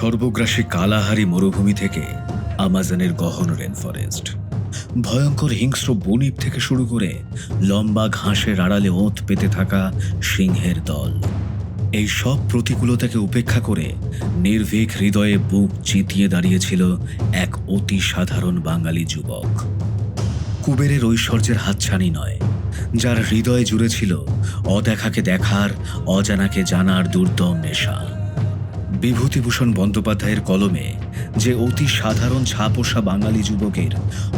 সর্বগ্রাসী Kalahari মরুভূমি থেকে আমাজনের গহন রেন ফরেস্ট, ভয়ঙ্কর হিংস্র বনিপ থেকে শুরু করে লম্বা ঘাসের আড়ালে ওঁত পেতে থাকা সিংহের দল, এই সব প্রতিকূলতাকে উপেক্ষা করে নির্ভীক হৃদয়ে বুক চিতিয়ে দাঁড়িয়েছিল এক অতি সাধারণ বাঙালি যুবক। কুবেরের ঐশ্বর্যের হাতছানি নয়, যার হৃদয়ে জুড়ে ছিল অদেখাকে দেখার, অজানাকে জানার দুর্দম নেশা। বিভূতিভূষণ বন্দ্যোপাধ্যায়ের কলমে যে অতি সাধারণ ছাপোষা বাঙালি যুবকের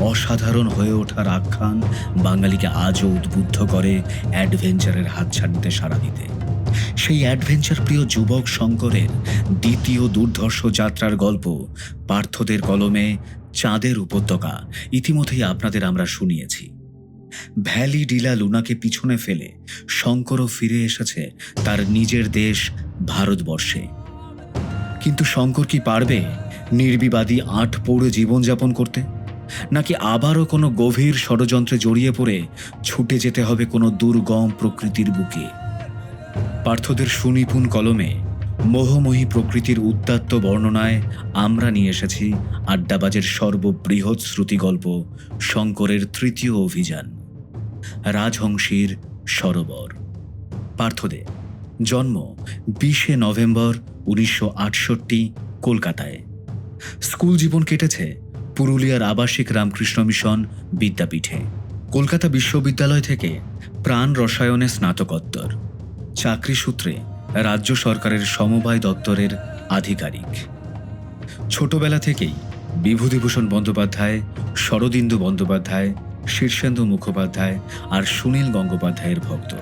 অসাধারণ হয়ে ওঠার আখ্যান বাঙালিকে আজও উদ্বুদ্ধ করে অ্যাডভেঞ্চারের হাতছানিতে সাড়া দিতে। সেই অ্যাডভেঞ্চার প্রিয় যুবক শঙ্করের দ্বিতীয় দুর্ধর্ষ যাত্রার গল্প পার্থদের কলমে চাঁদের উপত্যকা ইতিমধ্যেই আপনাদের আমরা শুনিয়েছি। ভ্যালি ডিলা লুনাকে পিছনে ফেলে শঙ্করও ফিরে এসেছে তার নিজের দেশ ভারতবর্ষে। কিন্তু শঙ্কর কি পারবে নির্বিবাদী আঁটপৌড়ে জীবনযাপন করতে, নাকি আবারও কোনো গভীর ষড়যন্ত্রে জড়িয়ে পড়ে ছুটে যেতে হবে কোনো দুর্গম প্রকৃতির বুকে? পার্থদের সুনিপুণ কলমে মোহময়ী প্রকৃতির উদ্দাত্ত বর্ণনায় আমরা নিয়ে এসেছি আড্ডাবাজের সর্ববৃহৎ শ্রুতিগল্প শঙ্করের তৃতীয় অভিযান, রাজহংসীর সরোবর। পার্থদে জন্ম 20শে নভেম্বর 1968 কলকাতায়। স্কুল জীবন কেটেছে পুরুলিয়ার আবাসিক রামকৃষ্ণ মিশন বিদ্যাপীঠে। কলকাতা বিশ্ববিদ্যালয় থেকে প্রাণ রসায়নে স্নাতকোত্তর, চাকরি সূত্রে রাজ্য সরকারের সমবায় দপ্তরের আধিকারিক। ছোটবেলা থেকেই বিভূতিভূষণ বন্দ্যোপাধ্যায়, শরদিন্দু বন্দ্যোপাধ্যায়, শীর্ষেন্দু মুখোপাধ্যায় আর সুনীল গঙ্গোপাধ্যায়ের ভক্ত।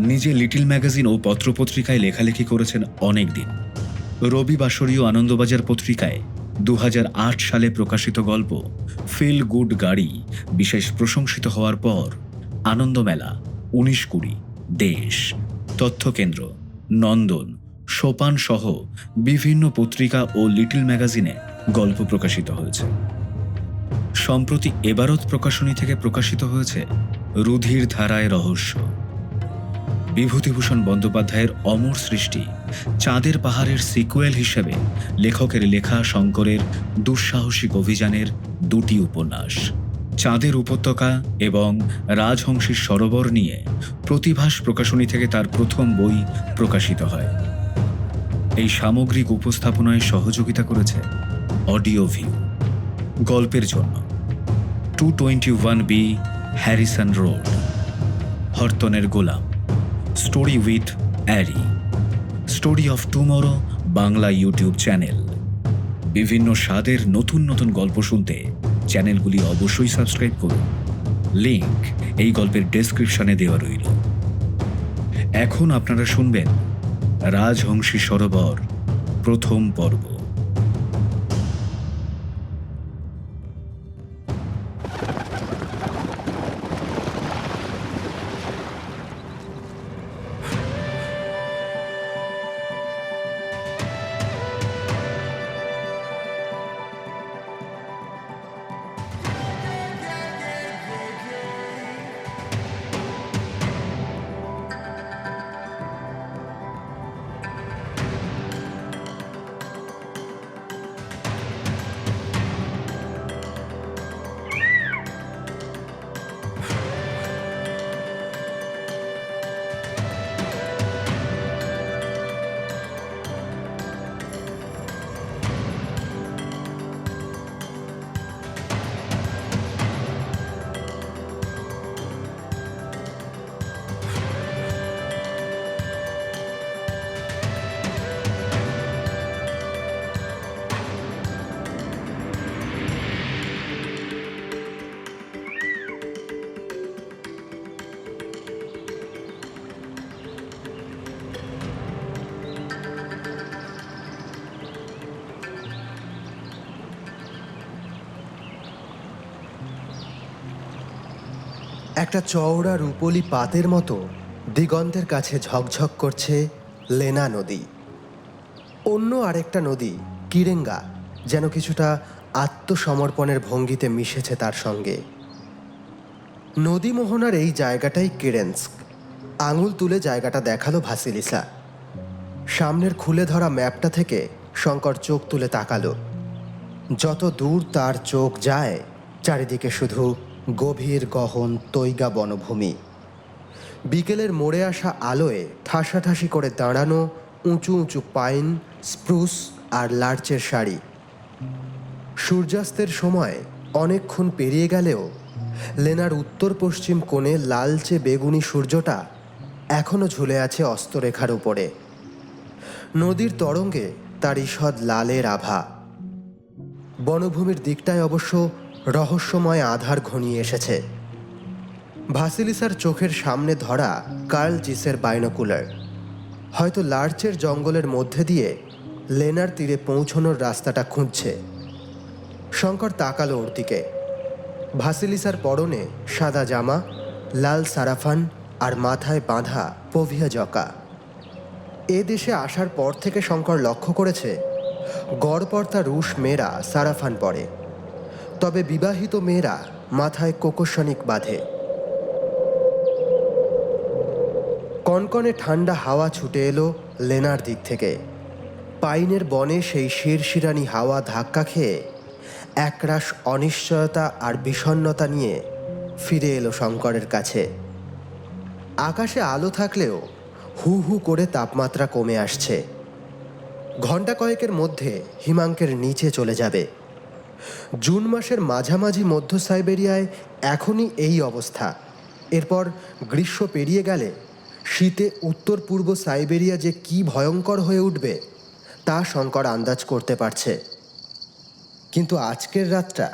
নিজে লিটল ম্যাগাজিন ও পত্রপত্রিকায় লেখালেখি করেছেন অনেক দিন। রবিবাসরীয় আনন্দবাজার পত্রিকায় 2008 সালে প্রকাশিত গল্প ফিল গুড গাড়ি বিশেষ প্রশংসিত হওয়ার পর আনন্দমেলা, 1920, দেশ, তথ্যকেন্দ্র, নন্দন, সোপান সহ বিভিন্ন পত্রিকা ও লিটল ম্যাগাজিনে গল্প প্রকাশিত হয়েছে। সম্প্রতি এবারত প্রকাশনী থেকে প্রকাশিত হয়েছে রুধির ধারায় রহস্য। বিভূতিভূষণ বন্দ্যোপাধ্যায়ের অমর সৃষ্টি চাঁদের পাহাড়ের সিকুয়েল হিসেবে লেখকের লেখা শঙ্করের দুঃসাহসিক অভিযানের দুটি উপন্যাস, চাঁদের উপত্যকা এবং রাজহংসীর সরোবর নিয়ে প্রতিভাস প্রকাশনী থেকে তার প্রথম বই প্রকাশিত হয়। এই সামগ্রিক উপস্থাপনায় সহযোগিতা করেছে অডিও ভিউ। গল্পের জন্য 221B হ্যারিসন রোড, হরতনের গোলাম, story with Ari, story of tomorrow Bangla YouTube channel. বিভিন্ন স্বাদের নতুন নতুন গল্প শুনতে চ্যানেলগুলি অবশ্যই সাবস্ক্রাইব করুন। লিংক এই গল্পের ডেসক্রিপশনে দেওয়া রইল। এখন আপনারা শুনবেন রাজহংসী সরোবর প্রথম পর্ব। একটা চওড়া রূপলি পাতের মতো দিগন্তের কাছে ঝকঝক করছে লেনা নদী। অন্য আরেকটা নদী কিরেঙ্গা যেন কিছুটা আত্মসমর্পণের ভঙ্গিতে মিশেছে তার সঙ্গে। নদী মোহনার এই জায়গাটাই কিরেন্স্ক। আঙুল তুলে জায়গাটা দেখালো ভাসিলিসা। সামনের খুলে ধরা ম্যাপটা থেকে শঙ্কর চোখ তুলে তাকালো। যত দূর তার চোখ যায় চারিদিকে শুধু গভীর গহন তৈগা বনভূমি। বিকেলের মোড়ে আসা আলোয় ঠাসাঠাসি করে দাঁড়ানো উঁচু উঁচু পাইন, স্প্রুস আর লার্চের সারি। সূর্যাস্তের সময় অনেকক্ষণ পেরিয়ে গেলেও লেনার উত্তর পশ্চিম কোণে লালচে বেগুনি সূর্যটা এখনও ঝুলে আছে অস্তরেখার উপরে। নদীর তরঙ্গে তার ঈষৎ লালের আভা। বনভূমির দিকটায় অবশ্য রহস্যময় আধার ঘনিয়ে এসেছে। ভাসিলিসার চোখের সামনে ধরা কার্ল জিসের বাইনোকুলার হয়তো লার্চের জঙ্গলের মধ্যে দিয়ে লেনার তীরে পৌঁছনোর রাস্তাটা খুঁজছে। শঙ্কর তাকালো ওর দিকে। ভাসিলিসার পরনে সাদা জামা, লাল সারাফান আর মাথায় বাঁধা পভিয়া জকা। এ দেশে আসার পর থেকে শঙ্কর লক্ষ্য করেছে গড়পড়তা রুশ মেয়েরা সারাফান পরে, তবে বিবাহিত মেয়েরা মাথায় কোকোশনিক বাঁধে। কনকনে ঠান্ডা হাওয়া ছুটে এলো লেনার দিক থেকে। পাইনের বনে সেই শিরশিরানি হাওয়া ধাক্কা খেয়ে একরাশ অনিশ্চয়তা আর বিষণ্ণতা নিয়ে ফিরে এলো শঙ্করের কাছে। আকাশে আলো থাকলেও হু হু করে তাপমাত্রা কমে আসছে। ঘণ্টা কয়েকের মধ্যে হিমাঙ্কের নিচে চলে যাবে। জুন মাসের মাঝামাঝি মধ্য সাইবেরিয়ায় এখনই এই অবস্থা। এরপর গ্রীষ্ম পেরিয়ে গেলে শীতে উত্তর পূর্ব সাইবেরিয়া যে কি ভয়ঙ্কর হয়ে উঠবে তা শঙ্কর আন্দাজ করতে পারছে। কিন্তু আজকের রাতটা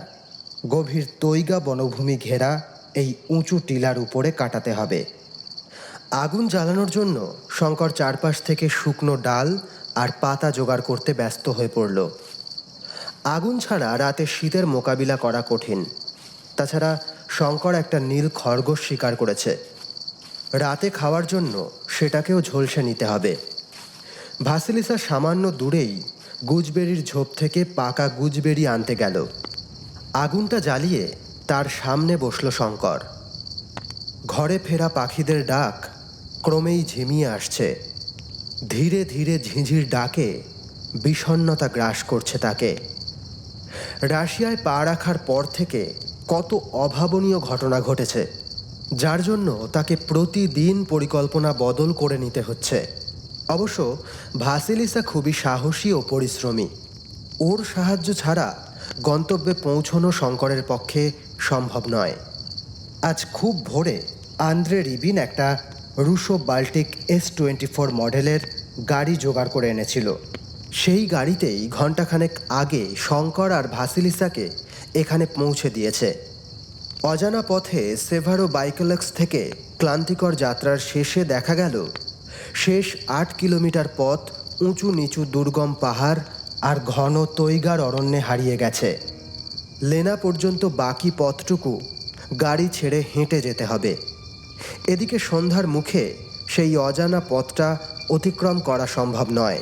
গভীর তৈগা বনভূমি ঘেরা এই উঁচু টিলার উপরে কাটাতে হবে। আগুন জ্বালানোর জন্য শঙ্কর চারপাশ থেকে শুকনো ডাল আর পাতা জোগাড় করতে ব্যস্ত হয়ে পড়ল। আগুন ছাড়া রাতে শীতের মোকাবিলা করা কঠিন। তাছাড়া শঙ্কর একটা নীল খরগোশ শিকার করেছে। রাতে খাওয়ার জন্য সেটাকেও ঝলসে নিতে হবে। ভাসিলিসা সামান্য দূরেই গুজবেরির ঝোপ থেকে পাকা গুজবেরি আনতে গেল। আগুনটা জ্বালিয়ে তার সামনে বসল শঙ্কর। ঘরে ফেরা পাখিদের ডাক ক্রমেই ঝিমিয়ে আসছে। ধীরে ধীরে ঝিঁঝির ডাকে বিষণ্ণতা গ্রাস করছে তাকে। রাশিয়ায় পা রাখার পর থেকে কত অভাবনীয় ঘটনা ঘটেছে, যার জন্য তাকে প্রতিদিন পরিকল্পনা বদল করে নিতে হচ্ছে। অবশ্য ভাসিলিসা খুবই সাহসী ও পরিশ্রমী। ওর সাহায্য ছাড়া গন্তব্যে পৌঁছনো শঙ্করের পক্ষে সম্ভব নয়। আজ খুব ভোরে আন্দ্রে রিবিন একটা রুশো বাল্টিক S-24 মডেলের গাড়ি জোগাড় করে এনেছিল। সেই গাড়িতেই ঘণ্টাখানেক আগে শঙ্কর আর ভাসিলিসাকে এখানে পৌঁছে দিয়েছে। অজানা পথে সেভারো বাইকোলেক্স থেকে ক্লান্তিকর যাত্রার শেষে দেখা গেল শেষ 8 কিলোমিটার পথ উঁচু নিচু দুর্গম পাহাড় আর ঘন তৈগার অরণ্যে হারিয়ে গেছে। লেনা পর্যন্ত বাকি পথটুকু গাড়ি ছেড়ে হেঁটে যেতে হবে। এদিকে সন্ধ্যার মুখে সেই অজানা পথটা অতিক্রম করা সম্ভব নয়।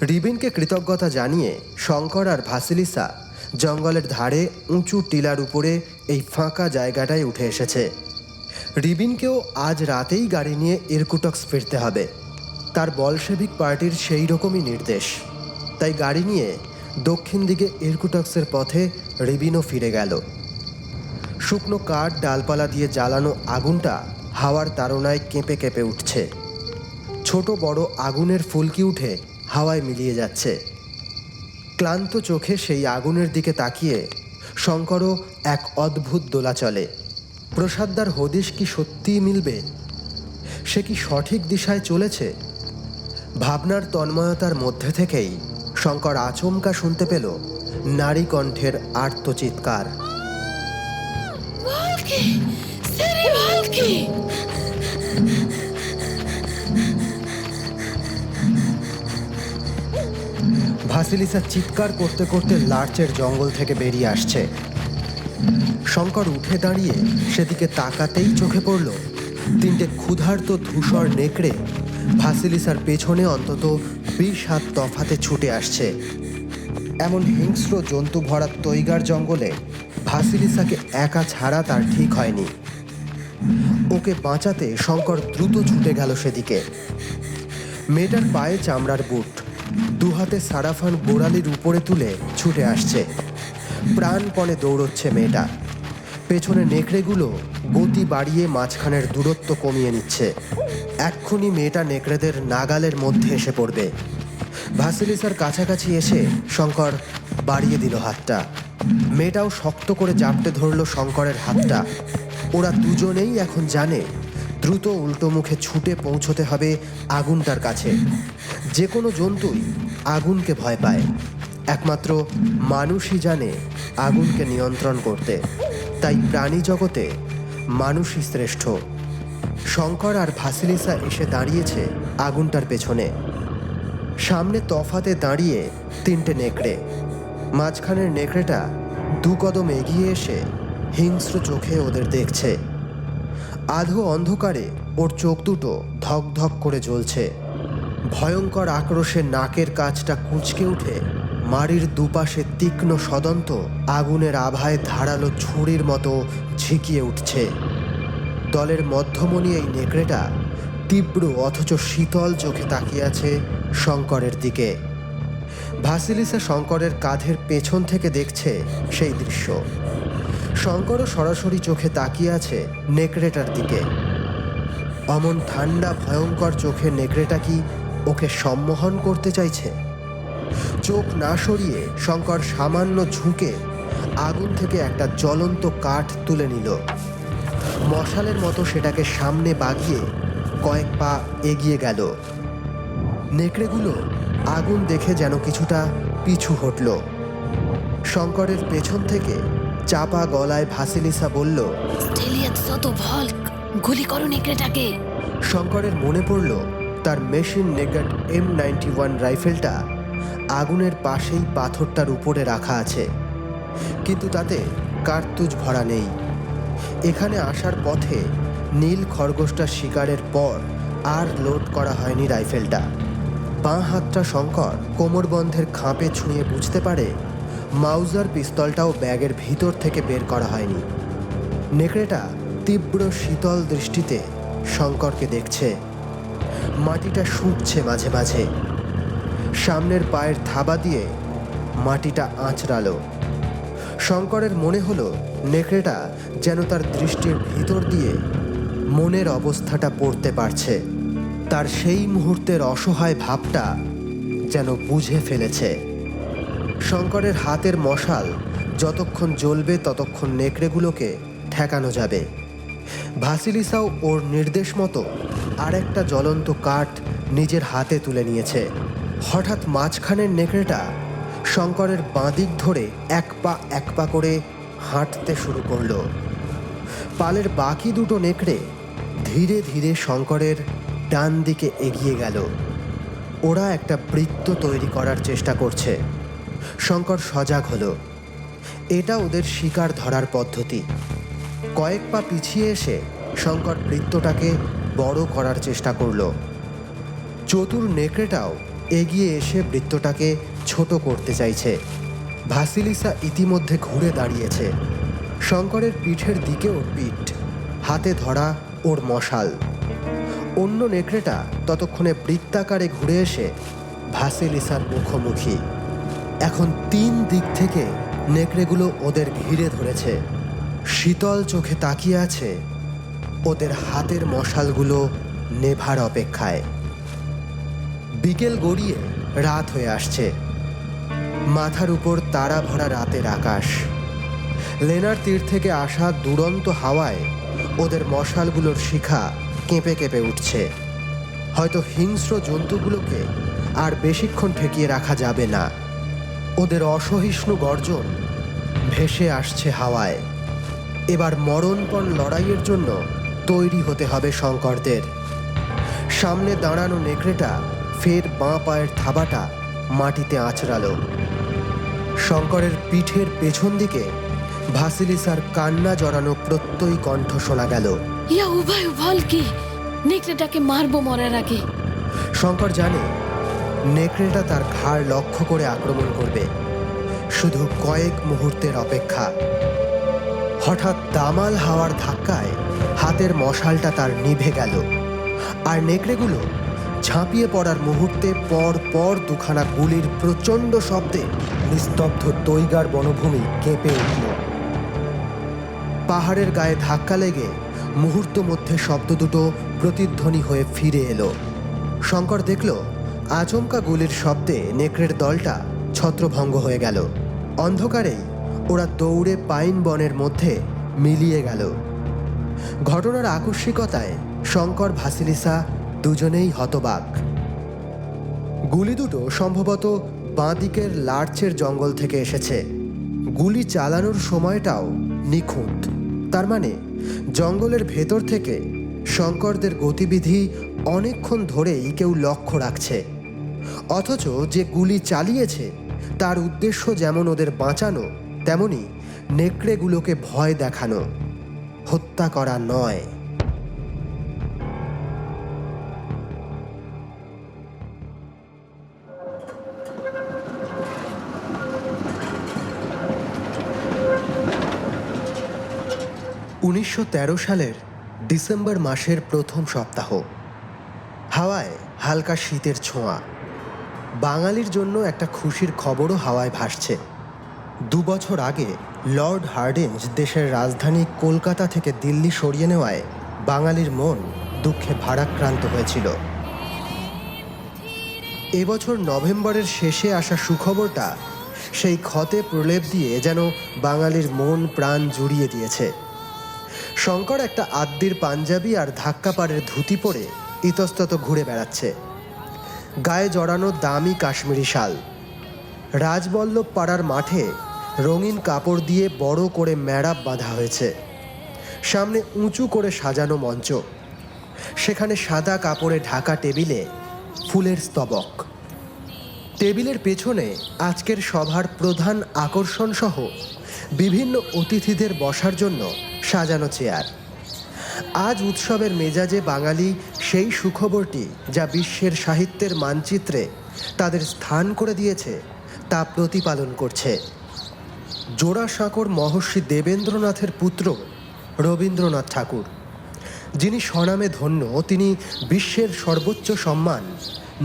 রিবিনকে কৃতজ্ঞতা জানিয়ে শঙ্কর আর ভাসিলিসা জঙ্গলের ধারে উঁচু টিলার উপরে এই ফাঁকা জায়গাটায় উঠে এসেছে। রিবিনকেও আজ রাতেই গাড়ি নিয়ে ইরকুটস্ক ফিরতে হবে। তার বলশেভিক পার্টির সেই রকমই নির্দেশ। তাই গাড়ি নিয়ে দক্ষিণ দিকে ইরকুটস্কের পথে রিবিনও ফিরে গেল। শুকনো কাঠ ডালপালা দিয়ে জ্বালানো আগুনটা হাওয়ার তাড়নায় কেঁপে কেঁপে উঠছে। ছোট বড় আগুনের ফুলকি উঠে হাওয়ায় মিলিয়ে যাচ্ছে। ক্লান্ত চোখে সেই আগুনের দিকে তাকিয়ে শঙ্করও এক অদ্ভুত দোলাচলে। প্রসাদদার হদিশ কি সত্যিই মিলবে? সে কি সঠিক দিশায় চলেছে? ভাবনার তন্ময়তার মধ্যে থেকেই শঙ্কর আচমকা শুনতে পেল নারী কণ্ঠের আর্তচিৎকার। ভাসিলিসা চিৎকার করতে করতে লার্চের জঙ্গল থেকে বেরিয়ে আসছে। শঙ্কর উঠে দাঁড়িয়ে সেদিকে তাকাতেই চোখে পড়ল তিনটে ক্ষুধার্ত ধূসর নেকড়ে ভাসিলিসার পেছনে অন্তত 20 হাত তফাতে ছুটে আসছে। এমন হিংস্র জন্তু ভরা তৈগার জঙ্গলে ভাসিলিসাকে একা ছাড়া তার ঠিক হয়নি। ওকে বাঁচাতে শঙ্কর দ্রুত ছুটে গেল সেদিকে। মেয়েটার পায়ে চামড়ার বুট, দুহাতে সারাফান গোড়ালির উপরে তুলে ছুটে আসছে। প্রাণপণে দৌড়চ্ছে মেয়েটা। পেছনে নেকড়েগুলো গতি বাড়িয়ে মাঝখানের দূরত্ব কমিয়ে নিচ্ছে। এক্ষুনি মেয়েটা নেকড়েদের নাগালের মধ্যে এসে পড়বে। ভাসিলিসার কাছাকাছি এসে শঙ্কর বাড়িয়ে দিল হাতটা। মেয়েটাও শক্ত করে জাপটে ধরল শঙ্করের হাতটা। ওরা দুজনেই এখন জানে দ্রুত উল্টো মুখে ছুটে পৌঁছতে হবে আগুনটার কাছে। যে কোনো জন্তুই আগুনকে ভয় পায়, একমাত্র মানুষই জানে আগুনকে নিয়ন্ত্রণ করতে। তাই প্রাণী জগতে মানুষই শ্রেষ্ঠ। শঙ্কর আর ভাসিলিসা এসে দাঁড়িয়েছে আগুনটার পেছনে। সামনে তফাতে দাঁড়িয়ে তিনটে নেকড়ে। মাঝখানের নেকড়েটা দু কদম এগিয়ে এসে হিংস্র চোখে ওদের দেখছে। আধো অন্ধকারে ওর চোখ দুটো ধক ধক করে জ্বলছে। ভয়ঙ্কর আক্রোশে নাকের কাছটা কুঁচকে উঠে মাড়ির দুপাশে তীক্ষ্ণ সদন্ত আগুনের আভায় ধারালো ছুরির মতো ঝিকিয়ে উঠছে। দলের মধ্যমণি এই নেকড়েটা তীব্র অথচ শীতল চোখে তাকিয়ে আছে শঙ্করের দিকে। ভাসিলিসা শঙ্করের কাঁধের পেছন থেকে দেখছে সেই দৃশ্য। শঙ্করও সরাসরি চোখে তাকিয়ে আছে নেকড়েটার দিকে। অমন ঠান্ডা ভয়ঙ্কর চোখে নেকড়েটা কি ওকে সম্মোহন করতে চাইছে? চোখ না সরিয়ে শঙ্কর সামান্য ঝুঁকে আগুন থেকে একটা জ্বলন্ত কাঠ তুলে নিল। মশালের মতো সেটাকে সামনে বাগিয়ে কয়েক পা এগিয়ে গেল। নেকড়েগুলো আগুন দেখে যেন কিছুটা পিছু হটল। শঙ্করের পেছন থেকে চাপা গলায় ভাসিলিসা বলল, গুলি করো নেকড়েটাকে। শঙ্করের মনে পড়ল তার মেশিন নেগেট M91 রাইফেলটা আগুনের পাশেই পাথরটার উপরে রাখা আছে, কিন্তু তাতে কার্তুজ ভরা নেই। এখানে আসার পথে নীল খরগোশটা শিকারের পর আর লোড করা হয়নি রাইফেলটা। বাঁ হাতটা শঙ্কর কোমরবন্ধের খাঁপে ছুঁয়ে বুঝতে পারে মাউজার পিস্তলটাও ব্যাগের ভিতর থেকে বের করা হয়নি। নেকড়েটা তীব্র শীতল দৃষ্টিতে শঙ্করকে দেখছে। মাটিটা শুকছে মাঝে মাঝে। সামনের পায়ের থাবা দিয়ে মাটিটা আঁচড়ালো। শঙ্করের মনে হলো নেকড়েটা যেন তার দৃষ্টির ভিতর দিয়ে মনের অবস্থাটা পড়তে পারছে। তার সেই মুহূর্তের অসহায় ভাবটা যেন বুঝে ফেলেছে। শঙ্করের হাতের মশাল যতক্ষণ জ্বলবে ততক্ষণ নেকড়েগুলোকে ঠেকানো যাবে। ভাসিলিসাও ওর নির্দেশ মতো আরেকটা জ্বলন্ত কাঠ নিজের হাতে তুলে নিয়েছে। হঠাৎ মাঝখানের নেকড়েটা শঙ্করের বাঁদিক ধরে এক পা করে হাঁটতে শুরু করলো। পালের বাকি দুটো নেকড়ে ধীরে ধীরে শঙ্করের ডান দিকে এগিয়ে গেল। ওরা একটা বৃত্ত তৈরি করার চেষ্টা করছে। শঙ্কর সজাগ হলো। এটা ওদের শিকার ধরার পদ্ধতি। কয়েক পা পিছিয়ে এসে শঙ্কর বৃত্তটাকে বড় করার চেষ্টা করল। চতুর নেকড়েটাও এগিয়ে এসে বৃত্তটাকে ছোট করতে চাইছে। ভাসিলিসা ইতিমধ্যে ঘুরে দাঁড়িয়েছে। শঙ্করের পিঠের দিকে ওর পিঠ, হাতে ধরা ওর মশাল। অন্য নেকড়েটা ততক্ষণে বৃত্তাকারে ঘুরে এসে ভাসিলিসার মুখোমুখি। এখন তিন দিক থেকে নেকড়েগুলো ওদের ঘিরে ধরেছে। শীতল চোখে তাকিয়ে আছে ওদের হাতের মশালগুলো নেভার অপেক্ষায়। বিকেল গড়িয়ে রাত হয়ে আসছে। মাথার উপর তারা ভরা রাতের আকাশ। লেনার তীর থেকে আসা দুরন্ত হাওয়ায় ওদের মশালগুলোর শিখা কেঁপে কেঁপে উঠছে। হয়তো হিংস্র জন্তুগুলোকে আর বেশিক্ষণ ঠেকিয়ে রাখা যাবে না। ওদের অসহিষ্ণু গর্জন ভেসে আসছে হাওয়ায়। এবার মরণপণ লড়াইয়ের জন্য তৈরি হতে হবে শঙ্করদের। সামনে দাঁড়ানো নেকড়েটা ফের বাঁ পায়ের থাবাটা মাটিতে আঁচড়ালো। শঙ্করের পিঠের পেছন দিকে ভাসিলিসার কান্না জড়ানো প্রত্যয়ী কণ্ঠ শোনা গেল। ইয়া উভয় বল কি নেকড়েটাকে মারবো মরার আগে। শঙ্কর জানে নেকড়েটা তার ঘাড় লক্ষ্য করে আক্রমণ করবে। শুধু কয়েক মুহূর্তের অপেক্ষা। হঠাৎ দামাল হাওয়ার ধাক্কায় হাতের মশালটা তার নিভে গেল। আর নেকড়েগুলো ঝাঁপিয়ে পড়ার মুহূর্তে পর পর দুখানা গুলির প্রচণ্ড শব্দে নিস্তব্ধ তৈগার বনভূমি কেঁপে উঠল। পাহাড়ের গায়ে ধাক্কা লেগে মুহূর্ত মধ্যে শব্দ দুটো প্রতিধ্বনি হয়ে ফিরে এলো। শঙ্কর দেখল আচমকা গুলির শব্দে নেকড়ের দলটা ছত্রভঙ্গ হয়ে গেল। অন্ধকারেই ওরা দৌড়ে পাইন বনের মধ্যে মিলিয়ে গেল। ঘটনার আকস্মিকতায় শঙ্কর ভাসিলিসা দুজনেই হতবাক। গুলি দুটো সম্ভবত বাঁ দিকের লার্চের জঙ্গল থেকে এসেছে। গুলি চালানোর সময়টাও নিখুঁত। তার মানে জঙ্গলের ভেতর থেকে শঙ্করদের গতিবিধি অনেকক্ষণ ধরেই কেউ লক্ষ্য রাখছে। অথচ যে গুলি চালিয়েছে তার উদ্দেশ্য যেমন ওদের বাঁচানো, তেমনি নেকড়েগুলোকে ভয় দেখানো, হত্যা করা নয়। সালের ডিসেম্বর মাসের প্রথম সপ্তাহ। হাওয়ায় হালকা শীতের ছোঁয়া। বাঙালির জন্য একটা খুশির খবরও হাওয়ায় ভাসছে। 2 বছর আগে লর্ড হার্ডিঞ্জ দেশের রাজধানী কলকাতা থেকে দিল্লি সরিয়ে নেওয়ায় বাঙালির মন দুঃখে ভারাক্রান্ত হয়েছিল। এবছর নভেম্বরের শেষে আসা সুখবরটা সেই ক্ষতে প্রলেপ দিয়ে যেন বাঙালির মন প্রাণ জুড়িয়ে দিয়েছে। শঙ্কর একটা আদ্যির পাঞ্জাবি আর ধাক্কাপাড়ের ধুতি পরে ইতস্তত ঘুরে বেড়াচ্ছে। গায়ে জড়ানো দামি কাশ্মীরি শাল। রাজবল্লভ পাড়ার মাঠে রঙিন কাপড় দিয়ে বড় করে ম্যাড়াপ বাঁধা হয়েছে। সামনে উঁচু করে সাজানো মঞ্চ, সেখানে সাদা কাপড়ে ঢাকা টেবিলে ফুলের স্তবক। টেবিলের পেছনে আজকের সভার প্রধান আকর্ষণ সহ বিভিন্ন অতিথিদের বসার জন্য সাজানো চেয়ার। আজ উৎসবের মেজাজে বাঙালি সেই সুখবরটি যা বিশ্বের সাহিত্যের মানচিত্রে তাদের স্থান করে দিয়েছে তা প্রতিপালন করছে। জোড়াসাঁকোর মহর্ষি দেবেন্দ্রনাথের পুত্র রবীন্দ্রনাথ ঠাকুর, যিনি স্বনামে ধন্য, তিনি বিশ্বের সর্বোচ্চ সম্মান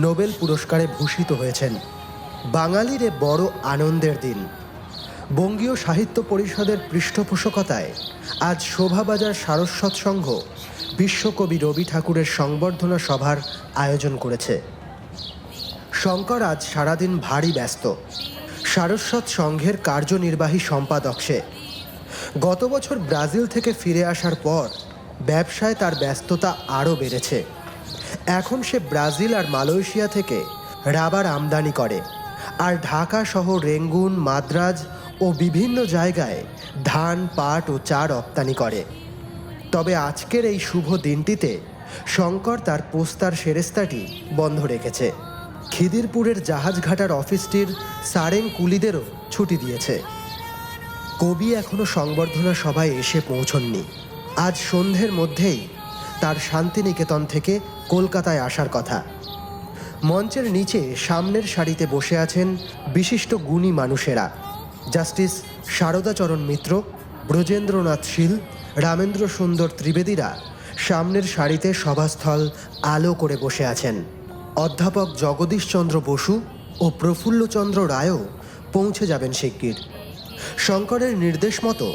নোবেল পুরস্কারে ভূষিত হয়েছেন। বাঙালির এ বড় আনন্দের দিন। বঙ্গীয় সাহিত্য পরিষদের পৃষ্ঠপোষকতায় আজ শোভাবাজার সারস্বত সংঘ বিশ্বকবি রবি ঠাকুরের সংবর্ধনা সভার আয়োজন করেছে। শঙ্কর আজ সারাদিন ভারী ব্যস্ত। সারস্বত সংঘের কার্যনির্বাহী সম্পাদক সে। গত বছর ব্রাজিল থেকে ফিরে আসার পর ব্যবসায় তার ব্যস্ততা আরও বেড়েছে। এখন সে ব্রাজিল আর মালয়েশিয়া থেকে রাবার আমদানি করে, আর ঢাকা সহ রেঙ্গুন, মাদ্রাজ ও বিভিন্ন জায়গায় ধান, পাট ও চা রপ্তানি করে। তবে আজকের এই শুভ দিনটিতে শঙ্কর তার পোস্তার সেরেস্তাটি বন্ধ রেখেছে। খিদিরপুরের জাহাজঘাটার অফিসটির সারেং কুলিদেরও ছুটি দিয়েছে। কবি এখনও সংবর্ধনা সভায় এসে পৌঁছননি। আজ সন্ধ্যের মধ্যেই তার শান্তিনিকেতন থেকে কলকাতায় আসার কথা। মঞ্চের নিচে সামনের সারিতে বসে আছেন বিশিষ্ট গুণী মানুষেরা। জাস্টিস শারদাচরণ মিত্র, ব্রজেন্দ্রনাথ শীল, রামেন্দ্র সুন্দর ত্রিবেদীরা সামনের সারিতে সভাস্থল আলো করে বসে আছেন। অধ্যাপক জগদীশচন্দ্র বসু ও প্রফুল্লচন্দ্র রায়ও পৌঁছে যাবেন শিগগির। শঙ্করের নির্দেশ মতো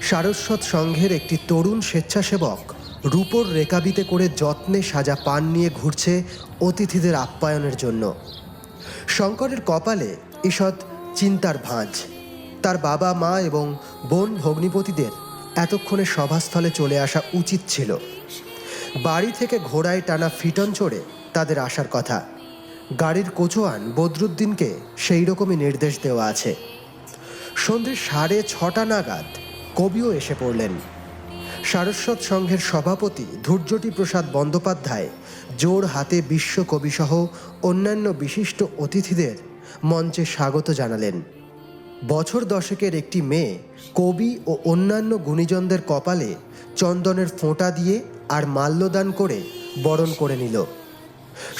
সারস্বত সংঘের একটি তরুণ স্বেচ্ছাসেবক রূপোর রেকাবিতে করে যত্নে সাজা পান নিয়ে ঘুরছে অতিথিদের আপ্যায়নের জন্য। শঙ্করের কপালে ঈষৎ চিন্তার ভাঁজ। তার বাবা, মা এবং বোন ভগ্নিপতিদের এতক্ষণে সভাস্থলে চলে আসা উচিত ছিল। বাড়ি থেকে ঘোড়ায় টানা ফিটন চড়ে তাদের আসার কথা। গাড়ির কোচোয়ান বদরুদ্দিনকে সেই রকমই নির্দেশ দেওয়া আছে। সন্ধ্যে 6:30 নাগাদ কবিও এসে পড়লেন। সারস্বত সংঘের সভাপতি ধৈর্যটি প্রসাদ বন্দ্যোপাধ্যায় জোর হাতে বিশ্বকবিসহ অন্যান্য বিশিষ্ট অতিথিদের মঞ্চে স্বাগত জানালেন। বছর দশেকের একটি মেয়ে কবি ও অন্যান্য গুণীজনদের কপালে চন্দনের ফোঁটা দিয়ে আর মাল্যদান করে বরণ করে নিল।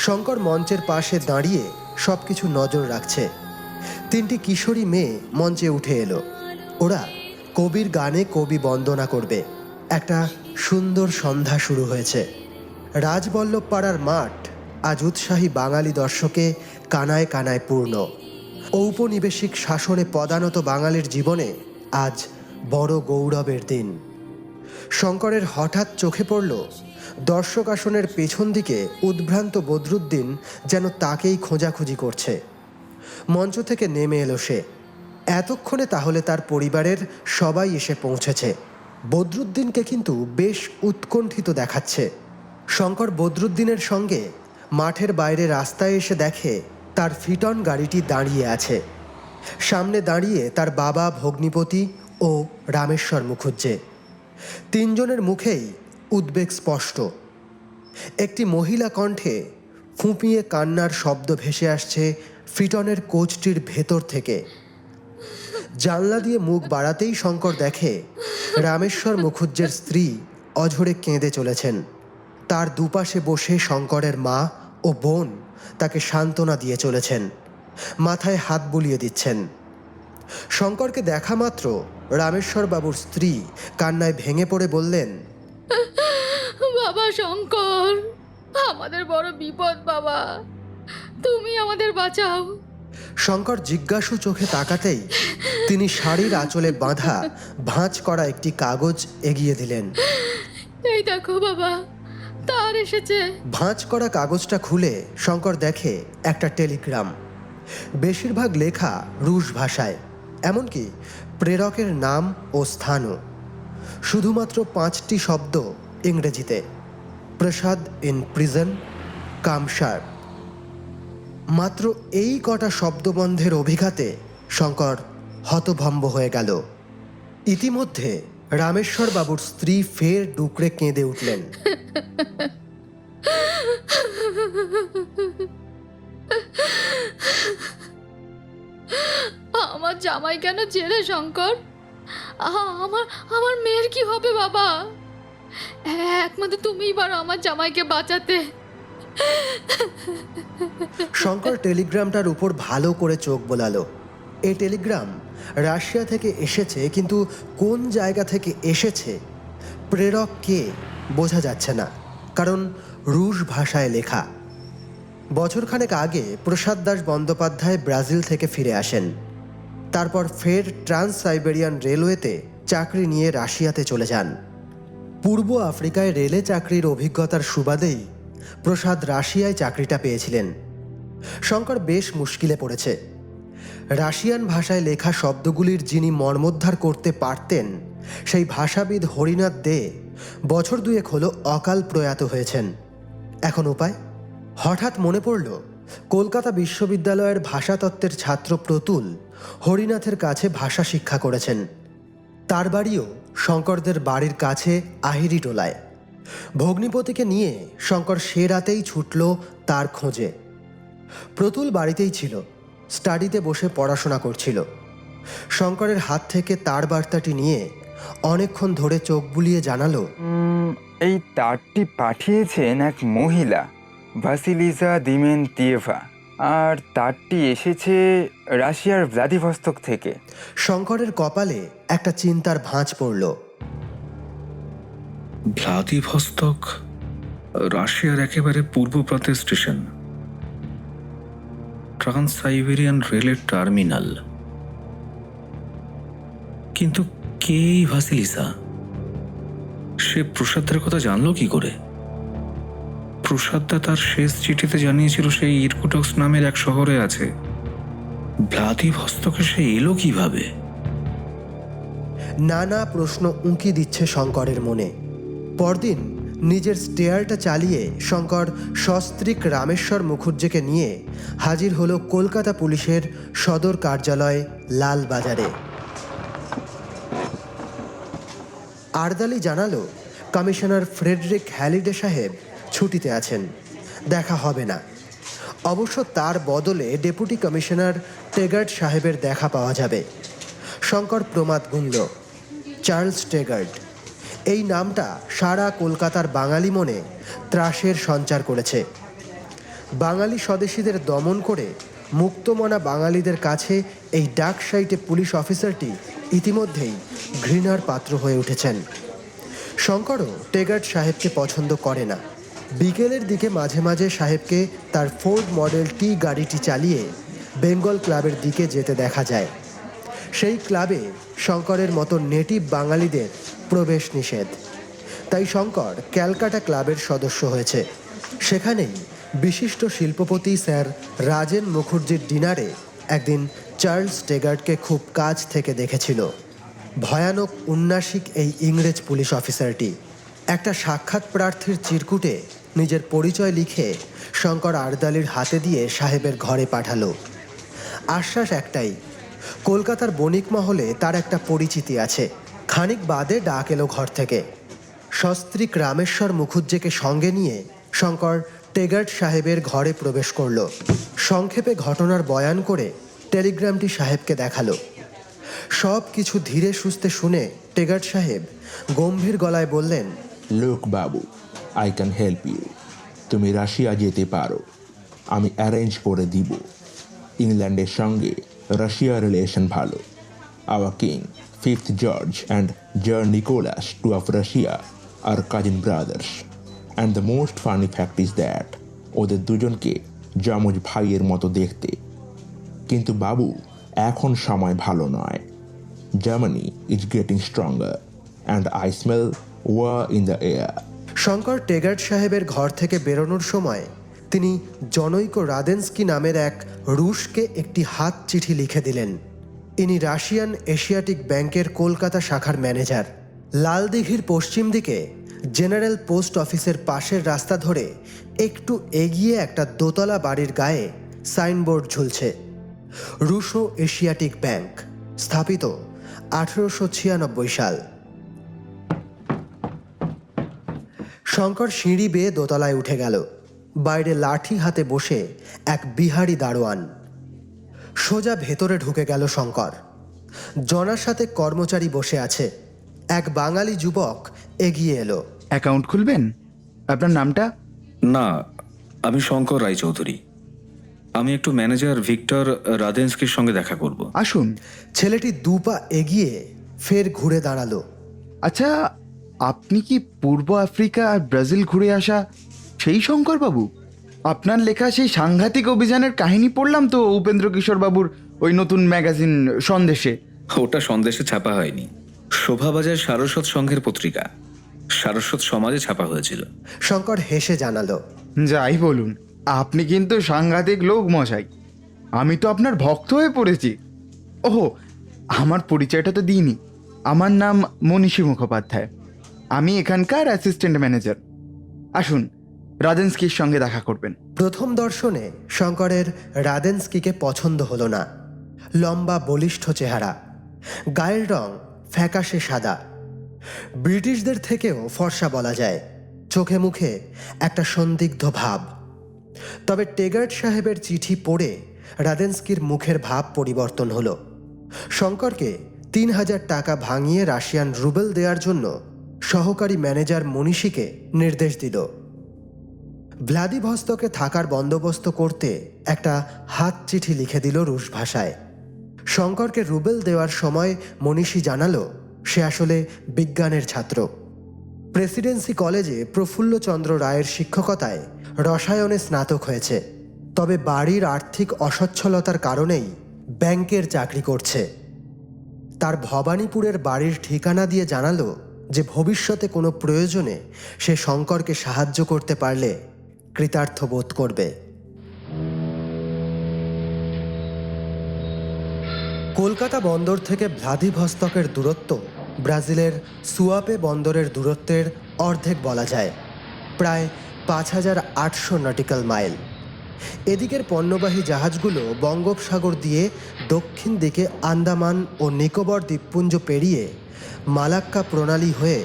শঙ্কর মঞ্চের পাশে দাঁড়িয়ে সব কিছু নজর রাখছে। 3টি কিশোরী মেয়ে মঞ্চে উঠে এলো। ওরা কবির গানে কবি বন্দনা করবে। একটা সুন্দর সন্ধ্যা শুরু হয়েছে। রাজবল্লভ পাড়ার মাঠ আজ উৎসাহী বাঙালি দর্শকে কানায় কানায় পূর্ণ। ঔপনিবেশিক শাসনে পদানত বাঙালির জীবনে আজ বড় গৌরবের দিন। শঙ্করের হঠাৎ চোখে পড়ল দর্শক আসনের পেছন দিকে উদ্ভ্রান্ত বদরুদ্দিন যেন তাকেই খোঁজাখুঁজি করছে। মঞ্চ থেকে নেমে এলো সে। এতক্ষণে তাহলে তার পরিবারের সবাই এসে পৌঁছেছে। বদরুদ্দিনকে কিন্তু বেশ উৎকণ্ঠিত দেখাচ্ছে। শঙ্কর বদরুদ্দিনের সঙ্গে মাঠের বাইরে রাস্তায় এসে দেখে তার ফিটন গাড়িটি দাঁড়িয়ে আছে। সামনে দাঁড়িয়ে তার বাবা ভগ্নিপতি ও রামেশ্বর মুখুজ্জে। তিনজনের মুখেই উদ্বেগ স্পষ্ট। একটি মহিলা কণ্ঠে ফুঁপিয়ে কান্নার শব্দ ভেসে আসছে ফিটনের কোচটির ভেতর থেকে। জানলা দিয়ে মুখ বাড়াতেই শঙ্কর দেখে রামেশ্বর মুখুজ্জের স্ত্রী অঝরে কেঁদে চলেছেন। তার দুপাশে বসে শঙ্করের মা ও বোন তাকে সান্ত্বনা দিয়ে চলেছেন, মাথায় হাত বুলিয়ে দিচ্ছেন। শঙ্করকে দেখা মাত্র রামেশ্বর বাবুর স্ত্রী কান্নায় ভেঙে পড়ে বললেন, বাবা শঙ্কর, আমাদের বড় বিপদ বাবা, তুমি আমাদের বাঁচাও। শঙ্কর জিজ্ঞাসু চোখে তাকাতেই তিনি শাড়ির আঁচলে বাঁধা ভাঁজ করা একটি কাগজ এগিয়ে দিলেন। এই দেখো বাবা, তার এসেছে। ভাঁজ করা কাগজটা খুলে শঙ্কর দেখে একটা টেলিগ্রাম। বেশিরভাগ লেখা রুশ ভাষায়, এমনকি প্রেরকের নাম ও স্থানও। শুধুমাত্র 5টি শব্দ ইংরেজিতে, প্রসাদ ইন প্রিজন, কামসার। মাত্র এই কটা শব্দবন্ধের অভিঘাতে শঙ্কর হতভম্ব হয়ে গেল। ইতিমধ্যে রামেশ্বর বাবুর স্ত্রী ফের ডুকরে কেঁদে উঠলেন। আমার জামাই কেন জেলে শঙ্কর? আমার আমার মেয়ের কি হবে বাবা? একমাত্র তুমিই পারো আমার জামাইকে বাঁচাতে। শঙ্কর টেলিগ্রামটার উপর ভালো করে চোখ বোলালো। এই টেলিগ্রাম রাশিয়া থেকে এসেছে, কিন্তু কোন জায়গা থেকে এসেছে, প্রেরক কে, বোঝা যাচ্ছে না, কারণ রুশ ভাষায় লেখা। বছরখানেক আগে প্রসাদ দাস বন্দ্যোপাধ্যায় ব্রাজিল থেকে ফিরে আসেন। তারপর ফের ট্রান্স সাইবেরিয়ান রেলওয়েতে চাকরি নিয়ে রাশিয়াতে চলে যান। পূর্ব আফ্রিকায় রেলে চাকরির অভিজ্ঞতার সুবাদেই প্রসাদ রাশিয়ায় চাকরিটা পেয়েছিলেন। শঙ্কর বেশ মুশকিলে পড়েছে। রাশিয়ান ভাষায় লেখা শব্দগুলির যিনি মর্মোদ্ধার করতে পারতেন, সেই ভাষাবিদ হরিনাথ দে বছর দুয়েক হলো অকাল প্রয়াত হয়েছেন। এখন উপায়? হঠাৎ মনে পড়ল কলকাতা বিশ্ববিদ্যালয়ের ভাষাতত্ত্বের ছাত্র প্রতুল হরিনাথের কাছে ভাষা শিক্ষা করেছেন। তার বাড়িও শঙ্করদের বাড়ির কাছে আহিরিটোলায়। ভগ্নিপতিকে নিয়ে শঙ্কর সে রাতেই ছুটল তার খোঁজে। প্রতুল বাড়িতেই ছিল, স্টাডিতে বসে পড়াশোনা করছিল। শঙ্করের হাত থেকে তার বার্তাটি নিয়ে অনেকক্ষণ ধরে চোখ বুলিয়ে জানালো, এই তারটি পাঠিয়েছেন এক মহিলা, ভাসিলিজা দিমেন্তিয়েভা, আর তারটি এসেছে রাশিয়ার ভ্লাদিভস্তক থেকে। শঙ্করের কপালে একটা চিন্তার ভাঁজ পড়ল। ভ্লাদিভস্তক রাশিয়ার একেবারে পূর্ব প্রান্তের স্টেশন, ট্রান্স সাইবেরিয়ান রেলের টার্মিনাল। কিন্তু কে এই ভাসিলিসা? সে প্রসাদদার কথা জানলো কি করে? প্রসাদদা তার শেষ চিঠিতে জানিয়েছিল সেই ইরকুটস্ক নামের এক শহরে আছে। ভ্লাদিভস্তকে সে এলো কিভাবে? নানা প্রশ্ন উঁকি দিচ্ছে শঙ্করের মনে। পরদিন নিজের স্টেয়ারটা চালিয়ে শঙ্কর সস্ত্রীক রামেশ্বর মুখুজ্জেকে নিয়ে হাজির হলো কলকাতা পুলিশের সদর কার্যালয় লালবাজারে। আরদালি জানালো কমিশনার ফ্রেডরিক হ্যালিডে সাহেব ছুটিতে আছেন, দেখা হবে না। অবশ্য তার বদলে ডেপুটি কমিশনার টেগার্ড সাহেবের দেখা পাওয়া যাবে। শঙ্কর প্রমাদ গুনল, চার্লস টেগার্ড। এই নামটা সারা কলকাতার বাঙালি মনে ত্রাসের সঞ্চার করেছে। বাঙালি স্বদেশীদের দমন করে মুক্তমনা বাঙালিদের কাছে এই ডাক সাইটে পুলিশ অফিসারটি ইতিমধ্যেই ঘৃণার পাত্র হয়ে উঠেছেন। শঙ্করও টেগার্ড সাহেবকে পছন্দ করে না। বিকেলের দিকে মাঝে মাঝে সাহেবকে তার ফোর্ড মডেল টি গাড়িটি চালিয়ে বেঙ্গল ক্লাবের দিকে যেতে দেখা যায়। সেই ক্লাবে শঙ্করের মতো নেটিভ বাঙালিদের প্রবেশ নিষেধ, তাই শঙ্কর ক্যালকাটা ক্লাবের সদস্য হয়েছে। সেখানেই বিশিষ্ট শিল্পপতি স্যার রাজেন মুখার্জির ডিনারে একদিন চার্লস টেগার্টকে খুব কাছ থেকে দেখেছিল। ভয়ানক উন্নাসিক এই ইংরেজ পুলিশ অফিসারটি একটা সাক্ষাৎ প্রার্থীর চিরকুটে নিজের পরিচয় লিখে শঙ্কর আর্দালির হাতে দিয়ে সাহেবের ঘরে পাঠালো। আশ্বাস একটাই, কলকাতার বণিক মহলে তার একটা পরিচিতি আছে। খানিক বাদে ডাক এলো ঘর থেকে। সস্ত্রীক রামেশ্বর মুখুজ্জেকে সঙ্গে নিয়ে শঙ্কর টেগার্ট সাহেবের ঘরে প্রবেশ করল। সংক্ষেপে ঘটনার বয়ান করে টেলিগ্রামটি সাহেবকে দেখালো। সব কিছু ধীরে সুস্থে শুনে টেগার্ট সাহেব গম্ভীর গলায় বললেন, look Babu, I can help you. তুমি রাশিয়া যেতে পারো, আমি অ্যারেঞ্জ করে দিব। ইংল্যান্ডের সঙ্গে রাশিয়ার রিলেশন ভালো। Our king 5th George and tsar Nicholas two of Russia আর cousin brothers. And the most funny fact is that ওদের দুজনকে যমজ ভাইয়ের মতো দেখতে। কিন্তু বাবু, এখন সময় ভালো নয়। Germany is getting stronger and I smell war in the air. Shankar Tegart সাহেবের ঘর থেকে বেরোনোর সময় তিনি জনৈক রাদেন্সকি নামের এক রুশকে একটি হাত চিঠি লিখে দিলেন। ইনি রাশিয়ান এশিয়াটিক ব্যাংকের কলকাতা শাখার ম্যানেজার। লালদিঘির পশ্চিম দিকে জেনারেল পোস্ট অফিসের পাশের রাস্তা ধরে একটু এগিয়ে একটা দোতলা বাড়ির গায়ে সাইনবোর্ড ঝুলছে, রুশো এশিয়াটিক ব্যাংক, স্থাপিত 1896 সাল। শঙ্কর সিঁড়ি বেয়ে দোতলায় উঠে গেল। বাইরে লাঠি হাতে বসে এক বিহারি দারোয়ান। সোজা ভেতরে ঢুকে গেল শঙ্কর। জনার সাথে কর্মচারী বসে আছে। এক বাঙালি যুবক এগিয়ে এলো। অ্যাকাউন্ট খুলবেন? আপনার নামটা? না, আমি শঙ্কর রায়চৌধুরী। আমি একটু ম্যানেজার ভিক্টর রাদেন্সকির সঙ্গে দেখা করব। আসুন। ছেলেটি দুপা এগিয়ে ফের ঘুরে দাঁড়ালো। আচ্ছা, আপনি কি পূর্ব আফ্রিকা আর ব্রাজিল ঘুরে আসা সেই শঙ্করবাবু? আপনার লেখা সেই সাংঘাতিক অভিযানের কাহিনী পড়লাম তো উপেন্দ্র কিশোর বাবুর ওই নতুন ম্যাগাজিন সন্দেশে। ওটা সন্দেশে ছাপা হয়নি, শোভাবাজার সারস্বত সংঘের পত্রিকা সারস্বত সমাজে ছাপা হয়েছিল। শঙ্কর হেসে জানালো, যাই বলুন, আপনি কিন্তু সাংঘাতিক লোক মশাই। আমি তো আপনার ভক্ত হয়ে পড়েছি। ওহো, আমার পরিচয়টা তো দিইনি। আমার নাম মনীষী মুখোপাধ্যায়। আমি এখানকার অ্যাসিস্ট্যান্ট ম্যানেজার। আসুন, রাদেন্সকির সঙ্গে দেখা করবেন। প্রথম দর্শনে শঙ্করের রাদেন্সকিকে পছন্দ হলো না। লম্বা বলিষ্ঠ চেহারা, গায়ের রং ফ্যাকাশে সাদা, ব্রিটিশদের থেকেও ফর্সা বলা যায়। চোখে মুখে একটা সন্দিগ্ধ ভাব। তবে টেগার্ট সাহেবের চিঠি পড়ে রাদেন্সকির মুখের ভাব পরিবর্তন হলো। শঙ্করকে 3000 টাকা ভাঙিয়ে রাশিয়ান রুবেল দেওয়ার জন্য সহকারী ম্যানেজার মনীষীকে নির্দেশ দিল। ভ্লাদিভস্তকে থাকার বন্দোবস্ত করতে একটা হাত চিঠি লিখে দিল রুশ ভাষায়। শঙ্করকে রুবেল দেওয়ার সময় মনীষী জানালো সে আসলে বিজ্ঞানের ছাত্র। প্রেসিডেন্সি কলেজে প্রফুল্লচন্দ্র রায়ের শিক্ষকতায় রসায়নে স্নাতক হয়েছে। তবে বাড়ির আর্থিক অসচ্ছলতার কারণেই ব্যাংকের চাকরি করছে। তার ভবানীপুরের বাড়ির ঠিকানা দিয়ে জানালো যে ভবিষ্যতে কোনো প্রয়োজনে সে শঙ্করকে সাহায্য করতে পারলে কৃতার্থ বোধ করবে। কলকাতা বন্দর থেকে ভ্লাদিভস্তকের দূরত্ব ব্রাজিলের সুয়াপে বন্দরের দূরত্বের অর্ধেক বলা যায়, প্রায় 5800 নটিক্যাল মাইল। এদিকের পণ্যবাহী জাহাজগুলো বঙ্গোপসাগর দিয়ে দক্ষিণ দিকে আন্দামান ও নিকোবর দ্বীপপুঞ্জ পেরিয়ে মালাক্কা প্রণালী হয়ে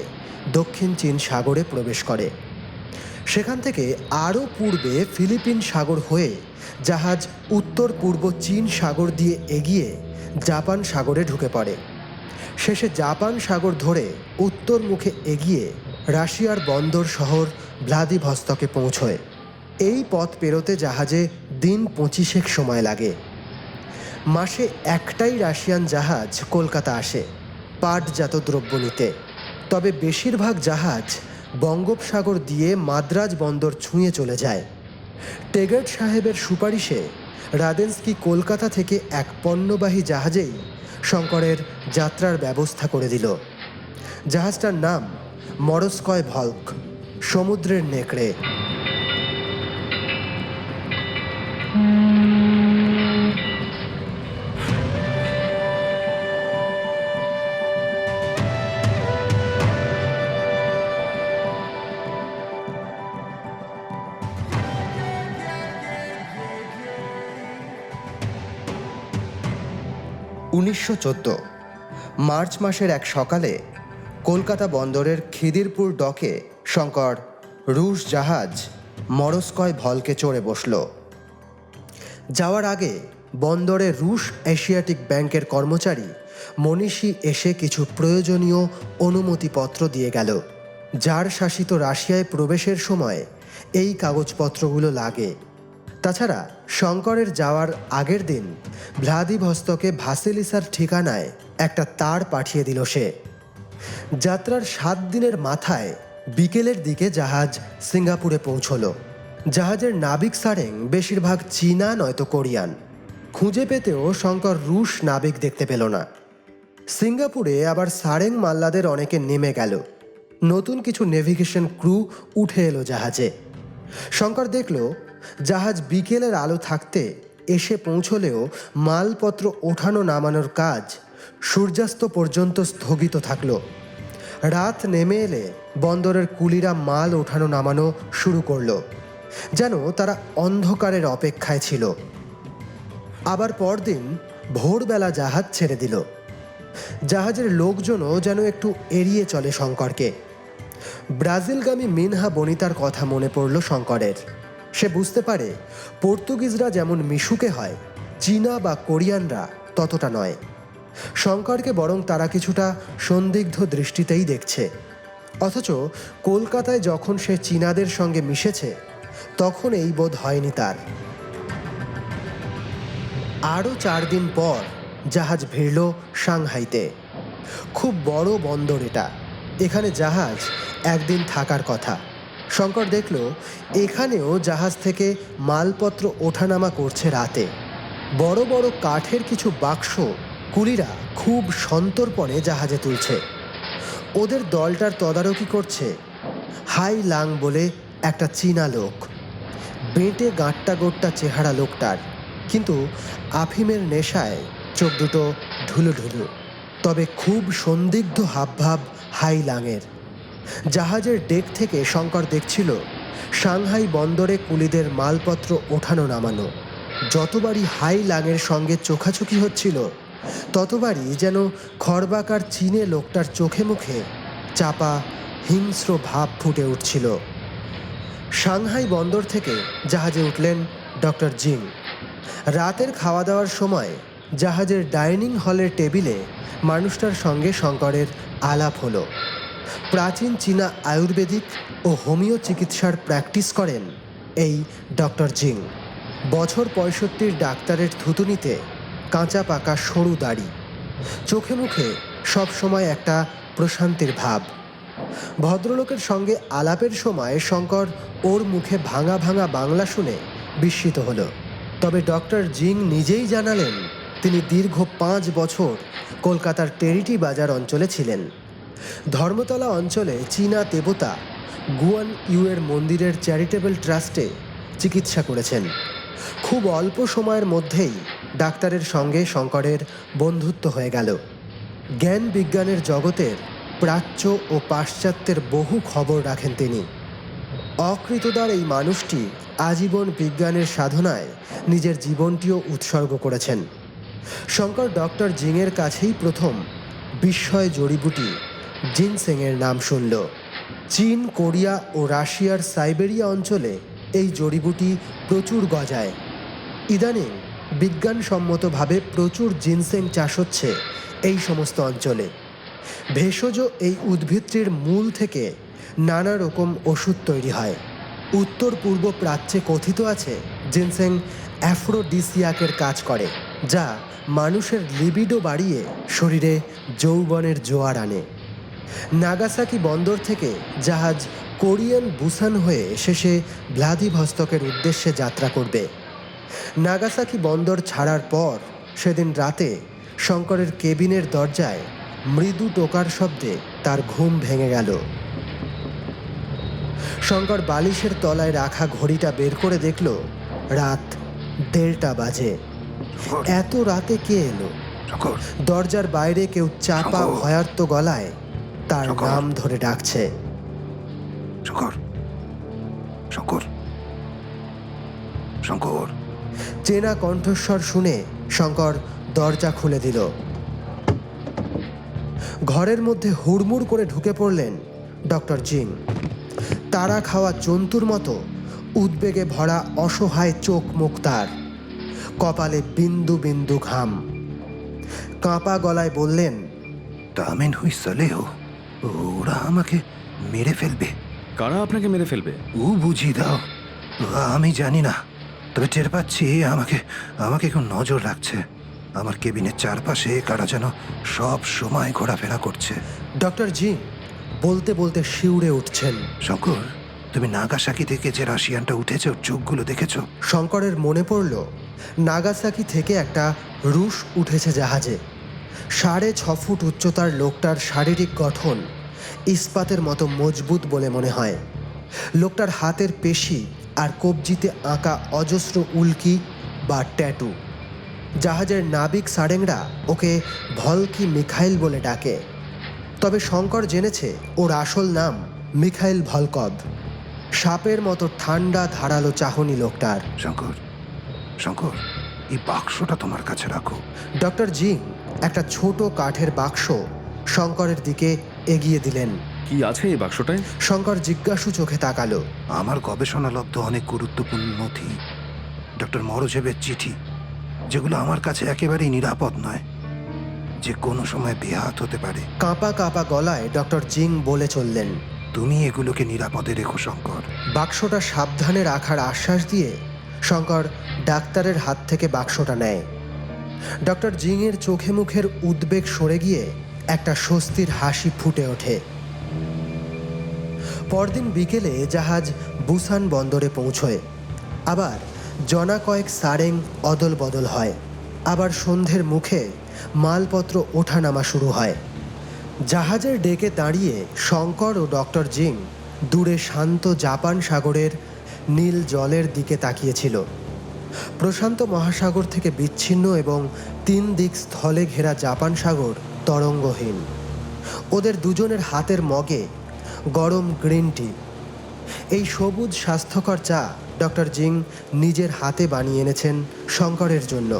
দক্ষিণ চীন সাগরে প্রবেশ করে। সেখান থেকে আরও পূর্বে ফিলিপিন সাগর হয়ে জাহাজ উত্তর পূর্ব চীন সাগর দিয়ে এগিয়ে জাপান সাগরে ঢুকে পড়ে। শেষে জাপান সাগর ধরে উত্তর মুখে এগিয়ে রাশিয়ার বন্দর শহর ভ্লাদিভস্তকে পৌঁছয়। এই পথ পেরোতে জাহাজে দিন 25 সময় লাগে। মাসে একটাই রাশিয়ান জাহাজ কলকাতা আসে পাটজাত দ্রব্য নিতে। তবে বেশিরভাগ জাহাজ বঙ্গোপসাগর দিয়ে মাদ্রাজ বন্দর ছুঁয়ে চলে যায়। টেগার্ট সাহেবের সুপারিশে রাদেন্সকি কলকাতা থেকে এক পণ্যবাহী জাহাজেই শঙ্করের যাত্রার ব্যবস্থা করে দিল। জাহাজটার নাম মরস্কয় ভল্ক, সমুদ্রের নেকড়ে। মার্চ মাসের এক সকালে কলকাতা বন্দরের খিদিরপুর ডকে শঙ্কর রুশ জাহাজ মরস্কয় ভলকে চড়ে বসল। যাওয়ার আগে বন্দরে রুশ এশিয়াটিক ব্যাংকের কর্মচারী মনীষী এসে কিছু প্রয়োজনীয় অনুমতিপত্র দিয়ে গেল। জার শাসিত রাশিয়ায় প্রবেশের সময় এই কাগজপত্রগুলো লাগে। তাছাড়া শঙ্করের যাওয়ার আগের দিন ভ্লাদিভস্তকে ভাসিলিসার ঠিকানায় একটা তার পাঠিয়ে দিল সে। যাত্রার 7 দিনের মাথায় বিকেলের দিকে জাহাজ সিঙ্গাপুরে পৌঁছল। জাহাজের নাবিক সারেং বেশিরভাগ চীনা নয়তো কোরিয়ান। খুঁজে পেতেও শঙ্কর রুশ নাবিক দেখতে পেল না। সিঙ্গাপুরে আবার সারেং মাল্লাদের অনেকে নেমে গেল। নতুন কিছু নেভিগেশন ক্রু উঠে এলো জাহাজে। শঙ্কর দেখল জাহাজ বিকেলের আলো থাকতে এসে পৌঁছলেও মালপত্র ওঠানো নামানোর কাজ সূর্যাস্ত পর্যন্ত স্থগিত থাকল। রাত নেমে এলে বন্দরের কুলিরা মাল ওঠানো নামানো শুরু করলো, যেন তারা অন্ধকারের অপেক্ষায় ছিল। আবার পরদিন ভোরবেলা জাহাজ ছেড়ে দিল। জাহাজের লোকজনও যেন একটু এড়িয়ে চলে শঙ্করকে। ব্রাজিলগামী মিনহা বনিতার কথা মনে পড়ল শঙ্করের। সে বুঝতে পারে পর্তুগিজরা যেমন মিশুকে হয়, চীনা বা কোরিয়ানরা ততটা নয়। শঙ্করকে বরং তারা কিছুটা সন্দিগ্ধ দৃষ্টিতেই দেখছে। অথচ কলকাতায় যখন সে চীনাদের সঙ্গে মিশেছে তখন এই বোধ হয়নি তার। আরও 4 দিন পর জাহাজ ভিড়ল সাংহাইতে। খুব বড় বন্দর এটা। এখানে জাহাজ একদিন থাকার কথা। শঙ্কর দেখল এখানেও জাহাজ থেকে মালপত্র ওঠানামা করছে রাতে। বড় বড় কাঠের কিছু বাক্স কুলিরা খুব সন্তর্পণে জাহাজে তুলছে। ওদের দলটার তদারকি করছে হাই লাং বলে একটা চীনা লোক। বেঁটে গাঁট্টা গোট্টা চেহারা লোকটার, কিন্তু আফিমের নেশায় চোখ দুটো ঢুলু ঢুলু, তবে খুব সন্দিগ্ধ হাবভাব হাই লাংয়ের। জাহাজের ডেক থেকে শঙ্কর দেখছিল সাংহাই বন্দরে কুলিদের মালপত্র ওঠানো নামানো। যতবারই হাই লাংয়ের সঙ্গে চোখাচোখি হচ্ছিল ততবারই যেন খর্বাকার চীনে লোকটার চোখে মুখে চাপা হিংস্র ভাব ফুটে উঠছিল। সাংহাই বন্দর থেকে জাহাজে উঠলেন ডক্টর জিং। রাতের খাওয়া দাওয়ার সময় জাহাজের ডাইনিং হলের টেবিলে মানুষটার সঙ্গে শঙ্করের আলাপ হলো। প্রাচীন চীনা আয়ুর্বেদিক ও হোমিও চিকিৎসার প্র্যাকটিস করেন এই ডক্টর জিং। বছর 65 ডাক্তারের থুতুনিতে কাঁচা পাকা সরু দাড়ি, চোখে মুখে সবসময় একটা প্রশান্তির ভাব। ভদ্রলোকের সঙ্গে আলাপের সময় শঙ্কর ওর মুখে ভাঙা ভাঙা বাংলা শুনে বিস্মিত হলো। তবে ডক্টর জিং নিজেই জানালেন তিনি দীর্ঘ 5 বছর কলকাতার টেরিটি বাজার অঞ্চলে ছিলেন। ধর্মতলা অঞ্চলে চীনা দেবতা গুয়ান ইউয়ের মন্দিরের চ্যারিটেবল ট্রাস্টে চিকিৎসা করেছেন। খুব অল্প সময়ের মধ্যেই ডাক্তারের সঙ্গে শঙ্করের বন্ধুত্ব হয়ে গেল। জ্ঞান বিজ্ঞানের জগতের প্রাচ্য ও পাশ্চাত্যের বহু খবর রাখেন তিনি। অকৃতদার এই মানুষটি আজীবন বিজ্ঞানের সাধনায় নিজের জীবনটিও উৎসর্গ করেছেন। শঙ্কর ডক্টর জিংয়ের কাছেই প্রথম বিস্ময় জড়িবুটি জিনসেংয়ের নাম শুনল। চীন, কোরিয়া ও রাশিয়ার সাইবেরিয়া অঞ্চলে এই জড়িবুটি প্রচুর গজায়। ইদানিং বিজ্ঞানসম্মতভাবে প্রচুর জিনসেং চাষ হচ্ছে এই সমস্ত অঞ্চলে। ভেষজ এই উদ্ভিদটির মূল থেকে নানা রকম ওষুধ তৈরি হয়। উত্তর পূর্ব প্রাচ্যে কথিত আছে জিনসেং অ্যাফ্রোডিসিয়াকের কাজ করে, যা মানুষের লিবিডো বাড়িয়ে শরীরে যৌবনের জোয়ার আনে। নাগাসাকি বন্দর থেকে জাহাজ কোরিয়ান বুসান হয়ে শেষে ভ্লাদিভস্তকের উদ্দেশ্যে যাত্রা করবে। নাগাসাকি বন্দর ছাড়ার পর সেদিন রাতে শঙ্করের কেবিনের দরজায় মৃদু টোকার শব্দে তার ঘুম ভেঙে গেল। শঙ্কর বালিশের তলায় রাখা ঘড়িটা বের করে দেখল রাত 1:30 বাজে। এত রাতে কে এলো? দরজার বাইরে কেউ চাপা ভয়ার্ত গলায় তার নাম ধরে ডাকছে। শঙ্কর, শঙ্কর, শঙ্কর। চেনা কণ্ঠস্বর শুনে শঙ্কর দরজা খুলে দিল। ঘরের মধ্যে হুড়মুড় করে ঢুকে পড়লেন ডক্টর জিং। তারা খাওয়া জন্তুর মতো উদ্বেগে ভরা অসহায় চোখ মুখ তার, কপালে বিন্দু বিন্দু ঘাম। কাঁপা গলায় বললেন, দামেন হুই সালে হো, ওরা আমাকে মেরে ফেলবে। কারা আপনাকে মেরে ফেলবে? ও বুঝিয়ে দাও। আমি জানি না, তবে টের পাচ্ছি আমাকে আমাকে কেউ নজর রাখছে। আমার কেবিনের চারপাশে কারা যেন সব সময় ঘোরাফেরা করছে। ডক্টর জিং বলতে বলতে শিউরে উঠছেন। শঙ্কর, তুমি নাগাসাকি থেকে যে রাশিয়ানটা উঠেছে ওর চোখগুলো দেখেছো? শঙ্করের মনে পড়ল নাগাসাকি থেকে একটা রুশ উঠেছে জাহাজে। 6.5 ফুট উচ্চতার লোকটার শারীরিক গঠন ইস্পাতের মতো মজবুত বলে মনে হয়। লোকটার হাতের পেশি আর কবজিতে আঁকা অজস্র উল্কি বা ট্যাটু। জাহাজের নাবিক সারেংরা ওকে ভলকি মিখাইল বলে ডাকে, তবে শঙ্কর জেনেছে ওর আসল নাম মিখাইল ভলকভ। সাপের মতো ঠান্ডা ধারালো চাহনি লোকটার। শঙ্কর, শঙ্কর, এই বাক্সটা তোমার কাছে রাখো। ডক্টর জিং একটা ছোট কাঠের বাক্স শঙ্করের দিকে এগিয়ে দিলেন। কি আছে এই বাক্সটায়? শঙ্কর জিজ্ঞাসু চোখে তাকালো। আমার গবেষণালব্ধ অনেক গুরুত্বপূর্ণ নথি, ডক্টর মরোজেবের চিঠি, যেগুলো আমার কাছে একেবারেই নিরাপদ নয়, যে কোনো সময় বেহাত হতে পারে। কাঁপা কাঁপা গলায় ডক্টর জিং বলে চললেন, তুমি এগুলোকে নিরাপদে রেখো শঙ্কর। বাক্সটা সাবধানে রাখার আশ্বাস দিয়ে শঙ্কর ডাক্তারের হাত থেকে বাক্সটা নেয়। ডক্টর জিংয়ের চোখে মুখের উদ্বেগ সরে গিয়ে একটা স্বস্তির হাসি ফুটে ওঠে। পরদিন বিকেলে জাহাজ বুসান বন্দরে পৌঁছয়। আবার জনা কয়েক সারেং অদল বদল হয়। আবার সন্ধ্যের মুখে মালপত্র ওঠানামা শুরু হয়। জাহাজের ডেকে দাঁড়িয়ে শঙ্কর ও ডক্টর জিং দূরে শান্ত জাপান সাগরের নীল জলের দিকে তাকিয়েছিল। প্রশান্ত মহাসাগর থেকে বিচ্ছিন্ন এবং 3 দিক স্থলে ঘেরা জাপান সাগর তরঙ্গহীন। ওদের দুজনের হাতের মগে গরম গ্রিন টি। এই সবুজ স্বাস্থ্যকর চা ডক্টর জিং নিজের হাতে বানিয়ে এনেছেন শঙ্করের জন্য।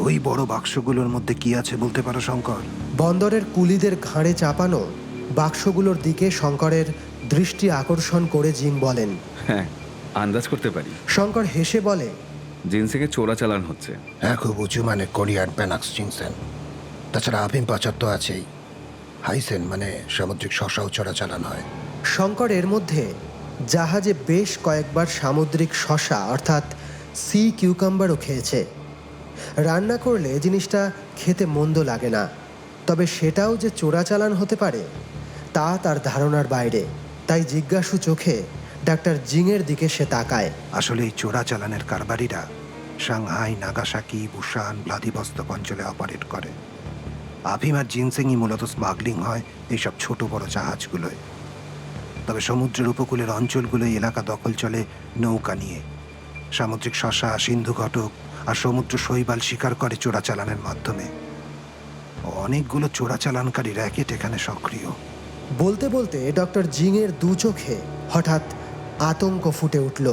ওই বড় বাক্সগুলোর মধ্যে কি আছে বলতে পারো শঙ্কর? বন্দরের কুলিদের ঘাড়ে চাপানো বাক্সগুলোর দিকে শঙ্করের দৃষ্টি আকর্ষণ করে জিং বলেন। হ্যাঁ, আন্দাজ করতে পারি। শঙ্কর হেসে বলে, জিন্সেকে চোরাচালান হচ্ছে। হ্যাঁ, খুব উঁচু মানে কোরিয়ান প্যানাক্স জিনসেন। তাছাড়া আফিম পাচার তো আছেই। হাইসেন মানে সামুদ্রিক শসাও চোরাচালান হয়। শঙ্কর এর মধ্যে জাহাজে বেশ কয়েকবার সামুদ্রিক শসা অর্থাৎ সি কিউকাম্বারও খেয়েছে। রান্না করলে জিনিসটা খেতে মন্দ লাগে না, তবে সেটাও যে চোরাচালান হতে পারে তা তার ধারণার বাইরে। তাই জিজ্ঞাসু চোখে ডাক্তার জিংয়ের দিকে সে তাকায়। আসলে এই চোরাচালানের কারবারিরা সাংহাই, নাগাসাকি, বুসান, ভ্লাদিভস্তক অঞ্চলে অপারেট করে। আফিম আর জিনসেংই মূলত স্মাগলিং হয় এইসব ছোট বড় জাহাজগুলোয়। তবে সমুদ্রের উপকূলের অঞ্চলগুলোয় এলাকা দখল চলে নৌকা নিয়ে। সামুদ্রিক শসা, সিন্ধু ঘটক আর সমুদ্র শৈবাল শিকার করে চোরাচালানের মাধ্যমে। অনেকগুলো চোরাচালানকারী র্যাকেট এখানে সক্রিয়। বলতে বলতে ডক্টর জিংয়ের দু চোখে হঠাৎ আতঙ্ক ফুটে উঠল।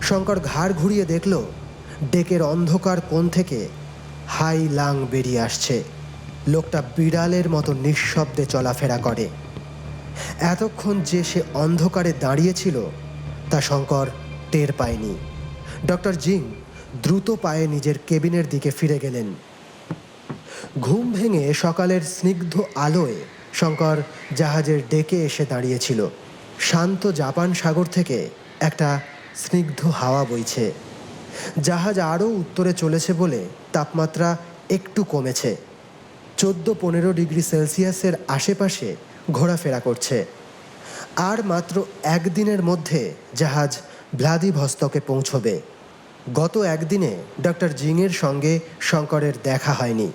শঙ্কর ঘাড় ঘুরিয়ে দেখল ডেকের অন্ধকার কোণ থেকে হাই লাং বেরিয়ে আসছে। লোকটা বিড়ালের মতো নিঃশব্দে চলাফেরা করে। এতক্ষণ যে সে অন্ধকারে দাঁড়িয়েছিল তা শঙ্কর টের পায়নি। ডক্টর জিং দ্রুত পায়ে নিজের কেবিনের দিকে ফিরে গেলেন। ঘুম ভেঙে সকালের স্নিগ্ধ আলোয় শঙ্কর জাহাজের ডেকে এসে দাঁড়িয়েছিল। শান্ত জাপান সাগর থেকে একটা স্নিগ্ধ হাওয়া বইছে। জাহাজ আরও উত্তরে চলেছে বলে তাপমাত্রা একটু কমেছে। 14-15 ডিগ্রি সেলসিয়াসের আশেপাশে ঘোরাফেরা করছে। আর মাত্র একদিনের মধ্যে জাহাজ ভ্লাদিভস্তকে পৌঁছবে। গত একদিনে ডক্টর জিংয়ের সঙ্গে শঙ্করের দেখা হয়নি।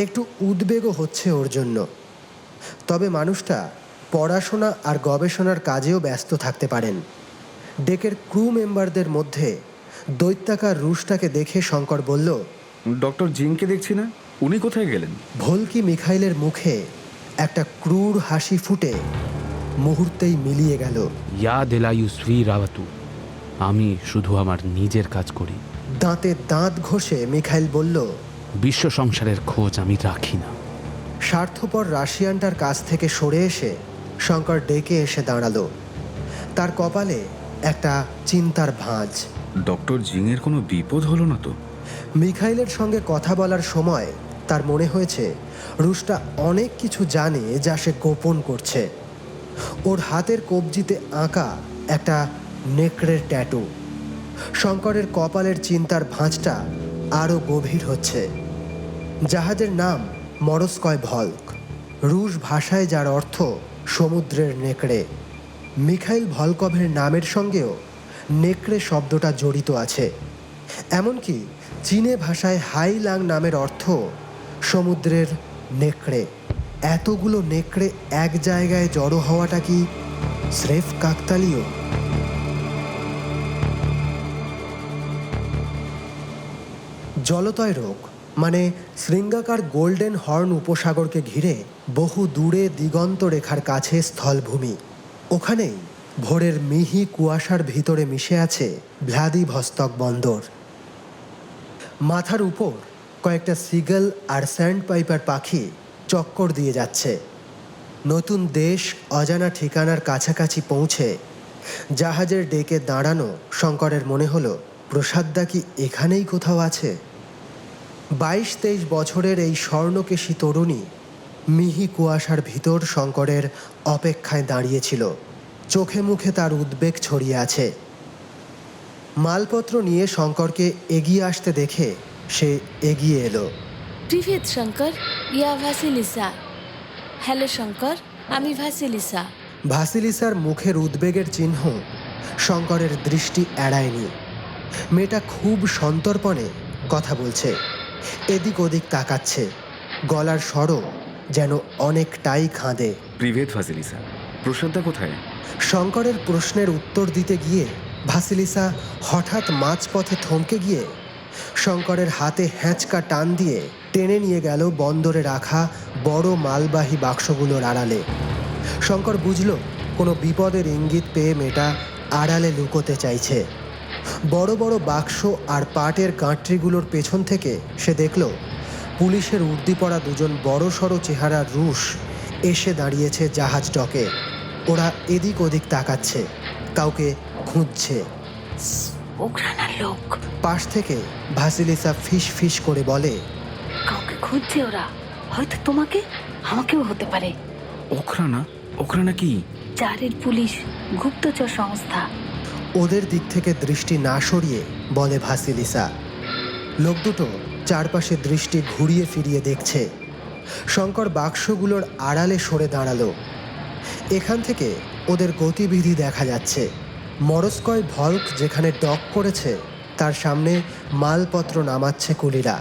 একটু উদ্বেগও হচ্ছে ওর জন্য। তবে মানুষটা পড়াশোনা আর গবেষণার কাজেও ব্যস্ত থাকতে পারেন। ডেকের ক্রু মেম্বারদের মধ্যে দৈত্যাকার রুশটাকে দেখে শঙ্কর বলল, ডক্টর জিনকে দেখছি না, উনি কোথায় গেলেন? ভলকি মিখাইলের মুখে একটা ক্রূর হাসি ফুটে মুহূর্তেই মিলিয়ে গেল। ইয়া দেলায়ুশ্রী রাওয়াতু, আমি শুধু আমার নিজের কাজ করি। দাঁতে দাঁত ঘষে মিখাইল বলল, বিশ্ব সংসারের খোঁজ আমি রাখি না। স্বার্থপর রাশিয়ানটার কাছ থেকে সরে এসে শঙ্কর ডেকে এসে দাঁড়ালো। তার কপালে একটা চিন্তার ভাঁজ। ডক্টর জিংয়ের কোনো বিপদ হলো না তো? মিখাইলের সঙ্গে কথা বলার সময় তার মনে হয়েছে রুশটা অনেক কিছু জানে যা সে গোপন করছে। ওর হাতের কবজিতে আঁকা একটা নেকড়ের ট্যাটু। শঙ্করের কপালের চিন্তার ভাঁজটা আরও গভীর হচ্ছে। জাহাজের নাম মরস্কয় ভল্ক, রুশ ভাষায় যার অর্থ সমুদ্রের নেকড়ে। মিখাইল ভলকভের নামের সঙ্গেও নেকড়ে শব্দটা জড়িত আছে। এমনকি চীনে ভাষায় হাই লাং নামের অর্থ সমুদ্রের নেকড়ে। এতগুলো নেকড়ে এক জায়গায় জড়ো হওয়াটা কি স্রেফ কাকতালীয়? জলতয় রোগ মানে শৃঙ্গাকার গোল্ডেন হর্ন উপসাগরকে ঘিরে বহু দূরে দিগন্ত রেখার কাছে স্থলভূমি। ওখানেই ভোরের মিহি কুয়াশার ভিতরে মিশে আছে ভ্লাদিভস্তক বন্দর। মাথার উপর কয়েকটা সিগল আর স্যান্ড পাইপার পাখি চক্কর দিয়ে যাচ্ছে। নতুন দেশ, অজানা ঠিকানার কাছাকাছি পৌঁছে জাহাজের ডেকে দাঁড়ানো শঙ্করের মনে হলো প্রসাদদা কি এখানেই কোথাও আছে। 22-23 বছরের এই স্বর্ণকেশী তরুণী মিহি কুয়াশার ভিতর শঙ্করের অপেক্ষায় দাঁড়িয়েছিল। চোখে মুখে তার উদ্বেগ ছড়িয়ে আছে। মালপত্র নিয়ে শঙ্করকে এগিয়ে আসতে দেখে সে এগিয়ে এলো। প্রিভেদ শঙ্কর, ইয়া ভাসিলিসা। হ্যালো শঙ্কর, আমি ভাসিলিসা। ভাসিলিসার মুখের উদ্বেগের চিহ্ন শঙ্করের দৃষ্টি এড়ায়নি। মেয়েটা খুব সন্তর্পণে কথা বলছে, এদিক ওদিক তাকাচ্ছে। গলার স্বরও যেন অনেকটাই খাঁদে। প্রিভেদ ফাসিলিসা, প্রসাদদা কোথায়? শঙ্করের প্রশ্নের উত্তর দিতে গিয়ে ভাসিলিসা হঠাৎ মাঝপথে থমকে গিয়ে শঙ্করের হাতে হ্যাঁচকা টান দিয়ে টেনে নিয়ে গেল বন্দরে রাখা বড় মালবাহী বাক্সগুলোর আড়ালে। শঙ্কর বুঝল কোনো বিপদের ইঙ্গিত পেয়ে মেয়েটা আড়ালে লুকোতে চাইছে। বড় বড় বাক্স আর পাটের গাঁটরিগুলোর পেছন থেকে সে দেখল পুলিশের উর্দি পরা দুজন বড়সড় চেহারার রুশ এসে দাঁড়িয়েছে জাহাজ ডকে। ওরা এদিক ওদিক তাকাচ্ছে, কাউকে খুঁজছে। ওখানার লোক। পাশ থেকে ভাসিলিসা ফিস ফিস করে বলে, কাউকে খুঁজছে ওরা, হয়তো তোমাকে, আমাকেও হতে পারে। ওখরানা? ওখরানা কি? জারের পুলিশ, গুপ্তচর সংস্থা। ওদের দিক থেকে দৃষ্টি না সরিয়ে বলে ভাসিলিসা। লোক দুটো চারপাশে দৃষ্টি ঘুরিয়ে ফিরিয়ে দেখছে। শঙ্কর বাক্সগুলোর আড়ালে সরে দাঁড়ালো। এখান থেকে ওদের গতিবিধি দেখা যাচ্ছে। মরস্কয় ভল্ক যেখানে ডক করেছে তার সামনে মালপত্র নামাচ্ছে কুলিরা।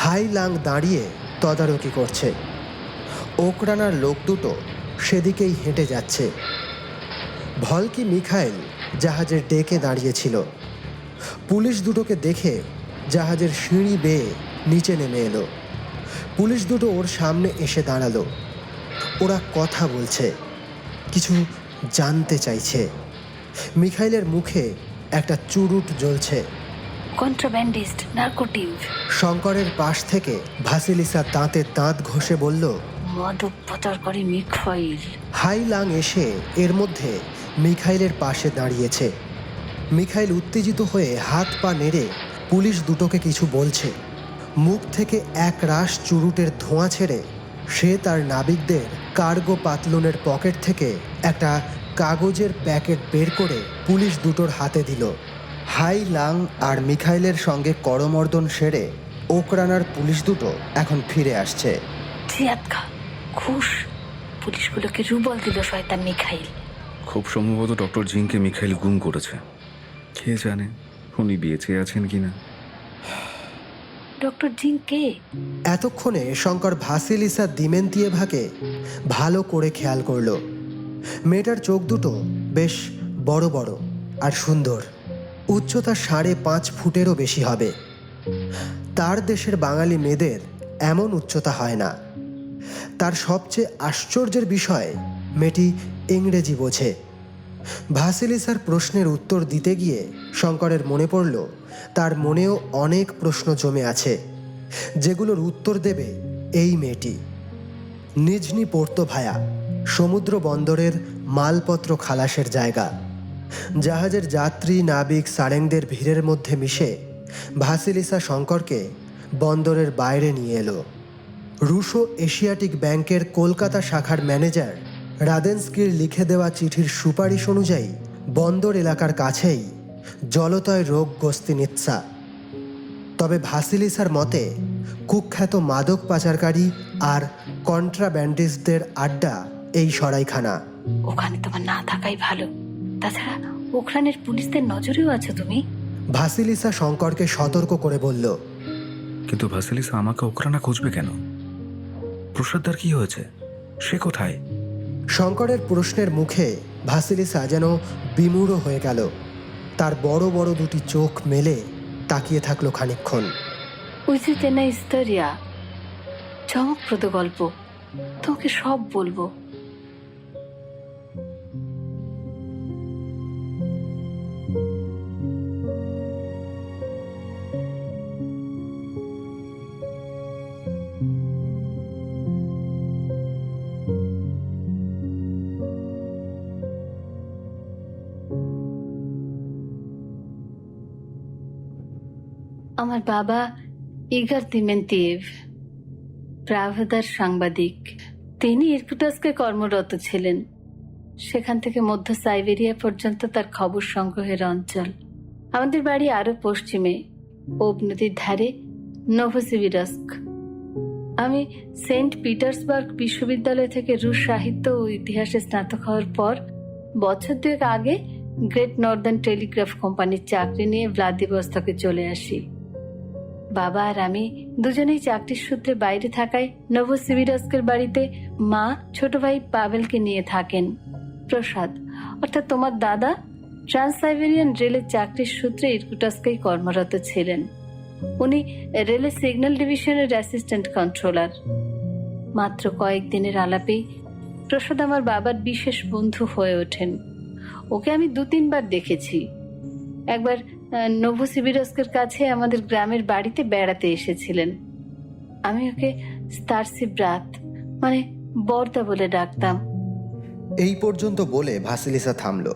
হাই লাং দাঁড়িয়ে তদারকি করছে। ওকরানার লোক দুটো সেদিকেই হেঁটে যাচ্ছে। ভলকি মিখাইল জাহাজের ডেকে দাঁড়িয়েছিল। পুলিশ দুটোকে দেখে জাহাজের সিঁড়ি বেয়ে নিচে নেমে এলো। পুলিশ দুটো ওর সামনে এসে দাঁড়ালো। ওরা কথা বলছে, কিছু জানতে চাইছে। মিখাইলের মুখে একটা চুরুট জ্বলছে। কন্ট্রাব্যান্ডিস্ট, নার্কোটিভ। শঙ্করের পাশ থেকে ভাসিলিসা দাঁতে দাঁত ঘষে বলল, মাদক পাচার করে মিখাইল। হাই লাং এসে এর মধ্যে মিখাইলের পাশে দাঁড়িয়েছে। মিখাইল উত্তেজিত হয়ে হাত পা নেড়ে পুলিশ দুটোকে কিছু বলছে। মুখ থেকে এক রাশ চুরুটের ধোঁয়া ছেড়ে সে তার নাবিকদের কার্গো পাতলুনের পকেট থেকে একটা কাগজের প্যাকেট বের করে পুলিশ দুটোর হাতে দিল। হাই লাং আর মিখাইলের সঙ্গে করমর্দন সেরে ওকরানার পুলিশ দুটো এখন ফিরে আসছে। জিয়াদকা, ঘুষ, পুলিশগুলোকে রুবল দিল শয়তান মিখাইল। খুব সম্ভবত ডক্টর জিংকে মিখাইল গুম করেছে। কে জানে উনি বেঁচে আছেন কিনা। ডক্টর জিং কে? এতক্ষণে শঙ্কর ভাসিলিসা দিমেন্তিয়েভাকে ভালো করে খেয়াল করল। মেয়েটার চোখ দুটো বেশ বড় বড় আর সুন্দর, উচ্চতা 5.5 ফুটেরও বেশি হবে। তার দেশের বাঙালি মেয়েদের এমন উচ্চতা হয় না। তার সবচেয়ে আশ্চর্যের বিষয়, মেয়েটি ইংরেজি বোঝে। ভাসিলিসার প্রশ্নের উত্তর দিতে গিয়ে শঙ্করের মনে পড়ল তার মনেও অনেক প্রশ্ন জমে আছে, যেগুলোর উত্তর দেবে এই মেয়েটি। নিজনি পোর্তো ভায়া সমুদ্র বন্দরের মালপত্র খালাসের জায়গা। জাহাজের যাত্রী, নাবিক, সারেংদের ভিড়ের মধ্যে মিশে ভাসিলিসা শঙ্করকে বন্দরের বাইরে নিয়ে এলো। রুশো এশিয়াটিক ব্যাংকের কলকাতা শাখার ম্যানেজার রাদেনস্কির লিখে দেওয়া চিঠির সুপারিশ অনুযায়ী বন্দর এলাকার কাছেই জলতয় রোগ গোস্তিনিৎসা। তবে ভাসিলিসার মতে কুখ্যাত মাদক পাচারকারী আর কন্ট্রাব্যান্ডিস্টদের আড্ডা এই সরাইখানা। ওখানে তোমার না থাকাই ভালো। তাছাড়া ওখানের পুলিশদের নজরেও আছো তুমি। ভাসিলিসা শঙ্করকে সতর্ক করে বলল, কিন্তু ভাসিলিসা আমাকে ওকরানা খুঁজবে কেন? প্রসাদদার কি হয়েছে? সে কোথায়? শঙ্করের প্রশ্নের মুখে ভাসিলিসা যেন বিমূঢ় হয়ে গেল। তার বড় বড় দুটি চোখ মেলে তাকিয়ে থাকলো খানিকক্ষণ। উইজিতেনা ইস্তরিয়া, চমকপ্রদ গল্প, তোমাকে সব বলবো। আমার বাবা ইগার দিমেন্তিয়েভ, প্রাভদার সাংবাদিক। তিনি ইরকুটাস্কে কর্মরত ছিলেন। সেখান থেকে মধ্য সাইবেরিয়া পর্যন্ত তার খবর সংগ্রহের অঞ্চল। আমাদের বাড়ি আরো পশ্চিমে, ওব নদীর ধারে, নোভোসিবিরস্ক। আমি সেন্ট পিটার্সবার্গ বিশ্ববিদ্যালয় থেকে রুশ সাহিত্য ও ইতিহাসে স্নাতক হওয়ার পর বছর 2 আগে গ্রেট নর্দার্ন টেলিগ্রাফ কোম্পানির চাকরি নিয়ে ভ্লাদিভস্তকে চলে আসি। বাবা আর আমি দুজনেই চাকরির সূত্রে বাইরে থাকায় নোভোসিবিরস্কের বাড়িতে মা ছোট ভাই পাভেলকে নিয়ে থাকেন। প্রসাদ, অর্থাৎ তোমার দাদা, ট্রান্স সাইবেরিয়ান রেলের চাকরির সূত্রে ইরকুটাস্কেই কর্মরত ছিলেন। উনি রেলের সিগন্যাল ডিভিশনের অ্যাসিস্ট্যান্ট কন্ট্রোলার। মাত্র কয়েকদিনের আলাপেই প্রসাদ আমার বাবার বিশেষ বন্ধু হয়ে ওঠেন। ওকে আমি 2-3 বার দেখেছি। একবার নোভোসিবিরস্কের কাছে আমাদের গ্রামের বাড়িতে বেড়াতে এসেছিলেন। আমি ওকে স্তারসি ব্রাত, মানে বর্দা বলে ডাকতাম। এই পর্যন্ত বলে ভাসিলিসা থামল।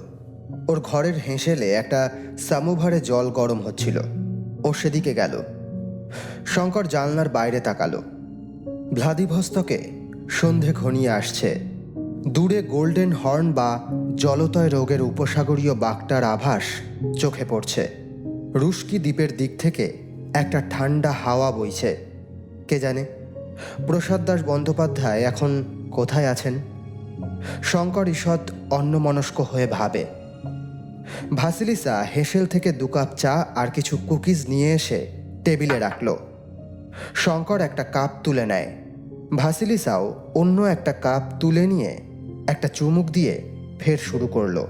ওর ঘরের হেঁসেলে একটা সামোভারে জল গরম হচ্ছিল। ও সেদিকে গেল। শঙ্কর জানলার বাইরে তাকালো। ভ্লাদিভস্তকে সন্ধে ঘনিয়ে আসছে। দূরে গোল্ডেন হর্ন বা জলতয় রোগের উপসাগরীয় বাঁকটার আভাস চোখে পড়ছে। রুশকি দ্বীপের দিক থেকে একটা ঠান্ডা হাওয়া বইছে। কে জানে প্রসাদ দাস বন্দ্যোপাধ্যায় এখন কোথায় আছেন? শঙ্কর ঈষৎ অন্যমনস্ক হয়ে ভাবে। ভাসিলিসা হেসেল থেকে 2 কাপ চা আর কিছু কুকিজ নিয়ে এসে টেবিলে রাখল। শঙ্কর একটা কাপ তুলে নেয়। ভাসিলিসাও অন্য একটা কাপ তুলে নিয়ে একটা চুমুক দিয়ে ফের শুরু করলো।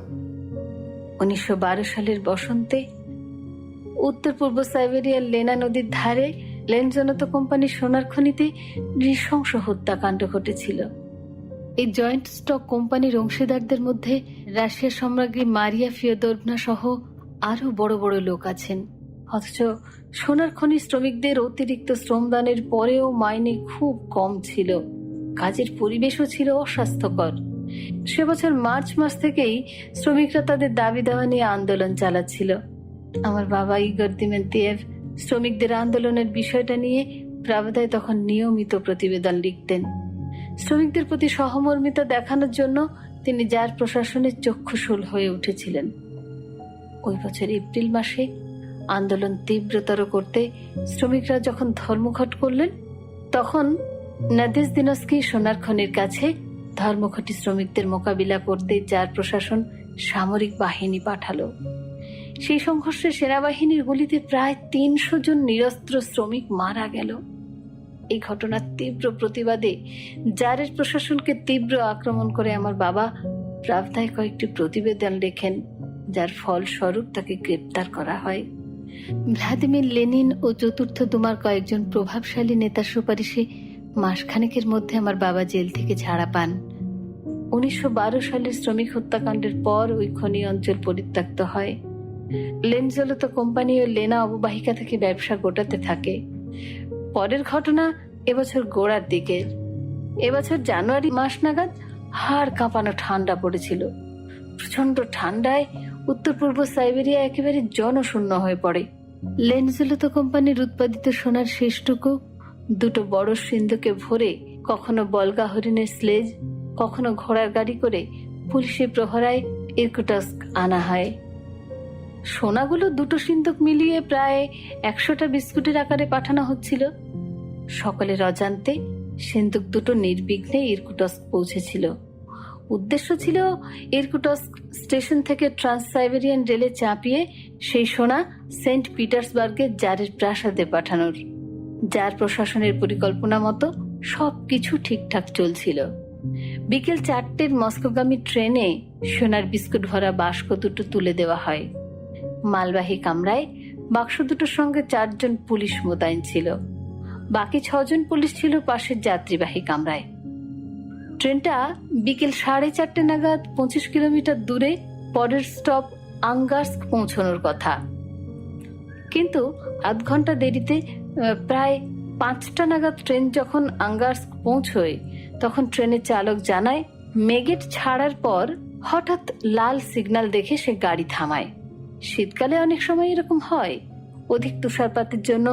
1912 সালের বসন্তে উত্তর পূর্ব সাইবেরিয়ার লেনা নদীর ধারে লেনজনত কোম্পানির সোনার খনিতে নৃশংস হত্যাকাণ্ড ঘটেছিল। এই জয়েন্ট স্টক কোম্পানির অংশীদারদের মধ্যে রাশিয়ার সম্রাজ্ঞী মারিয়া ফিয়োদরভনা সহ আরো বড় বড় লোক আছেন। অথচ সোনার খনির শ্রমিকদের অতিরিক্ত শ্রমদানের পরেও মাইনে খুব কম ছিল। কাজের পরিবেশও ছিল অস্বাস্থ্যকর। সে বছর মার্চ মাস থেকেই শ্রমিকরা তাদের দাবি দাওয়া নিয়ে আন্দোলন চালাচ্ছিল। আমার বাবা ইগর দিমেন্তিয়েভ শ্রমিকদের আন্দোলনের বিষয়টা নিয়ে প্রাবদায় তখন নিয়মিত প্রতিবেদন লিখতেন। শ্রমিকদের প্রতি সহমর্মিতা দেখানোর জন্য তিনি জার প্রশাসনের চক্ষুশূল হয়ে উঠেছিলেন। ওই বছর এপ্রিল মাসে আন্দোলন তীব্রতর করতে শ্রমিকরা যখন ধর্মঘট করলেন, তখন নাদেজদিনস্কি সোনার খনির কাছে ধর্মঘটি শ্রমিকদের মোকাবিলা করতে জার প্রশাসন সামরিক বাহিনী পাঠালো। সেই সংঘর্ষে সেনাবাহিনীর গুলিতে প্রায় 300 জন নিরস্ত্র শ্রমিক মারা গেল। এই ঘটনার তীব্র প্রতিবাদে জারের প্রশাসনকে তীব্র আক্রমণ করে আমার বাবা প্রাবধায় কয়েকটি প্রতিবেদন লেখেন, যার ফলস্বরূপ তাকে গ্রেপ্তার করা হয়। ভ্লাদিমির লেনিন ও চতুর্থ দুমার কয়েকজন প্রভাবশালী নেতার সুপারিশে মাসখানেকের মধ্যে আমার বাবা জেল থেকে ছাড়া পান। 1912 সালের শ্রমিক হত্যাকাণ্ডের পর ওই খনি অঞ্চল পরিত্যক্ত হয়। লেনজলতো কোম্পানি ও লেনা অববাহিকা থেকে ব্যবসা গোটাতে থাকে। পরের ঘটনা এবছর গোড়ার দিকে। এবছর জানুয়ারি মাস নাগাদ হাড় কাঁপানো ঠান্ডা পড়েছিল। প্রচন্ড ঠান্ডায় উত্তর পূর্ব সাইবেরিয়া একেবারে জনশূন্য হয়ে পড়ে। লেনজলতো কোম্পানির উৎপাদিত সোনার শেষটুকু দুটো বড় সিন্ধুকে ভরে কখনো বলগা হরিণের স্লেজ, কখনো ঘোড়ার গাড়ি করে পুলিশের প্রহরায় ইরকুটস্ক আনা হয়। সোনাগুলো দুটো সিন্ধুক মিলিয়ে প্রায় 100টা বিস্কুটের আকারে পাঠানো হচ্ছিল। সকলের অজান্তে সিন্ধুক দুটো নির্বিঘ্নে ইরকুটস্ক পৌঁছেছিল। উদ্দেশ্য ছিল ইরকুটস্ক স্টেশন থেকে ট্রান্স সাইবেরিয়ান রেলে চাপিয়ে সেই সোনা সেন্ট পিটার্সবার্গের জারের প্রাসাদে পাঠানোর। জার প্রশাসনের পরিকল্পনা মতো সবকিছু ঠিকঠাক চলছিল। বিকেল 4টের মস্কোগামী ট্রেনে সোনার বিস্কুট ভরা বাস্ক দুটো তুলে দেওয়া হয়। মালবাহী কামরায় বাক্স দুটোর সঙ্গে 4 জন পুলিশ মোতায়েন ছিল। বাকি 6 জন পুলিশ ছিল পাশের যাত্রীবাহী কামরায়। ট্রেনটা বিকেল 4:30 নাগাদ 25 কিলোমিটার দূরে পরের স্টপ আঙ্গার্স্ক পৌঁছানোর কথা, কিন্তু আধ ঘন্টা দেরিতে প্রায় 5টা নাগাদ ট্রেন যখন আঙ্গার্স্ক পৌঁছয় তখন ট্রেনের চালক জানায় মেগেট ছাড়ার পর হঠাৎ লাল সিগন্যাল দেখে সে গাড়ি থামায়। শীতকালে অনেক সময় এরকম হয়। অধিক তুষারপাতের জন্য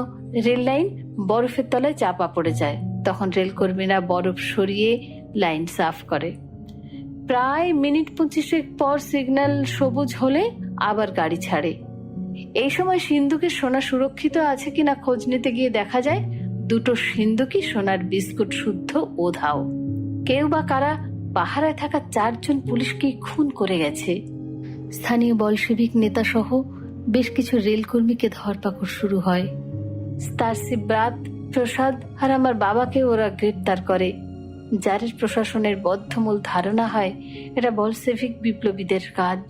রেল লাইন বরফের তলায় চাপা পড়ে যায়। তখন রেলকর্মীরা বরফ সরিয়ে লাইন সাফ করে। প্রায় মিনিট 25 পর সিগন্যাল সবুজ হলে আবার গাড়ি ছাড়ে। এই সময় সিন্ধুকের সোনা সুরক্ষিত আছে কিনা খোঁজ নিতে গিয়ে দেখা যায় দুটো সিন্ধুকই সোনার বিস্কুট শুদ্ধ ওধাও। কেউ বা কারা পাহারায় থাকা 4 জন পুলিশকে খুন করে গেছে। স্থানীয় বলশেভিক নেতা সহ বেশ কিছু রেলকর্মীকে ধরপাকড় শুরু হয়। স্তারসি ব্রাত, প্রসাদ আর আমার বাবাকে ওরা গ্রেপ্তার করে। জারের প্রশাসনের বদ্ধমূল ধারণা হয় এটা বলশেভিক বিপ্লবীদের কাজ।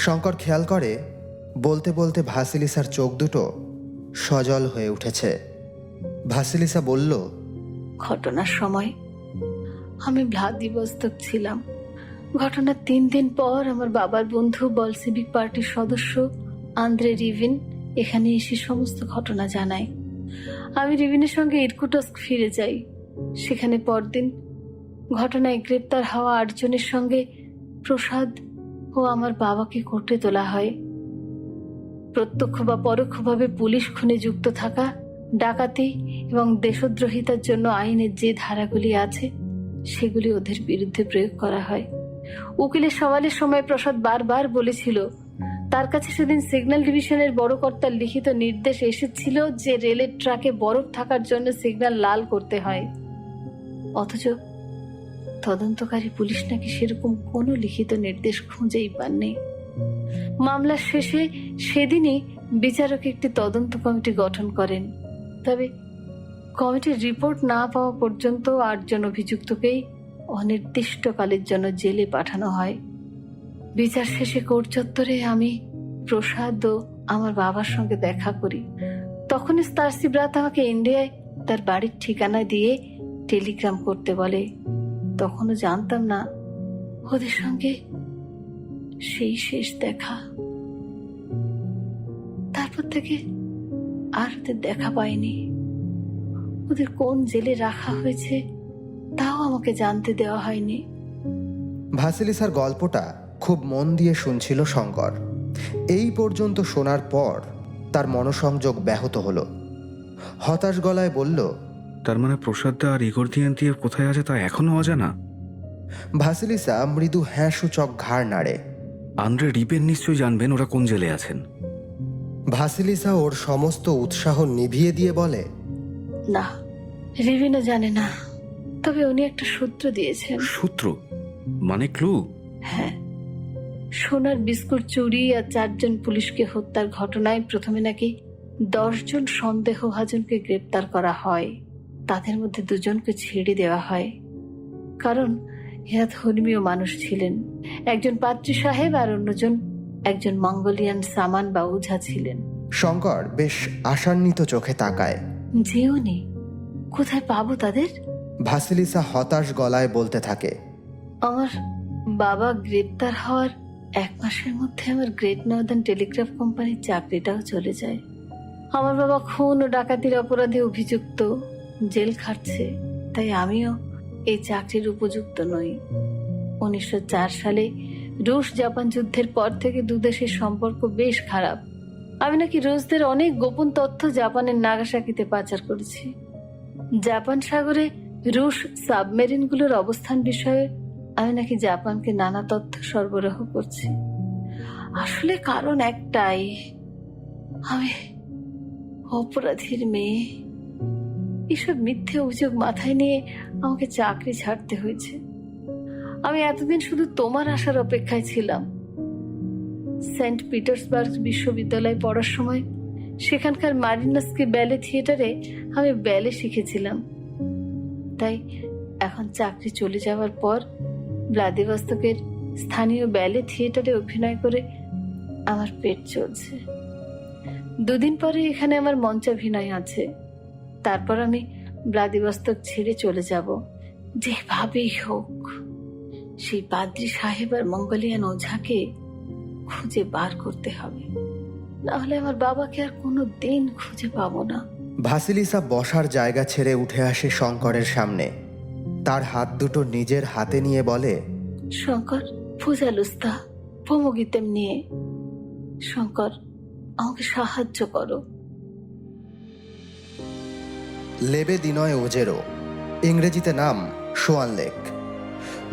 শঙ্কর খেয়াল করে বলতে বলতে ভাসিলিসার চোখ দুটো সজল হয়ে উঠেছে। ভাসিলিসা বলল, ঘটনার সময় আমি ভ্লাদিভস্তক ছিলাম। ঘটনার 3 দিন পর আমার বাবার বন্ধু বলশেভিক পার্টির সদস্য আন্দ্রে রিভিন এখানে এসে সমস্ত ঘটনা জানায়। আমি রিভিনের সঙ্গে ইরকুটস্ক ফিরে যাই। সেখানে পরদিন ঘটনায় গ্রেপ্তার হওয়া 8 জনের সঙ্গে প্রসাদ ও আমার বাবাকে কোর্টে তোলা হয়। প্রত্যক্ষ বা পরোক্ষভাবে পুলিশ খুনে যুক্ত থাকা, ডাকাতি এবং দেশদ্রোহিতার জন্য আইনের যে ধারাগুলি আছে সেগুলি ওদের বিরুদ্ধে প্রয়োগ করা হয়। উকিলের সওয়ালের সময় প্রসাদ বারবার বলেছিল তার কাছে সেদিন সিগন্যাল ডিভিশনের বড় কর্তার লিখিত নির্দেশ এসেছিল যে রেলের ট্রাকে বরফ থাকার জন্য সিগন্যাল লাল করতে হয়। অথচ তদন্তকারী পুলিশ নাকি সেরকম কোনো লিখিত নির্দেশ খুঁজেই পাননি। মামলার শেষে সেদিনই বিচারক একটি তদন্ত কমিটি গঠন করেন। তবে কমিটির রিপোর্ট না পাওয়া পর্যন্ত 8 জন অভিযুক্তকেই অনির্দিষ্টকালের জন্য জেলে পাঠানো হয়। বিচার শেষে কোর্ট চত্বরে আমি প্রসাদ ও আমার বাবার সঙ্গে দেখা করি। তখন স্তারসি ব্রাত আমাকে ইন্ডিয়ায় তার বাড়ির ঠিকানা দিয়ে টেলিগ্রাম করতে বলে। তখনও জানতাম না ওদের সঙ্গে সেই শেষ দেখা। তারপর থেকে আর ওদের দেখা পাইনি। ওদের কোন জেলে রাখা হয়েছে তাও আমাকে জানতে দেওয়া হয়নি। ভাসিলিসার গল্পটা খুব মন দিয়ে শুনছিল শঙ্কর। এই পর্যন্ত শোনার পর তার মনোসংযোগ ব্যাহত হলো। হতাশ গলায় বলল, তার মানে প্রসাদদা আর ইগর দিয়েন্তিয়েভ কোথায় আছে তা এখনো অজানা? ভাসিলিসা মৃদু হ্যাঁ সূচক ঘাড় নাড়ে। আন্দ্রে রিপেন নিশ্চয়ই জানবেন ওরা কোন জেলে আছেন। ভাসিলিসা ওর সমস্ত উৎসাহ নিভিয়ে দিয়ে বলে, না, রিভিনও জানে না। তবে উনি একটা সূত্র দিয়েছেন। সূত্র মানে ক্লু? হ্যাঁ, সোনার বিস্কুট চুরি আর 4 জন পুলিশকে হত্যার ঘটনায় প্রথমে নাকি 10 জন সন্দেহভাজনকে গ্রেপ্তার করা হয়। তাদের মধ্যে 2 জনকে ছেড়ে দেওয়া হয়, কারণ এরা ধর্মীয় মানুষ ছিলেন। একজন পাত্রী সাহেব আর অন্যজন একজন মঙ্গোলিয়ান সামান বা ওঝা ছিলেন। শঙ্কর বেশ আশান্বিত চোখে তাকায়। যেওনি, কোথায় পাবো তাদের? ভাসিলিসা হতাশ গলায় বলতে থাকে। আমার বাবা গ্রেপ্তার হওয়ার 1 মাসের মধ্যে আমার গ্রেট নর্দার্ন টেলিগ্রাফ কোম্পানির চাকরিটাও চলে যায়। আমার বাবা খুন ও ডাকাতির অপরাধে অভিযুক্ত, জেল খাটছে। তাই আমিও এই চাকরির উপযুক্ত নই। 1904 সালে রুশ জাপান যুদ্ধের পর থেকে 2 দেশের সম্পর্ক বেশ খারাপ। আমি নাকি রুশদের অনেক গোপন তথ্য জাপানের নাগাসাকিতে পাচার করেছি। জাপান সাগরে রুশ সাবমেরিনগুলোর অবস্থান বিষয়ে আমি নাকি জাপানকে নানা তথ্য সরবরাহ করছি। আসলে কারণ একটাই, আমি অপরাধীর মেয়ে। এসব মিথ্যে অভিযোগ মাথায় নিয়ে আমাকে চাকরি ছাড়তে হয়েছে। আমি এতদিন শুধু তোমার আসার অপেক্ষায় ছিলাম। সেন্ট পিটার্সবার্গ বিশ্ববিদ্যালয়ে পড়ার সময় সেখানকার মারিনাস্কি ব্যালে থিয়েটারে আমি ব্যালে শিখেছিলাম। তাই এখন চাকরি চলে যাওয়ার পর ভ্লাদিভস্তকের স্থানীয় ব্যালে থিয়েটারে অভিনয় করে আমার পেট চলছে। 2 দিন পরে এখানে আমার মঞ্চাভিনয় আছে। তারপর আমি ভ্লাদিভস্তক ছেড়ে চলে যাব। যেভাবেই হোক সেই পাদ্রী সাহেব আর মঙ্গোলিয়ান ওঝাকে খুঁজে বার করতে হবে, নাহলে আমার বাবাকে আর কোনো দিন খুঁজে পাবো না। ভাসিলিসা বসার জায়গা ছেড়ে উঠে আসে শঙ্করের সামনে। তার হাত দুটো নিজের হাতে নিয়ে বলে, শঙ্কর, ফুজালুস্তা ভূমগীতেম নিয়ে। শঙ্কর, আমাকে সাহায্য করো। লেবে দিনয় ওজেরো, ইংরেজিতে নাম সোয়ান লেক।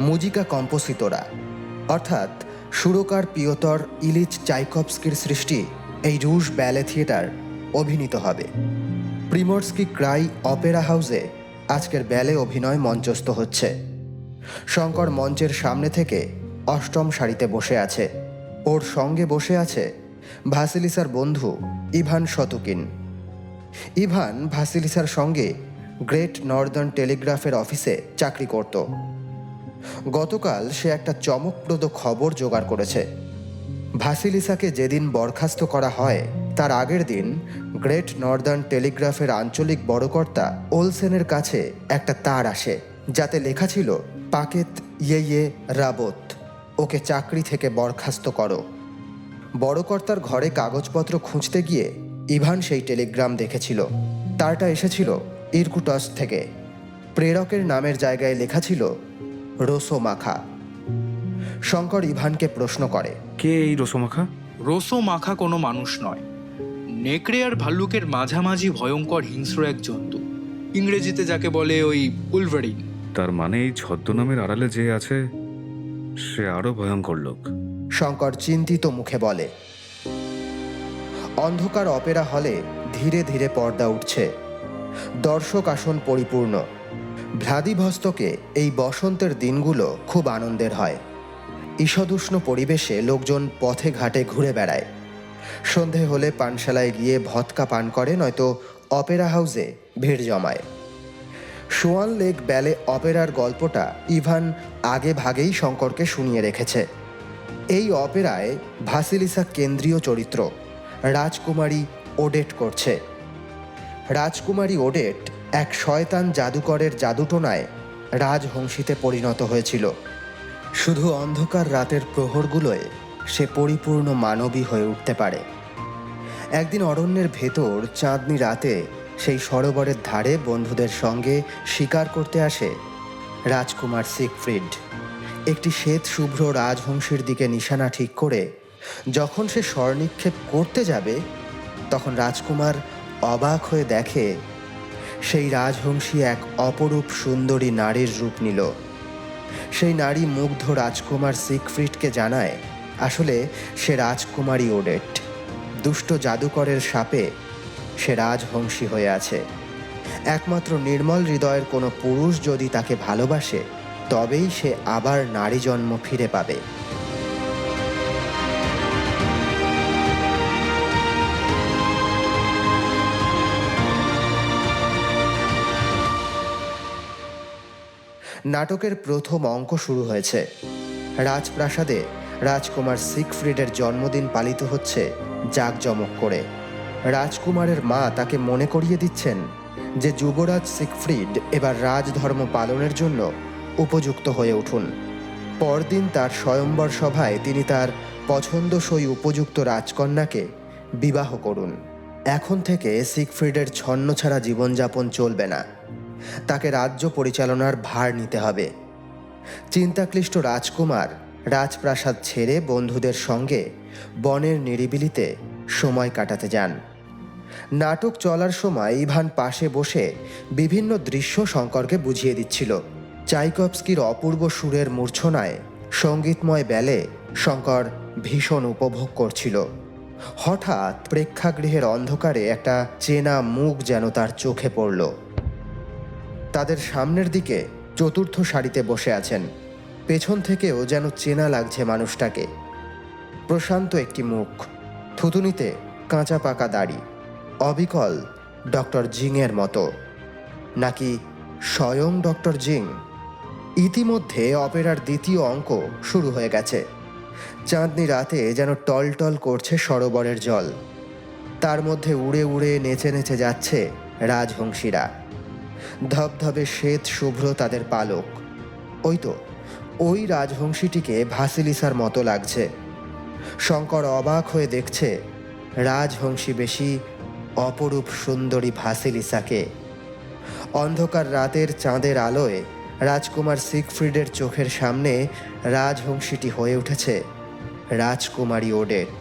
মুজিকা কম্পোসিতোরা, অর্থাৎ সুরকার পিওতর ইলিচ চাইকভস্কির সৃষ্টি এই রুশ ব্যালে থিয়েটার অভিনীত হবে। প্রিমোরস্কি ক্রাই অপেরা হাউসে আজকের ব্যালে অভিনয় মঞ্চস্থ হচ্ছে। শঙ্কর মঞ্চের সামনে থেকে 8ম সারিতে বসে আছে। ওর সঙ্গে বসে আছে ভাসিলিসার বন্ধু ইভান শতুকিন। ইভান ভাসিলিসার সঙ্গে গ্রেট নর্দার্ন টেলিগ্রাফের অফিসে চাকরি করত। গতকাল সে একটা চমকপ্রদ খবর জোগাড় করেছে। ভাসিলিসাকে যেদিন বরখাস্ত করা হয় তার আগের দিন গ্রেট নর্দার্ন টেলিগ্রাফের আঞ্চলিক বড়কর্তা ওলসেনের কাছে একটা তার আসে, যাতে লেখা ছিল, পাকেত ইয়ে রাবত, ওকে চাকরি থেকে বরখাস্ত করো। বড়কর্তার ঘরে কাগজপত্র খুঁজতে গিয়ে ইভান সেই টেলিগ্রাম দেখেছিল। তারটা এসেছিল ইরকুটস্ক থেকে। প্রেরকের নামের জায়গায় লেখা ছিল রোসোমাখা। শঙ্কর ইভানকে প্রশ্ন করে, কে এই রসমাখা? রোসোমাখা কোনো মানুষ নয়, নেকড়ে আর ভাল্লুকের মাঝামাঝি ভয়ঙ্কর হিংস্র এক জন্তু। ইংরেজিতে যাকে বলে ওই উলভারিন। তার মানে এই ছদ্মনামের আড়ালে যে আছে সে আরো ভয়ঙ্কর লোক। শঙ্কর চিন্তিত মুখে বলে। অন্ধকার অপেরা হলে ধীরে ধীরে পর্দা উঠছে। দর্শক আসন পরিপূর্ণ। ভ্লাদিভস্তকে এই বসন্তের দিনগুলো খুব আনন্দের হয়। ঈষদুষ্ণ পরিবেশে লোকজন পথে ঘাটে ঘুরে বেড়ায়। সন্ধে হলে পানশালায় গিয়ে ভদকা পান করে, নয়তো অপেরা হাউসে ভিড় জমায়। সোয়ান লেক ব্যালে অপেরার গল্পটা ইভান আগে ভাগেই শঙ্করকে শুনিয়ে রেখেছে। এই অপেরায় ভাসিলিসা কেন্দ্রীয় চরিত্র। রাজকুমারী ওডেট করছে। রাজকুমারী ওডেট এক শয়তান জাদুকরের জাদুটোনায় রাজহংসীতে পরিণত হয়েছিল। শুধু অন্ধকার রাতের প্রহরগুলোয় সে পরিপূর্ণ মানবী হয়ে উঠতে পারে। একদিন অরণ্যের ভেতর চাঁদনি রাতে সেই সরোবরের ধারে বন্ধুদের সঙ্গে শিকার করতে আসে রাজকুমার সিগফ্রিড। একটি শ্বেত শুভ্র রাজহংসীর দিকে নিশানা ঠিক করে যখন সে স্বর্নিক্ষেপ করতে যাবে, তখন রাজকুমার অবাক হয়ে দেখে সেই রাজহংসী এক অপরূপ সুন্দরী নারীর রূপ নিল। সেই নারী মুগ্ধ রাজকুমার সিগফ্রিডকে জানায় আসলে সে রাজকুমারী ওডেট। দুষ্ট জাদুকরের শাপে সে রাজহংসী হয়ে আছে। একমাত্র নির্মল হৃদয়ের কোনো পুরুষ যদি তাকে ভালোবাসে, তবেই সে আবার নারী জন্ম ফিরে পাবে। নাটকের প্রথম অঙ্ক শুরু হয়েছে। রাজপ্রাসাদে রাজকুমার সিগফ্রিডের জন্মদিন পালিত হচ্ছে জাঁকজমক করে। রাজকুমারের মা তাকে মনে করিয়ে দিচ্ছেন যে যুবরাজ সিগফ্রিড এবার রাজধর্ম পালনের জন্য উপযুক্ত হয়ে উঠুন। পরদিন তার স্বয়ম্বর সভায় তিনি তার পছন্দসই উপযুক্ত রাজকন্যাকে বিবাহ করুন। এখন থেকে সিগফ্রিডের ছন্নছাড়া জীবনযাপন চলবে না, তাকে রাজ্য পরিচালনার ভার নিতে হবে। চিন্তাক্লিষ্ট রাজকুমার রাজপ্রাসাদ ছেড়ে বন্ধুদের সঙ্গে বনের নিরিবিলিতে সময় কাটাতে যান। নাটক চলার সময় ইভান পাশে বসে বিভিন্ন দৃশ্য শঙ্করকে বুঝিয়ে দিচ্ছিল। চাইকভস্কির অপূর্ব সুরের মূর্ছনায় সঙ্গীতময় ব্যালে শঙ্কর ভীষণ উপভোগ করছিল। হঠাৎ প্রেক্ষাগৃহের অন্ধকারে একটা চেনা মুখ যেন তার চোখে পড়ল। তাদের সামনের দিকে চতুর্থ সারিতে বসে আছেন। পেছন থেকেও যেন চেনা লাগছে মানুষটাকে। প্রশান্ত একটি মুখ, থুতুনিতে কাঁচা পাকা দাড়ি, অবিকল ডক্টর জিংয়ের মতো। নাকি স্বয়ং ডক্টর জিং? ইতিমধ্যে অপেরার দ্বিতীয় অঙ্ক শুরু হয়ে গেছে। চাঁদনি রাতে যেন টলটল করছে সরোবরের জল, তার মধ্যে উড়ে উড়ে নেচে নেচে যাচ্ছে রাজহংসীরা। ধবধবে শ্বেত শুভ্র তাদের পালক। ওই রাজহংসীটিকে ভাসিলিসার মতো লাগছে। শঙ্কর অবাক হয়ে দেখছে রাজহংসী বেশি অপরূপ সুন্দরী ভাসিলিসাকে। অন্ধকার রাতের চাঁদের আলোয় রাজকুমার সিগফ্রিডের চোখের সামনে রাজহংসীটি হয়ে উঠেছে রাজকুমারী ওডেট।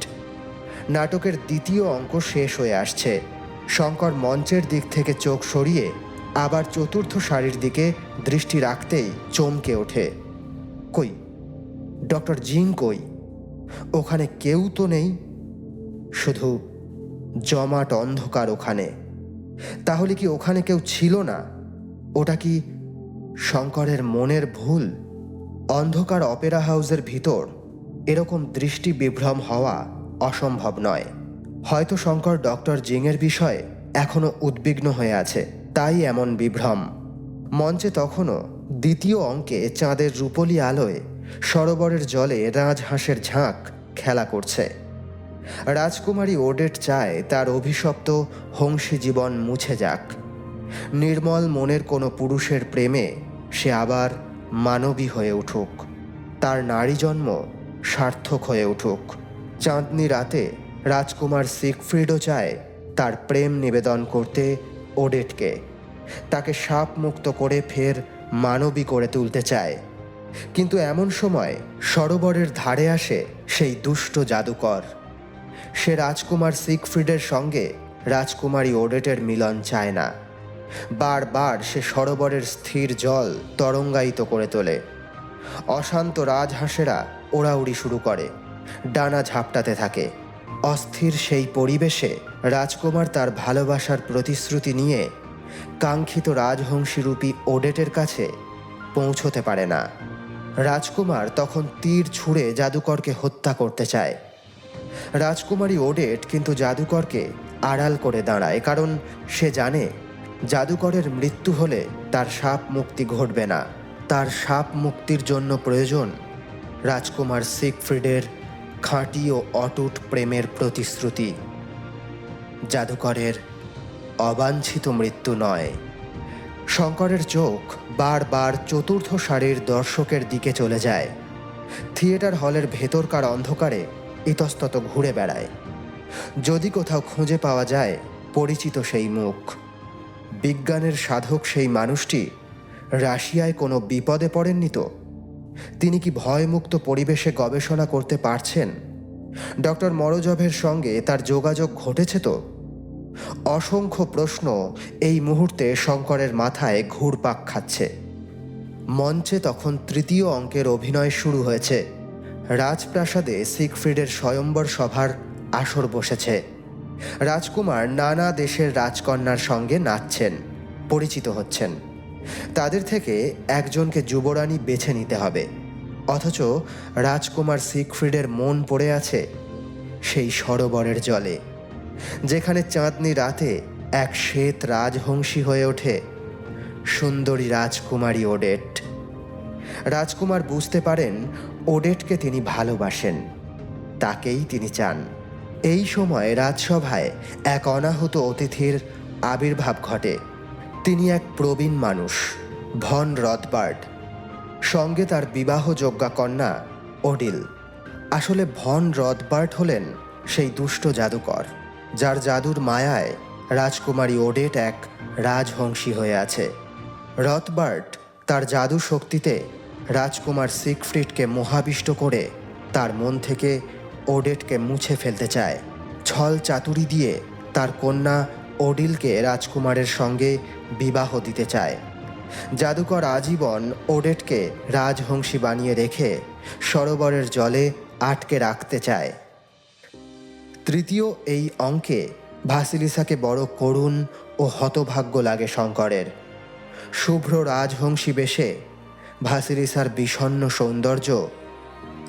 নাটকের দ্বিতীয় অঙ্ক শেষ হয়ে আসছে। শঙ্কর মঞ্চের দিক থেকে চোখ সরিয়ে আবার চতুর্থ সারির দিকে দৃষ্টি রাখতেই চমকে ওঠে। কই, ডক্টর জিং কই? ওখানে কেউ তো নেই, শুধু জমাট অন্ধকার ওখানে। তাহলে কি ওখানে কেউ ছিল না? ওটা কি শঙ্করের মনের ভুল? অন্ধকার অপেরা হাউসের ভিতর এরকম দৃষ্টি বিভ্রম হওয়া অসম্ভব নয়। হয়তো শঙ্কর ডক্টর জিংয়ের বিষয়ে এখনো উদ্বিগ্ন হয়ে আছে, তাই এমন বিভ্রম। মঞ্চে তখনও দ্বিতীয় অঙ্কে চাঁদের রূপলি আলোয় সরোবরের জলে রাজহাঁসের ঝাঁক খেলা করছে। রাজকুমারী ওডেট চায় তার অভিশপ্ত হংসী জীবন মুছে যাক। নির্মল মনের কোনো পুরুষের প্রেমে সে আবার মানবী হয়ে উঠুক, তার নারী জন্ম সার্থক হয়ে উঠুক। চাঁদনি রাতে রাজকুমার সিগফ্রিডও চায় তার প্রেম নিবেদন করতে ওডেটকে, তাকে শাপ মুক্ত করে ফের মানবী করে তুলতে চায়। কিন্তু এমন সময় সরোবরের ধারে আসে সেই দুষ্ট জাদুকর। সে রাজকুমার সিগফ্রিডের সঙ্গে রাজকুমারী ওডেটের মিলন চায় না। বারবার সে সরোবরের স্থির জল তরঙ্গায়িত করে তোলে। অশান্ত রাজহাঁসেরা ওড়াউড়ি শুরু করে, ডানা ঝাপটাতে থাকে। অস্থির সেই পরিবেশে রাজকুমার তার ভালোবাসার প্রতিশ্রুতি নিয়ে কাঙ্ক্ষিত রাজহংসীরূপী ওডেটের কাছে পৌঁছতে পারে না। রাজকুমার তখন তীর ছুঁড়ে জাদুকরকে হত্যা করতে চায়। রাজকুমারী ওডেট কিন্তু জাদুকরকে আড়াল করে দাঁড়ায়, কারণ সে জানে জাদুকরের মৃত্যু হলে তার শাপ মুক্তি ঘটবে না। তার শাপ মুক্তির জন্য প্রয়োজন রাজকুমার সিগফ্রিডের খাঁটি ও অটুট প্রেমের প্রতিশ্রুতি। জাদুকরের অবাঞ্ছিত মৃত্যু নয়। শঙ্করের চোখ বারবার চতুর্থ সারির দর্শকের দিকে চলে যায়। থিয়েটার হলের ভেতরকার অন্ধকারে ইতস্তত ঘুরে বেড়ায়। যদি কোথাও খুঁজে পাওয়া যায় পরিচিত সেই মুখ, বিজ্ঞানের সাধক সেই মানুষটি রাশিয়ায় কোনো বিপদে পড়েননি তো? তিনি কি ভয়মুক্ত পরিবেশে গবেষণা করতে পারছেন? ডক্টর মরোজভের সঙ্গে তার যোগাযোগ ঘটেছে তো? অসংখ্য প্রশ্ন এই মুহূর্তে শঙ্করের মাথায় ঘুরপাক খাচ্ছে। মঞ্চে তখন তৃতীয় অঙ্কের অভিনয় শুরু হয়েছে। রাজপ্রাসাদে সিগফ্রিডের স্বয়ম্বর সভার আসর বসেছে। রাজকুমার নানা দেশের রাজকন্যার সঙ্গে নাচছেন। পরিচিত হচ্ছেন। তাদের থেকে একজনকে যুবরানী বেছে নিতে হবে, অথচ রাজকুমার সিগফ্রিডের মন পড়ে আছে সেই সরোবরের জলে, যেখানে চাঁদনি রাতে এক শ্বেত রাজহংসী হয়ে ওঠে সুন্দরী রাজকুমারী ওডেট। রাজকুমার বুঝতে পারেন ওডেটকে তিনি ভালোবাসেন, তাকেই তিনি চান। এই সময় রাজসভায় এক অনাহত অতিথির আবির্ভাব ঘটে। তিনি এক প্রবীণ মানুষ, ভন রথবার্ড, সঙ্গে তার বিবাহযোগ্যা কন্যা ওডিল। আসলে ভন রথবার্ড হলেন সেই দুষ্ট জাদুকর, যার জাদুর মায়ায় রাজকুমারী ওডেট এক রাজহংসী হয়ে আছে। রথবার্ড তার জাদু শক্তিতে রাজকুমার সিগফ্রিডকে মোহাবিষ্ট করে তার মন থেকে ওডেটকে মুছে ফেলতে চায়। ছল চাতুরি দিয়ে তার কন্যা ওডিলকে রাজকুমারের সঙ্গে বিবাহ দিতে চায়। জাদুকর আজীবন ওডেটকে রাজহংসী বানিয়ে রেখে সরোবরের জলে আটকে রাখতে চায়। তৃতীয় এই অঙ্কে ভাসিলিসাকে বড় করুণ ও হতভাগ্য লাগে শঙ্করের। শুভ্র রাজহংসী বেশে ভাসিলিসার বিষণ্ণ সৌন্দর্য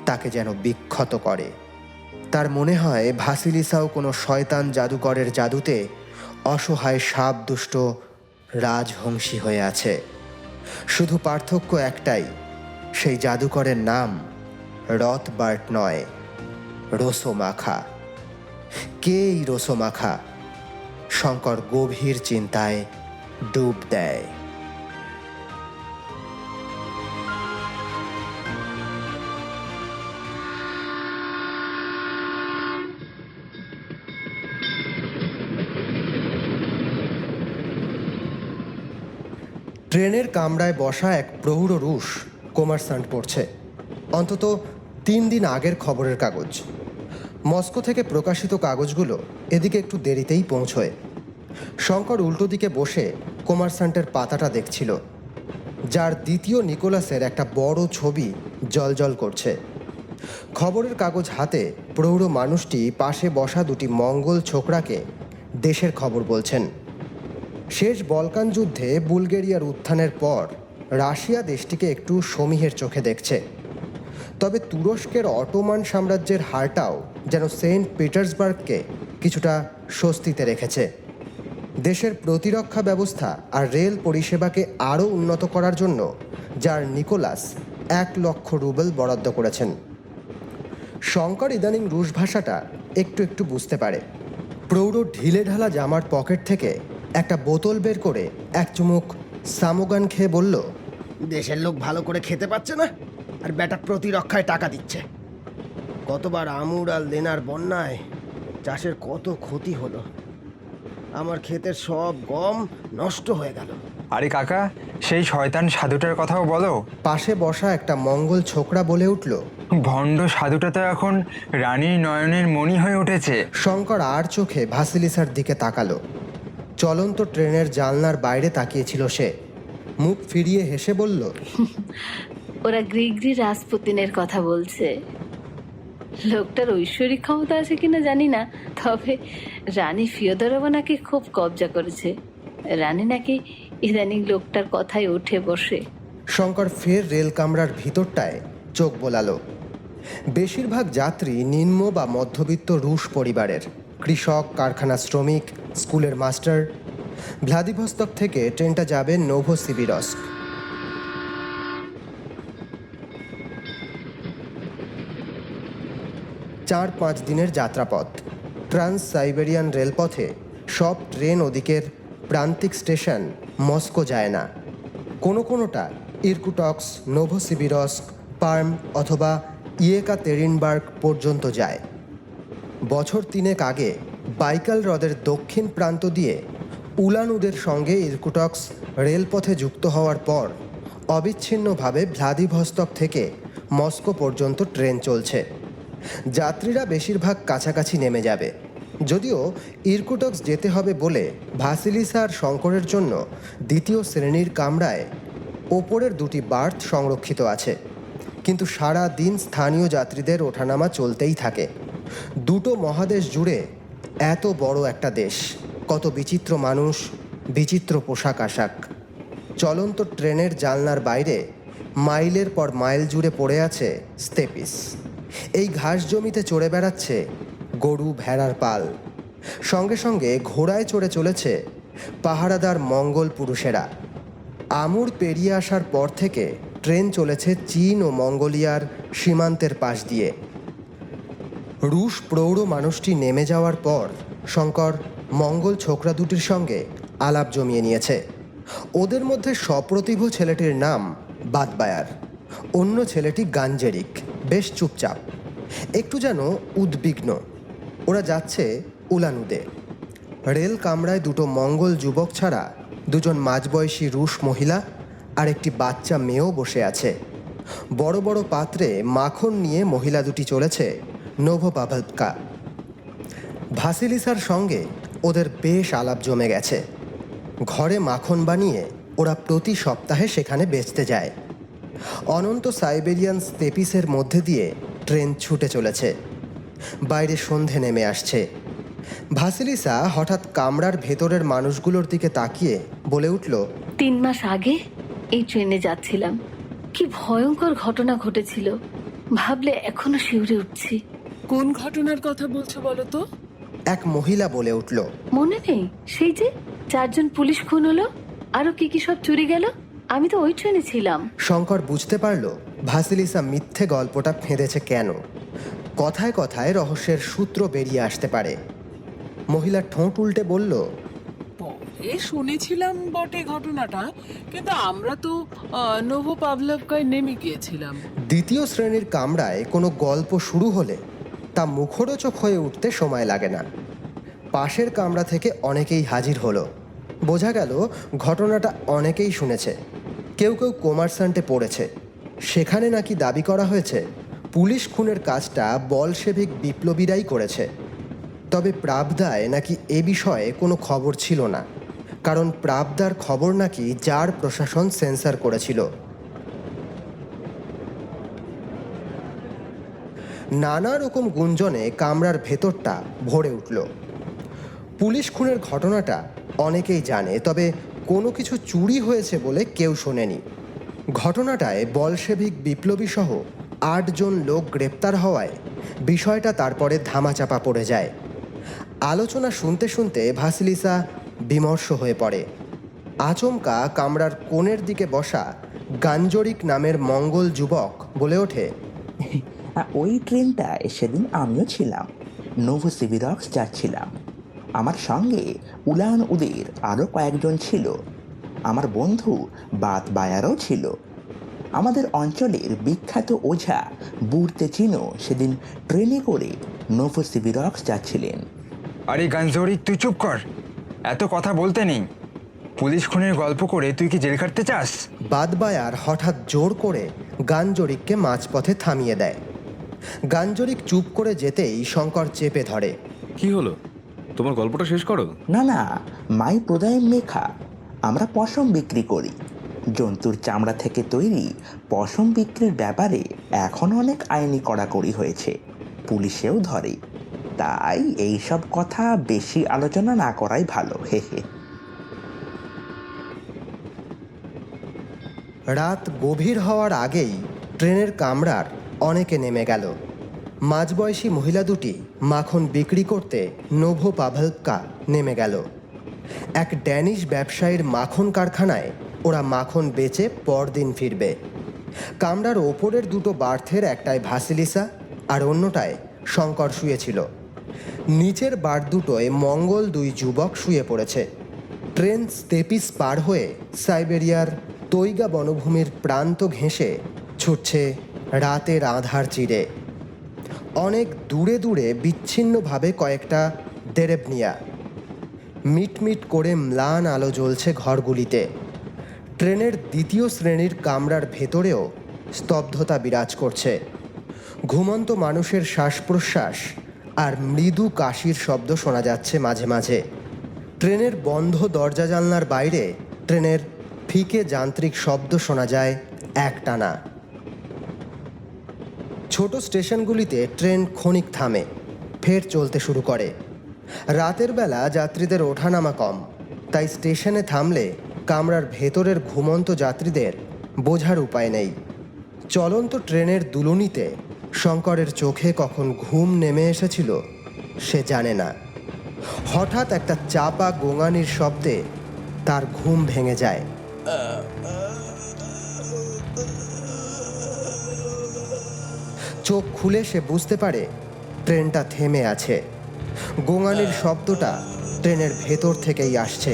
তাকে যেন বিক্ষত করে। তার মনে হয় ভাসিলিসাও কোনো শয়তান জাদুকরের জাদুতে অসহায় সাপদুষ্ট রাজহংসী হয়ে আছে। শুধু পার্থক্য একটাই, সেই জাদুকরের নাম রথবার্ড নয়, রোসোমাখা। কে এই রোসোমাখা? শঙ্কর গভীর চিন্তায় ডুব দেয়। ট্রেনের কামরায় বসা এক প্রৌঢ় রুশ কোমারসান্ট পড়ছে অন্তত 3 দিন আগের খবরের কাগজ। মস্কো থেকে প্রকাশিত কাগজগুলো এদিকে একটু দেরিতেই পৌঁছয়। শঙ্কর উল্টো দিকে বসে কোমারসান্টের পাতাটা দেখছিল, যার দ্বিতীয় নিকোলাসের একটা বড় ছবি জ্বলজ্বল করছে। খবরের কাগজ হাতে প্রৌঢ় মানুষটি পাশে বসা দুটি মঙ্গল ছোকরাকে দেশের খবর বলছেন। শেষ বলকান যুদ্ধে বুলগেরিয়ার উত্থানের পর রাশিয়া দেশটিকে একটু সমীহের চোখে দেখছে। তবে তুরস্কের অটোমান সাম্রাজ্যের হারটাও যেন সেন্ট পিটার্সবার্গকে কিছুটা স্বস্তিতে রেখেছে। দেশের প্রতিরক্ষা ব্যবস্থা আর রেল পরিষেবাকে আরও উন্নত করার জন্য যার নিকোলাস 1 লক্ষ রুবেল বরাদ্দ করেছেন। শঙ্কর ইদানিং রুশ ভাষাটা একটু একটু বুঝতে পারে। প্রৌঢ় ঢিলে ঢালা জামার পকেট থেকে একটা বোতল বের করে এক চুমুক সামোগান খেয়ে বলল, দেশের লোক ভালো করে খেতে পাচ্ছে না, আর বেটা প্রতিরক্ষায় টাকা দিচ্ছে। কতবার আমুর আর লেনার বন্যায় চাষের কত ক্ষতি হলো, আমার ক্ষেতের সব গম নষ্ট হয়ে গেল। আরে কাকা, সেই শয়তান সাধুটার কথাও বলো। পাশে বসা একটা মঙ্গল ছোকরা বলে উঠল, ভণ্ড সাধুটা তো এখন রানীর নয়নের মণি হয়ে উঠেছে। শঙ্কর আর চোখে ভাসিলিসার দিকে তাকালো। চলন্ত ট্রেনের জানলার বাইরে তাকিয়েছিল সে। মুখ ফিরিয়ে হেসে বলল, ওরা গ্রিগরি রাজপুতিনের কথা বলছে। লোকটার ঐশ্বরিক ক্ষমতা আছে কিনা জানি না, তবে রানী ফিওদরova নাকি খুব কবজা করেছে। রানী নাকি ইদানিং লোকটার কথায় উঠে বসে। শঙ্কর ফের রেল কামরার ভিতরটায় চোখ বোলালো। বেশিরভাগ যাত্রী নিম্ন বা মধ্যবিত্ত রুশ পরিবারের, কৃষক, কারখানা শ্রমিক, স্কুলের মাস্টার। ভ্লাদিভস্তক থেকে ট্রেনটা যাবে নোভোসিবিরস্ক। চার 5 দিনের যাত্রাপথ। ট্রান্স সাইবেরিয়ান রেলপথে সব ট্রেন ওদিকের প্রান্তিক স্টেশন মস্কো যায় না। কোনোটা ইরকুটস্ক, নোভোসিবিরস্ক, পার্ম অথবা ইয়েকাতেরিনবার্গ পর্যন্ত যায়। বছর 3 আগে বাইকাল হ্রদের দক্ষিণ প্রান্ত দিয়ে উলানুদের সঙ্গে ইরকুটস্ক রেলপথে যুক্ত হওয়ার পর অবিচ্ছিন্নভাবে ভ্লাদিভস্তক থেকে মস্কো পর্যন্ত ট্রেন চলছে। যাত্রীরা বেশিরভাগ কাছাকাছি নেমে যাবে, যদিও ইরকুটস্ক যেতে হবে বলে ভাসিলিসা আর শঙ্করের জন্য দ্বিতীয় শ্রেণীর কামরায় ওপরের 2টি বার্থ সংরক্ষিত আছে। কিন্তু সারা দিন স্থানীয় যাত্রীদের ওঠানামা চলতেই থাকে। 2টো মহাদেশ জুড়ে এত বড় একটা দেশ, কত বিচিত্র মানুষ, বিচিত্র পোশাক আশাক। চলন্ত ট্রেনের জানলার বাইরে মাইলের পর মাইল জুড়ে পড়ে আছে স্তেপিস। এই ঘাস জমিতে চড়ে বেড়াচ্ছে গরু ভেড়ার পাল। সঙ্গে সঙ্গে ঘোড়ায় চড়ে চলেছে পাহারাদার মঙ্গল পুরুষেরা। আমুর পেরিয়ে আসার পর থেকে ট্রেন চলেছে চীন ও মঙ্গোলিয়ার সীমান্তের পাশ দিয়ে। রুশ প্রৌঢ় মানুষটি নেমে যাওয়ার পর শঙ্কর মঙ্গল ছোকরা দুটির সঙ্গে আলাপ জমিয়ে নিয়েছে। ওদের মধ্যে সপ্রতিভ ছেলেটির নাম বাদবায়ার, অন্য ছেলেটি গাঞ্জেরিক, বেশ চুপচাপ, একটু যেন উদ্বিগ্ন। ওরা যাচ্ছে উলানুদে। রেল কামরায় দুটো মঙ্গল যুবক ছাড়া দুজন মাঝবয়সী রুশ মহিলা আর একটি বাচ্চা মেয়েও বসে আছে। বড় বড় পাত্রে মাখন নিয়ে মহিলা দুটি চলেছে নোভোপাভলকা। ভাসিলিসার সঙ্গে ওদের বেশ আলাপ জমে গেছে। ঘরে মাখন বানিয়ে ওরা প্রতি সপ্তাহে সেখানে বেচতে যায়। অনন্ত সাইবেরিয়ান স্তেপিসের মধ্যে দিয়ে ট্রেন ছুটে চলেছে। বাইরে সন্ধে নেমে আসছে। ভাসিলিসা হঠাৎ কামরার ভেতরের মানুষগুলোর দিকে তাকিয়ে বলে উঠল, 3 মাস আগে এই ট্রেনে যাচ্ছিলাম, কি ভয়ঙ্কর ঘটনা ঘটেছিল, ভাবলে এখনো শিউরে উঠছি। কোন ঘটনার কথা বলছো বলো তো? এক মহিলা বলে উঠল। মনে নেই সেই যে 4 জন পুলিশ খুন হলো, আরো কি কি সব চুরি গেল? আমি তো ওই ট্রেনে ছিলাম। শঙ্কর বুঝতে পারল ভাসিলিসা মিথ্যে গল্পটা ফেঁদেছে কেন। কথায় কথায় রহস্যের সূত্র বেরিয়ে আসতে পারে। মহিলা ঠোঁট উল্টে বলল, পরে শুনেছিলাম বটে ঘটনাটা, কিন্তু আমরা তো নোভোপাভলকায় নেমে গিয়েছিলাম। দ্বিতীয় শ্রেণীর কামরায় কোনো গল্প শুরু হলে তা মুখরোচক হয়ে উঠতে সময় লাগে না। পাশের কামরা থেকে অনেকেই হাজির হলো। বোঝা গেল ঘটনাটা অনেকেই শুনেছে। কেউ কেউ কোমার্সান্টে পড়েছে। সেখানে নাকি দাবি করা হয়েছে পুলিশ খুনের কাজটা বলশেভিক বিপ্লবীরাই করেছে। তবে প্রাবদায় নাকি এ বিষয়ে কোনো খবর ছিল না, কারণ প্রাবদার খবর নাকি জার প্রশাসন সেন্সর করেছিল। নানা রকম গুঞ্জনে কামরার ভেতরটা ভরে উঠল। পুলিশ খুনের ঘটনাটা অনেকেই জানে, তবে কোনো কিছু চুরি হয়েছে বলে কেউ শোনেনি। ঘটনাটায় বলশেভিক বিপ্লবী সহ 8 জন লোক গ্রেপ্তার হওয়ায় বিষয়টা তারপরে ধামাচাপা পড়ে যায়। আলোচনা শুনতে শুনতে ভাসিলিসা বিমর্ষ হয়ে পড়ে। আচমকা কামরার কোণের দিকে বসা গাঞ্জরিক নামের মঙ্গল যুবক বলে ওঠে, ওই ট্রেনটায় সেদিন আমিও ছিলাম। নোভোসিভিরক্স যাচ্ছিলাম। আমার সঙ্গে উলান উদের আরও কয়েকজন ছিল। আমার বন্ধু বাদবায়ারও ছিল। আমাদের অঞ্চলের বিখ্যাত ওঝা বুর্তেচিনো সেদিন ট্রেনে করে নোভোসিভিরক্স যাচ্ছিলেন। আরে গাঞ্জরিক, তুই চুপ কর, এত কথা বলতে নেই। পুলিশ খুনের গল্প করে তুই কি জেল খাটতে চাস? বাদবায়ার হঠাৎ জোর করে গাঞ্জরিককে মাঝপথে থামিয়ে দেয়। গাঞ্জরিক চুপ করে যেতেই শঙ্কর চেপে ধরে। কি হলো, তোমার গল্পটা শেষ করো। না না, মাই প্রদায় মেখা। আমরা পশম বিক্রি করি। জন্তুর চামড়া থেকে তৈরি পশম বিক্রির ব্যাপারে এখন অনেক আইনি কড়াকড়ি হয়েছে, পুলিশেও ধরে। তাই এইসব কথা বেশি আলোচনা না করাই ভালো। হে হে। রাত গভীর হওয়ার আগেই ট্রেনের কামরার অনেকে নেমে গেল। মাঝবয়সী মহিলা দুটি মাখন বিক্রি করতে নোভোপাভলকা নেমে গেল। এক ড্যানিশ ব্যবসায়ীর মাখন কারখানায় ওরা মাখন বেচে পরদিন ফিরবে। কামরার ওপরের দুটো বার্থের একটায় ভাসিলিসা আর অন্যটায় শঙ্কর শুয়েছিল। নিচের বার্থ দুটোয় মঙ্গল 2 যুবক শুয়ে পড়েছে। ট্রেন স্তেপিস পার হয়ে সাইবেরিয়ার তৈগা বনভূমির প্রান্ত ঘেঁষে ছুটছে রাতের আধার চিরে। অনেক দূরে দূরে বিচ্ছিন্নভাবে কয়েকটা দেরেবনিয়া। মিটমিট করে ম্লান আলো জ্বলছে ঘরগুলিতে। ট্রেনের দ্বিতীয় শ্রেণীর কামরার ভেতরেও স্তব্ধতা বিরাজ করছে। ঘুমন্ত মানুষের শ্বাস প্রশ্বাস আর মৃদু কাশির শব্দ শোনা যাচ্ছে মাঝে মাঝে। ট্রেনের বন্ধ দরজা জানলার বাইরে ট্রেনের ফিকে যান্ত্রিক শব্দ শোনা যায় একটানা। ছোট স্টেশনগুলিতে ট্রেন ক্ষণিক থামে, ফের চলতে শুরু করে। রাতের বেলা যাত্রীদের ওঠানামা কম, তাই স্টেশনে থামলে কামরার ভেতরের ঘুমন্ত যাত্রীদের বোঝার উপায় নেই। চলন্ত ট্রেনের দুলুনিতে শঙ্করের চোখে কখন ঘুম নেমে এসেছিল সে জানে না। হঠাৎ একটা চাপা গোঙানির শব্দে তার ঘুম ভেঙে যায়। চোখ খুলে সে বুঝতে পারে ট্রেনটা থেমে আছে। গোঙানির শব্দটা ট্রেনের ভেতর থেকেই আসছে।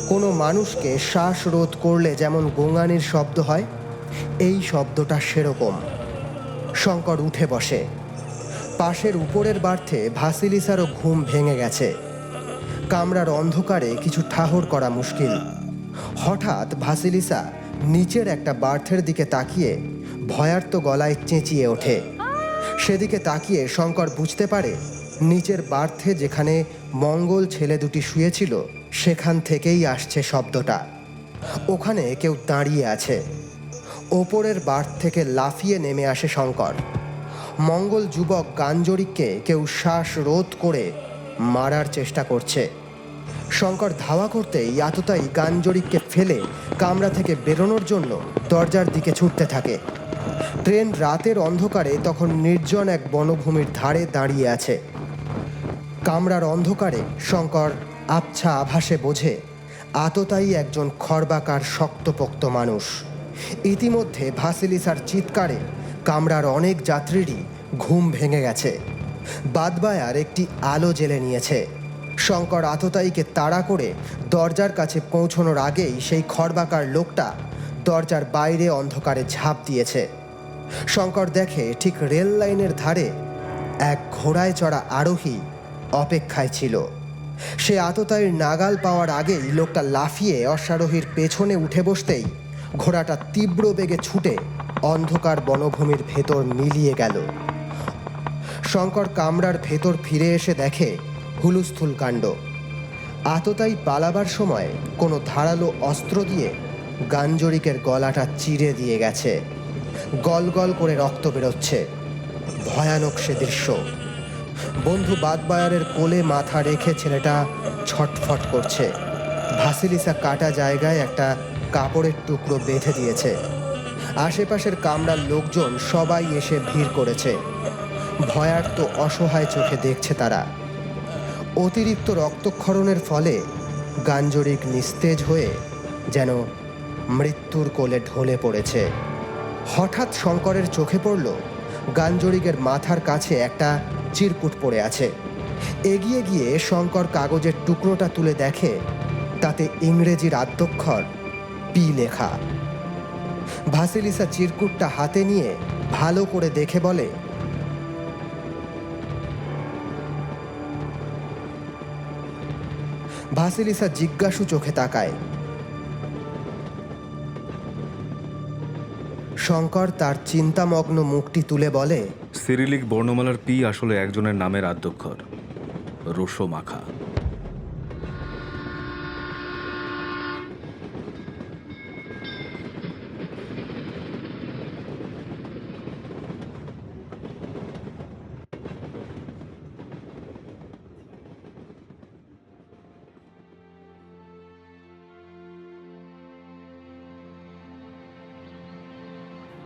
কোনো মানুষকে শ্বাসরোধ করলে যেমন গোঙানির শব্দ হয়, এই শব্দটা সেরকম। শঙ্কর উঠে বসে। পাশের উপরের বার্থে ভাসিলিসারও ঘুম ভেঙে গেছে। কামরার অন্ধকারে কিছু ঠাহর করা মুশকিল। হঠাৎ ভাসিলিসা নিচের একটা বার্থের দিকে তাকিয়ে ভয়ার্ত গলায় চেঁচিয়ে ওঠে। সেদিকে তাকিয়ে শঙ্কর বুঝতে পারে নিচের বার্থে যেখানে মঙ্গল ছেলে দুটি শুয়েছিল সেখান থেকেই আসছে শব্দটা। ওখানে কেউ দাঁড়িয়ে আছে। ওপরের বার্থ থেকে লাফিয়ে নেমে আসে শঙ্কর। মঙ্গল যুবক গাঞ্জরিককে কেউ শ্বাসরোধ করে মারার চেষ্টা করছে। শঙ্কর ধাওয়া করতেই আততায়ী গাঞ্জরিককে ফেলে কামরা থেকে বেরোনোর জন্য দরজার দিকে ছুটতে থাকে। ট্রেন রাতের অন্ধকারে তখন নির্জন এক বনভূমির ধারে দাঁড়িয়ে আছে। কামরার অন্ধকারে শঙ্কর আবছা আভাসে বোঝে আততায়ী একজন খর্বাকার শক্তপোক্ত মানুষ। ইতিমধ্যে ভাসিলিসার চিৎকারে কামরার অনেক যাত্রীরই ঘুম ভেঙে গেছে। বাদবায়ার একটি আলো জ্বেলে নিয়েছে। শঙ্কর আততায়ীকে তাড়া করে দরজার কাছে পৌঁছানোর আগেই সেই খর্বাকার লোকটা দরজার বাইরে অন্ধকারে ঝাঁপ দিয়েছে। শঙ্কর দেখে ঠিক রেল লাইনের ধারে এক ঘোড়ায় চড়া আরোহী অপেক্ষায় ছিল। সে আততায়ীর নাগাল পাওয়ার আগেই লোকটা লাফিয়ে অশ্বারোহীর পেছনে উঠে বসতেই ঘোড়াটা তীব্র বেগে ছুটে অন্ধকার বনভূমির ভেতর মিলিয়ে গেল। শঙ্কর কামরার ভেতর ফিরে এসে দেখে হুলুস্থুল কাণ্ড। আততায়ী পালাবার সময় কোনো ধারালো অস্ত্র দিয়ে গাঞ্জরিকের গলাটা চিরে দিয়ে গেছে। গল গল করে রক্ত বেরোচ্ছে। ভয়ানক সে দৃশ্য। বন্ধু বাদবায়ারের কোলে মাথা রেখে ছেলেটা ছটফট করছে। ভাসিলিসা কাটা জায়গায় একটা কাপড়ের টুকরো বেঁধে দিয়েছে। আশেপাশের কামরার লোকজন সবাই এসে ভিড় করেছে। ভয়ার্ত অসহায় চোখে দেখছে তারা। অতিরিক্ত রক্তক্ষরণের ফলে গাঞ্জরিক নিস্তেজ হয়ে যেন মৃত্যুর কোলে ঢলে পড়েছে। হঠাৎ শঙ্করের চোখে পড়ল গাঞ্জরিকের মাথার কাছে একটা চিরকুট পড়ে আছে। এগিয়ে গিয়ে শঙ্কর কাগজের টুকরোটা তুলে দেখে তাতে ইংরেজির আদ্যক্ষর পি লেখা। ভাসিলিসা চিরকুটটা হাতে নিয়ে ভালো করে দেখে বলে, ভাসিলিসা জিজ্ঞাসু চোখে তাকায়। শঙ্কর তার চিন্তামগ্ন মুখটি তুলে বলে, সিরিলিক বর্ণমালার পি আসলে একজনের নামের আদ্যক্ষর, রোসোমাখা।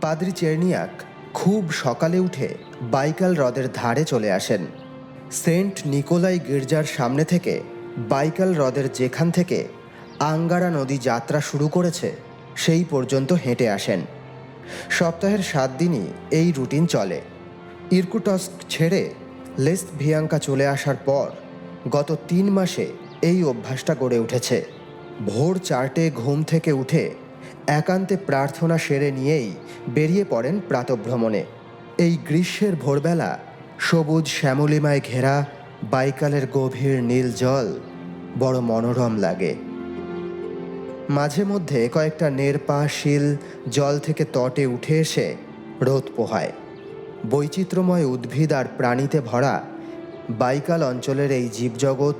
পাদ্রি চেরনিয়াক খুব সকালে উঠে বাইকাল হ্রদের ধারে চলে আসেন। সেন্ট নিকোলাই গির্জার সামনে থেকে বাইকাল হ্রদের যেখান থেকে আঙ্গারা নদী যাত্রা শুরু করেছে সেই পর্যন্ত হেঁটে আসেন। সপ্তাহের 7 দিনই এই রুটিন চলে। ইরকুটস্ক ছেড়ে লেস্ট ভিয়াঙ্কা চলে আসার পর গত 3 মাসে এই অভ্যাসটা গড়ে উঠেছে। ভোর 4টে ঘুম থেকে উঠে একান্তে প্রার্থনা সেরে নিয়েই বেরিয়ে পড়েন প্রাতভ্রমণে। এই গ্রীষ্মের ভোরবেলা সবুজ শ্যামলিমায় ঘেরা বাইকালের গভীর নীল জল বড় মনোরম লাগে। মাঝে মধ্যে কয়েকটা নেরপা শিল জল থেকে তটে উঠে এসে রোদ পোহায়। বৈচিত্র্যময় উদ্ভিদ আর প্রাণীতে ভরা বাইকাল অঞ্চলের এই জীবজগৎ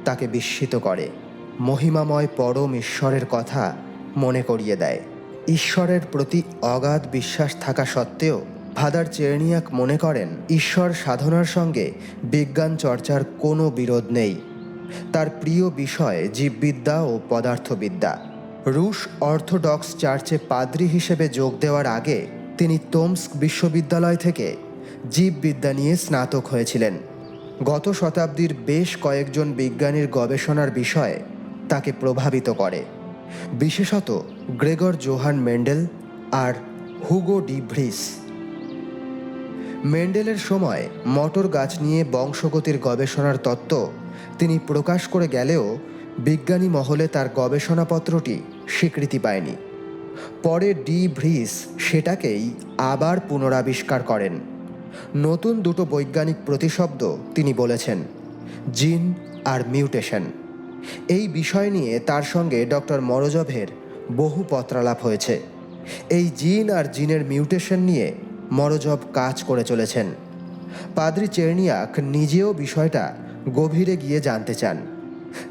তাকে বিস্মিত করে। মহিমাময় পরম ঈশ্বরের কথা মনে করিয়ে দেয়। ঈশ্বরের প্রতি অগাধ বিশ্বাস থাকা সত্ত্বেও ফাদার চেরনিয়াক মনে করেন ঈশ্বর সাধনার সঙ্গে বিজ্ঞান চর্চার কোনো বিরোধ নেই। তার প্রিয় বিষয় জীববিদ্যা ও পদার্থবিদ্যা। রুশ অর্থোডক্স চার্চে পাদ্রী হিসেবে যোগ দেওয়ার আগে তিনি তোমস্ক বিশ্ববিদ্যালয় থেকে জীববিদ্যা নিয়ে স্নাতক হয়েছিলেন। গত শতাব্দীর বেশ কয়েকজন বিজ্ঞানীর গবেষণার বিষয়ে তাকে প্রভাবিত করে, বিশেষত গ্রেগর জোহান মেন্ডেল আর হুগো ডি ভ্রিস। মেন্ডেলের সময় মটর গাছ নিয়ে বংশগতির গবেষণার তত্ত্ব তিনি প্রকাশ করে গেলেও বিজ্ঞানী মহলে তার গবেষণাপত্রটি স্বীকৃতি পায়নি। পরে ডি ভ্রিস সেটাকেই আবার পুনরাবিষ্কার করেন। নতুন দুটো বৈজ্ঞানিক প্রতিশব্দ তিনি বলেছেন, জিন আর মিউটেশন। এই বিষয় নিয়ে তার সঙ্গে ডক্টর মরোজভের বহু পত্রালাপ হয়েছে। এই জিন আর জিনের মিউটেশন নিয়ে মরোজভ কাজ করে চলেছেন। পাদ্রী চেরনিয়াক নিজেও বিষয়টা গভীরে গিয়ে জানতে চান।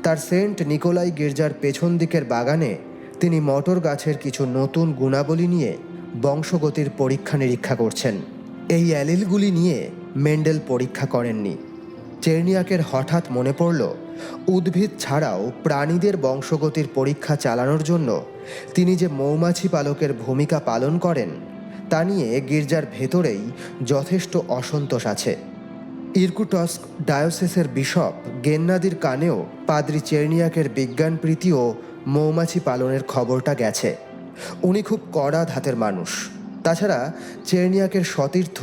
তার সেন্ট নিকোলাই গির্জার পেছন দিকের বাগানে তিনি মটর গাছের কিছু নতুন গুণাবলী নিয়ে বংশগতির পরীক্ষা নিরীক্ষা করছেন। এই অ্যালিলগুলি নিয়ে মেন্ডেল পরীক্ষা করেননি। চেরনিয়াকের হঠাৎ মনে পড়ল, উদ্ভিদ ছাড়াও প্রাণীদের বংশগতির পরীক্ষা চালানোর জন্য তিনি যে মৌমাছি পালকের ভূমিকা পালন করেন তা নিয়ে গির্জার ভেতরেই যথেষ্ট অসন্তোষ আছে। ইরকুটস্ক ডায়োসিসের বিশপ গেন্নাদির কানেও পাদ্রী চেরনিয়াকের বিজ্ঞানপ্রীতি ও মৌমাছি পালনের খবরটা গেছে। উনি খুব কড়া ধাতের মানুষ। তাছাড়া চেরনিয়াকের সতীর্থ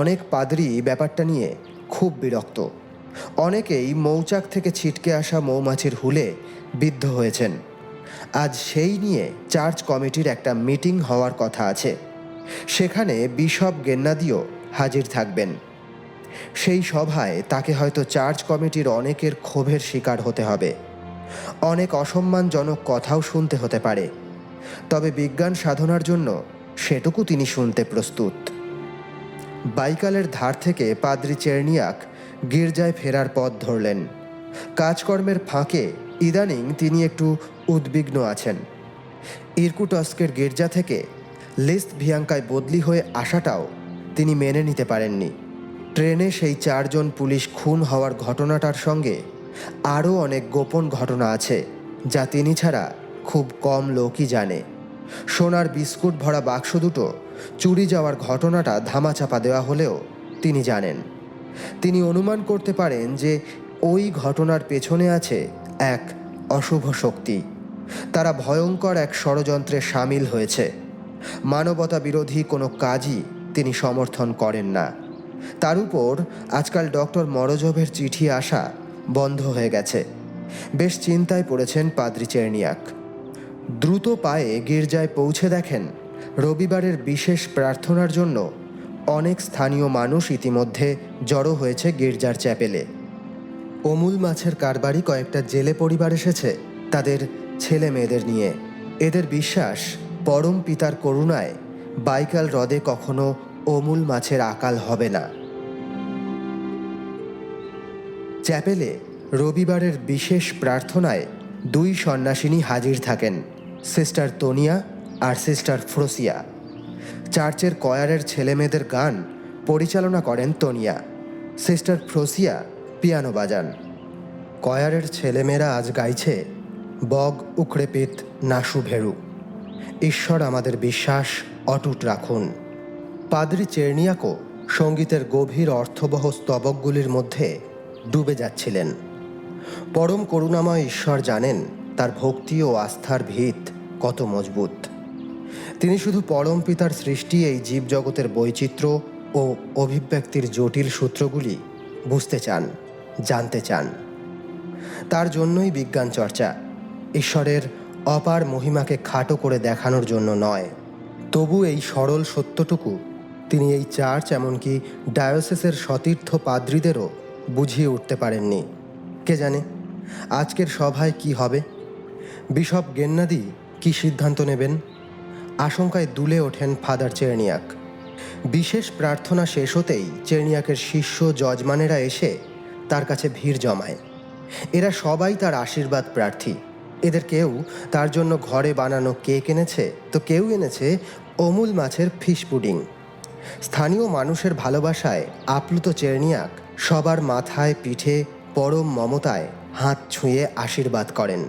অনেক পাদ্রী ব্যাপারটা নিয়ে খুব বিরক্ত। অনেকেই মৌচাক থেকে ছিটকে আসা মৌমাছির হুলে বিদ্ধ হয়েছেন। আজ সেই নিয়ে চার্চ কমিটির একটা মিটিং হওয়ার কথা আছে। সেখানে বিশপ গেন্নাদিও হাজির থাকবেন। সেই সভায় তাকে হয়তো চার্চ কমিটির অনেকের ক্ষোভের শিকার হতে হবে। অনেক অসম্মানজনক কথাও শুনতে হতে পারে, তবে বিজ্ঞান সাধনার জন্য সেটুকু তিনি শুনতে প্রস্তুত। বাইকালের ধার থেকে পাদ্রী চেরনিয়াক গির্জায় ফেরার পথ ধরলেন। কাজকর্মের ফাঁকে ইদানিং তিনি একটু উদ্বিগ্ন আছেন। ইরকুটস্কের গির্জা থেকে লিস্ট ভিয়াঙ্কায় বদলি হয়ে আসাটাও তিনি মেনে নিতে পারেননি। ট্রেনে সেই 4 জন পুলিশ খুন হওয়ার ঘটনাটার সঙ্গে আরও অনেক গোপন ঘটনা আছে যা তিনি ছাড়া খুব কম লোকই জানে। সোনার বিস্কুট ভরা বাক্স দুটো চুরি যাওয়ার ঘটনাটা ধামাচাপা দেওয়া হলেও তিনি জানেন। তিনি অনুমান করতে পারেন যে ওই ঘটনার পেছনে আছে এক অশুভ শক্তি। তারা ভয়ঙ্কর এক ষড়যন্ত্রে সামিল হয়েছে। মানবতা বিরোধী কোনো কাজই তিনি সমর্থন করেন না। তার উপর আজকাল ডক্টর মরোজভের চিঠি আসা বন্ধ হয়ে গেছে। বেশ চিন্তায় পড়েছেন পাদ্রী চেরনিয়াক। দ্রুত পায়ে গির্জায় পৌঁছে দেখেন রবিবারের বিশেষ প্রার্থনার জন্য অনেক স্থানীয় মানুষ ইতিমধ্যে জড়ো হয়েছে গির্জার চ্যাপেলে। অমূল মাছের কারবারি কয়েকটা জেলে পরিবার এসেছে তাদের ছেলে মেয়েদের নিয়ে। এদের বিশ্বাস পরম পিতার করুণায় বাইকাল হ্রদে কখনো অমূল মাছের আকাল হবে না। চ্যাপেলে রবিবারের বিশেষ প্রার্থনায় 2 সন্ন্যাসিনী হাজির থাকেন, সিস্টার তোনিয়া আর সিস্টার ফ্রোসিয়া। চার্চের কয়ারের ছেলেমেয়েদের গান পরিচালনা করেন তোনিয়া। সিস্টার ফ্রোসিয়া পিয়ানো বাজান। কয়ারের ছেলেমেয়েরা আজ গাইছে, বগ উখড়ে পিত নাশু ভেরু, ঈশ্বর আমাদের বিশ্বাস অটুট রাখুন। পাদ্রী চেরনিয়াকও সঙ্গীতের গভীর অর্থবহ স্তবকগুলির মধ্যে ডুবে যাচ্ছিলেন। পরম করুণাময় ঈশ্বর জানেন তার ভক্তি ও আস্থার ভিত কত মজবুত। তিনি শুধু পরম পিতার সৃষ্টি এই জীবজগতের বৈচিত্র্য ও অভিব্যক্তির জটিল সূত্রগুলি বুঝতে চান, জানতে চান। তার জন্যই বিজ্ঞান চর্চা, ঈশ্বরের অপার মহিমাকে খাটো করে দেখানোর জন্য নয়। তবু এই সরল সত্যটুকু তিনি এই চার্চ এমনকি ডায়োসিসের সতীর্থ পাদ্রীদেরও বুঝিয়ে উঠতে পারেননি। কে জানে আজকের সভায় কি হবে? বিশপ গেন্নাদি কি সিদ্ধান্ত নেবেন? আশঙ্কায় দুলে ওঠেন ফাদার চেরনিয়াক। বিশেষ প্রার্থনা শেষ হতেই চেরনিয়াকের শিষ্য যজমানেরা এসে তার কাছে ভিড় জমায়। এরা সবাই তার আশীর্বাদ প্রার্থী। এদের কেউ তার জন্য ঘরে বানানো কেক এনেছে, তো কেউ এনেছে অমূল মাছের ফিশ পুডিং। স্থানীয় মানুষের ভালোবাসায় আপ্লুত চেরনিয়াক সবার মাথায় পিঠে পরম মমতায় হাত ছুঁয়ে আশীর্বাদ করেন।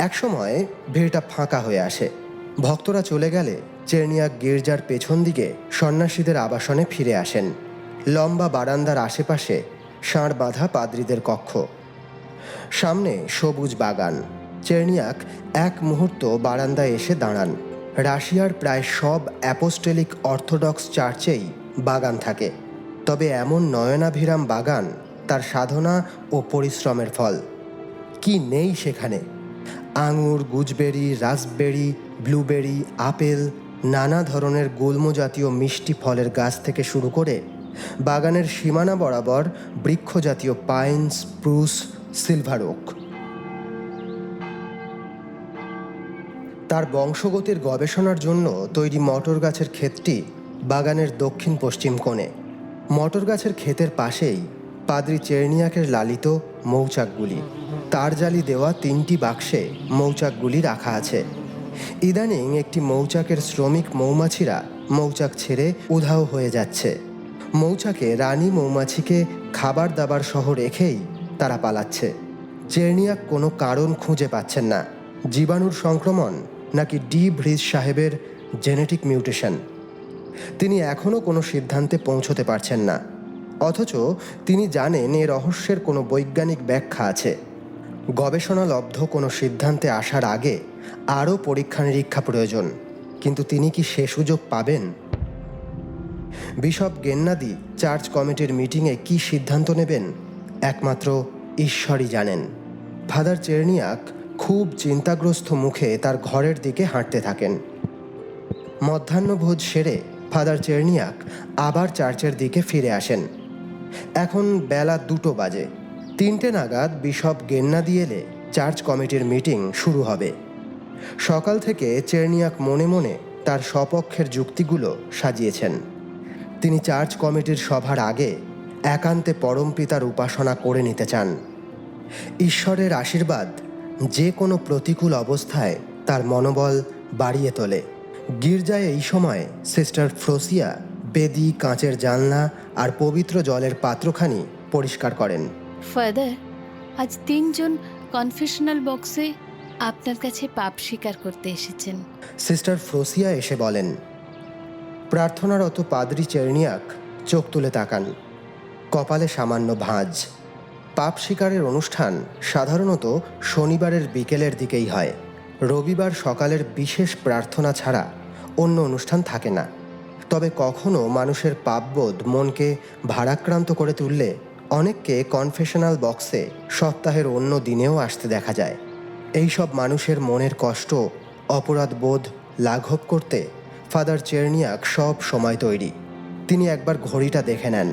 একসময় ভিড়টা ফাঁকা হয়ে আসে। ভক্তরা চলে গেলে চেরনিয়াক গির্জার পেছন দিকে সন্ন্যাসীদের আবাসনে ফিরে আসেন। লম্বা বারান্দার আশেপাশে ষাঁড় বাঁধা পাদ্রীদের কক্ষ, সামনে সবুজ বাগান। চেরনিয়াক এক মুহূর্ত বারান্দায় এসে দাঁড়ান। রাশিয়ার প্রায় সব অ্যাপোস্টেলিক অর্থোডক্স চার্চেই বাগান থাকে, তবে এমন নয়নাভিরাম বাগান তার সাধনা ও পরিশ্রমের ফল। কি নেই সেখানে! আঙুর, গুজবেরি, রাসবেরি, ব্লুবেরি, আপেল, নানা ধরনের গুল্ম জাতীয় মিষ্টি ফলের গাছ থেকে শুরু করে বাগানের সীমানা বরাবর বৃক্ষ জাতীয় পাইন, স্প্রুস, সিলভার ওক। তার বংশগতির গবেষণার জন্য তৈরি মটর গাছের ক্ষেতটি বাগানের দক্ষিণ পশ্চিম কোণে। মটর গাছের ক্ষেতের পাশেই পাদ্রী চেরনিয়াকের লালিত মৌচাকগুলি। তার জালি দেওয়া 3টি বাক্সে মৌচাকগুলি রাখা আছে। ইদানিং একটি মৌচাকের শ্রমিক মৌমাছিরা মৌচাক ছেড়ে উধাও হয়ে যাচ্ছে। মৌচাকে রানী মৌমাছিকে খাবার দাবার সহ রেখেই তারা পালাচ্ছে। চেরনিয়াক কোনো কারণ খুঁজে পাচ্ছেন না। জীবাণুর সংক্রমণ নাকি ডি ভ্রিজ সাহেবের জেনেটিক মিউটেশন, তিনি এখনও কোনো সিদ্ধান্তে পৌঁছতে পারছেন না। অথচ তিনি জানেন এ রহস্যের কোনো বৈজ্ঞানিক ব্যাখ্যা আছে। গবেষণালব্ধ কোনো সিদ্ধান্তে আসার আগে আরও পরীক্ষা নিরীক্ষা প্রয়োজন, কিন্তু তিনি কি সে সুযোগ পাবেন? বিশপ গেন্নাদি চার্চ কমিটির মিটিংয়ে কি সিদ্ধান্ত নেবেন একমাত্র ঈশ্বরই জানেন। ফাদার চেরনিয়াক খুব চিন্তাগ্রস্ত মুখে তার ঘরের দিকে হাঁটতে থাকেন। মধ্যাহ্নভোজ সেরে ফাদার চেরনিয়াক আবার চার্চের দিকে ফিরে আসেন। এখন বেলা 2টো বাজে। 3টে নাগাদ বিশপ গেন্নাদি এলে চার্চ কমিটির মিটিং শুরু হবে। সকাল থেকে চেরনিয়াক মনে মনে তার সপক্ষের যুক্তিগুলো সাজিয়েছেন। তিনি চার্চ কমিটির সভার আগে একান্তে পরমপিতার উপাসনা করে নিতে চান। ঈশ্বরের আশীর্বাদ যে কোনো প্রতিকূল অবস্থায় তার মনোবল বাড়িয়ে তোলে। গির্জায় এই সময় সিস্টার ফ্রোসিয়া বেদি, কাঁচের জানলা আর পবিত্র জলের পাত্রখানি পরিষ্কার করেন। ফাদার, আজ 3 জন কনফেশনাল বক্সে আপনার কাছে পাপ স্বীকার করতে এসেছেন। সিস্টার ফ্রোসিয়া এসে বলেন। প্রার্থনারত পাদ্রী চেরনিয়াক চোখ তুলে তাকান। কপালে সামান্য ভাঁজ। পাপ স্বীকারের অনুষ্ঠান সাধারণত শনিবারের বিকেলের দিকেই হয়। রবিবার সকালের বিশেষ প্রার্থনা ছাড়া অন্য অনুষ্ঠান থাকে না। তবে কখনো মানুষের পাপবোধ মনকে ভারাক্রান্ত করে তুললে অনেককে কনফেশনাল বক্সে সপ্তাহের অন্য দিনেও আসতে দেখা যায়। এই সব মানুষের মনের কষ্ট, অপরাধবোধ লাঘব করতে ফাদার চেরনিয়াক সব সময় তৈরি। তিনি একবার ঘড়িটা দেখে নেন।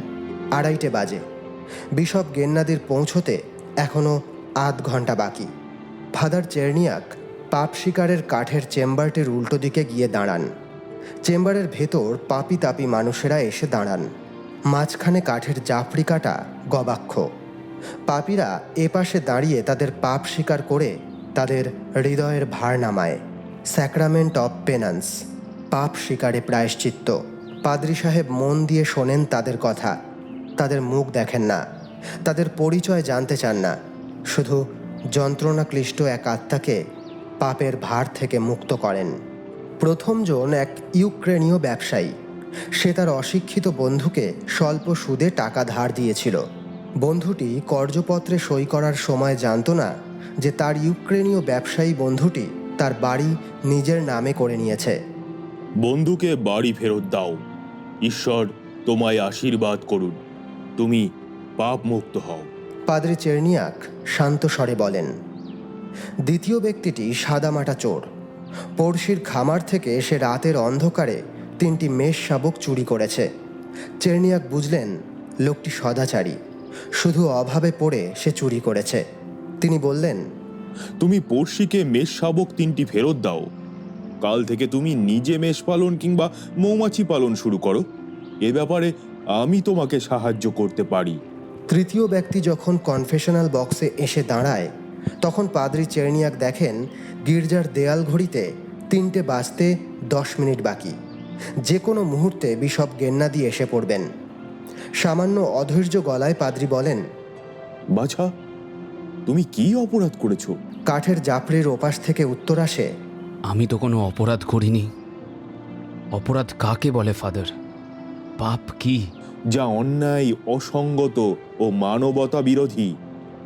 2:30 বাজে। বিশপ গেন্নাদির পৌঁছতে এখনও আধ ঘন্টা বাকি। ফাদার চেরনিয়াক পাপ শিকারের কাঠের চেম্বারটির উল্টো দিকে গিয়ে দাঁড়ান। চেম্বারের ভেতর পাপি তাপি মানুষেরা এসে দাঁড়ান। মাঝখানে কাঠের জাফরি কাটা গবাক্ষ। পাপীরা এপাশে দাঁড়িয়ে তাদের পাপ স্বীকার করে তাদের হৃদয়ের ভার নামায়। স্যাক্রামেন্ট অফ পেনান্স, পাপ স্বীকারে প্রায়শ্চিত্ত। পাদ্রী সাহেব মন দিয়ে শোনেন তাদের কথা। তাদের মুখ দেখেন না, তাদের পরিচয় জানতে চান না। শুধু যন্ত্রণাক্লিষ্ট এক আত্মাকে পাপের ভার থেকে মুক্ত করেন। প্রথমজন এক ইউক্রেনীয় ব্যবসায়ী। সে তার অশিক্ষিত বন্ধুকে স্বল্প সুদে টাকা ধার দিয়েছিল। বন্ধুটি কর্যপত্রে সই করার সময় জানত না যে তার ইউক্রেনীয় ব্যবসায়ী বন্ধুটি তার বাড়ি নিজের নামে করে নিয়েছে। বন্ধুকে বাড়ি ফেরত দাও। ঈশ্বর তোমায় আশীর্বাদ করুন। তুমি পাপ মুক্ত হও। পাদ্রী চেরনিয়াক শান্ত স্বরে বলেন। দ্বিতীয় ব্যক্তিটি সাদামাটা চোর। পড়শির খামার থেকে সে রাতের অন্ধকারে 3টি মেষ শাবক চুরি করেছে। চেরনিয়াক বুঝলেন লোকটি সদাচারী, শুধু অভাবে পড়ে সে চুরি করেছে। তিনি বললেন, তুমি পড়শিকে মেষ শাবক 3টি ফেরত দাও। কাল থেকে তুমি নিজে মেষ পালন কিংবা মৌমাছি পালন শুরু করো। এ ব্যাপারে আমি তোমাকে সাহায্য করতে পারি। তৃতীয় ব্যক্তি যখন কনফেশনাল বক্সে এসে দাঁড়ায় তখন পাদ্রী চেরনিয়াক দেখেন গির্জার দেয়াল ঘড়িতে 3টে বাজতে 10 মিনিট বাকি। যে কোনো মুহূর্তে বিশপ গেন্নাদি এসে পড়বেন। সামান্য অধৈর্য গলায় পাদ্রী বলেন, বাছা, তুমি কি অপরাধ করেছো? কাঠের জাফরির ওপাশ থেকে উত্তর আসে, আমি তো কোনো অপরাধ করিনি। অপরাধ কাকে বলে ফাদার? পাপ কি? যা অন্যায়, অসঙ্গত ও মানবতা বিরোধী,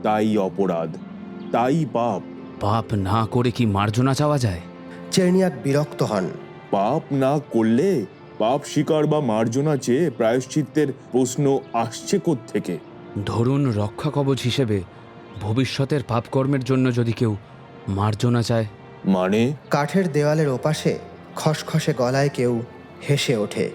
তাই অপরাধ, তাই পাপ। পাপ না করে কি মার্জনা চাওয়া যায়? চেরনিয়াক বিরক্ত হন। পাপ না করলে পাপ স্বীকার বা মার্জনা চেয়ে প্রায়শ্চিত্তের প্রশ্ন আসছে কোত্থেকে? ধরুন রক্ষা কবচ হিসেবে ভবিষ্যতের পাপকর্মের জন্য যদি কেউ মার্জনা চায়। মানে? কাঠের দেওয়ালের ওপাশে খসখসে গলায় কেউ হেসে ওঠে।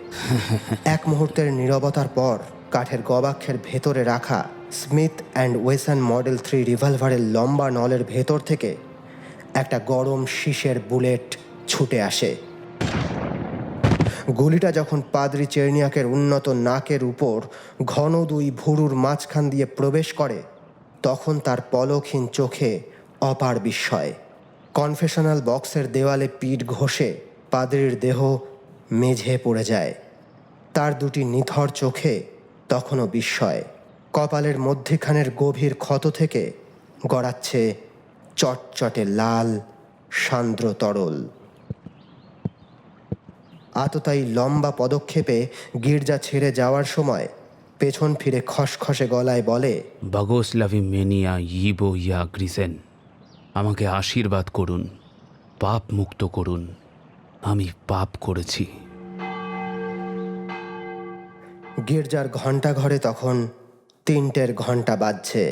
এক মুহূর্তের নীরবতার পর কাঠের গবাক্ষের ভেতরে রাখা স্মিথ অ্যান্ড ওয়েসন মডেল 3 রিভলভারের লম্বা নলের ভেতর থেকে একটা গরম শীষের বুলেট ছুটে আসে। গুলিটা যখন পাদ্রি চেরনিয়াকের উন্নত নাকের উপর ঘন দুই ভুরুর মাঝখান দিয়ে প্রবেশ করে, তখন তার পলকহীন চোখে অপার বিস্ময়। কনফেশনাল বক্সের দেওয়ালে পিঠ ঘষে পাদ্রির দেহ মেঝে পড়ে যায়। তার দুটি নিথর চোখে তখনও বিস্ময়। কপালের মধ্যিখানের গভীর ক্ষত থেকে গড়াচ্ছে চটচটে লাল সান্দ্র তরল। আততায়ী লম্বা পদক্ষেপে গির্জা ছেড়ে যাওয়ার সময় পেছন ফিরে খসখসে গলায় বলে, বাগোস্লাভি মেনিয়া ইবো ইয়া গ্রিসেন, আমাকে আশীর্বাদ করুন, পাপ মুক্ত করুন, আমি পাপ করেছি। গির্জার ঘণ্টা ঘরে তখন 3টের ঘণ্টা বাজছে।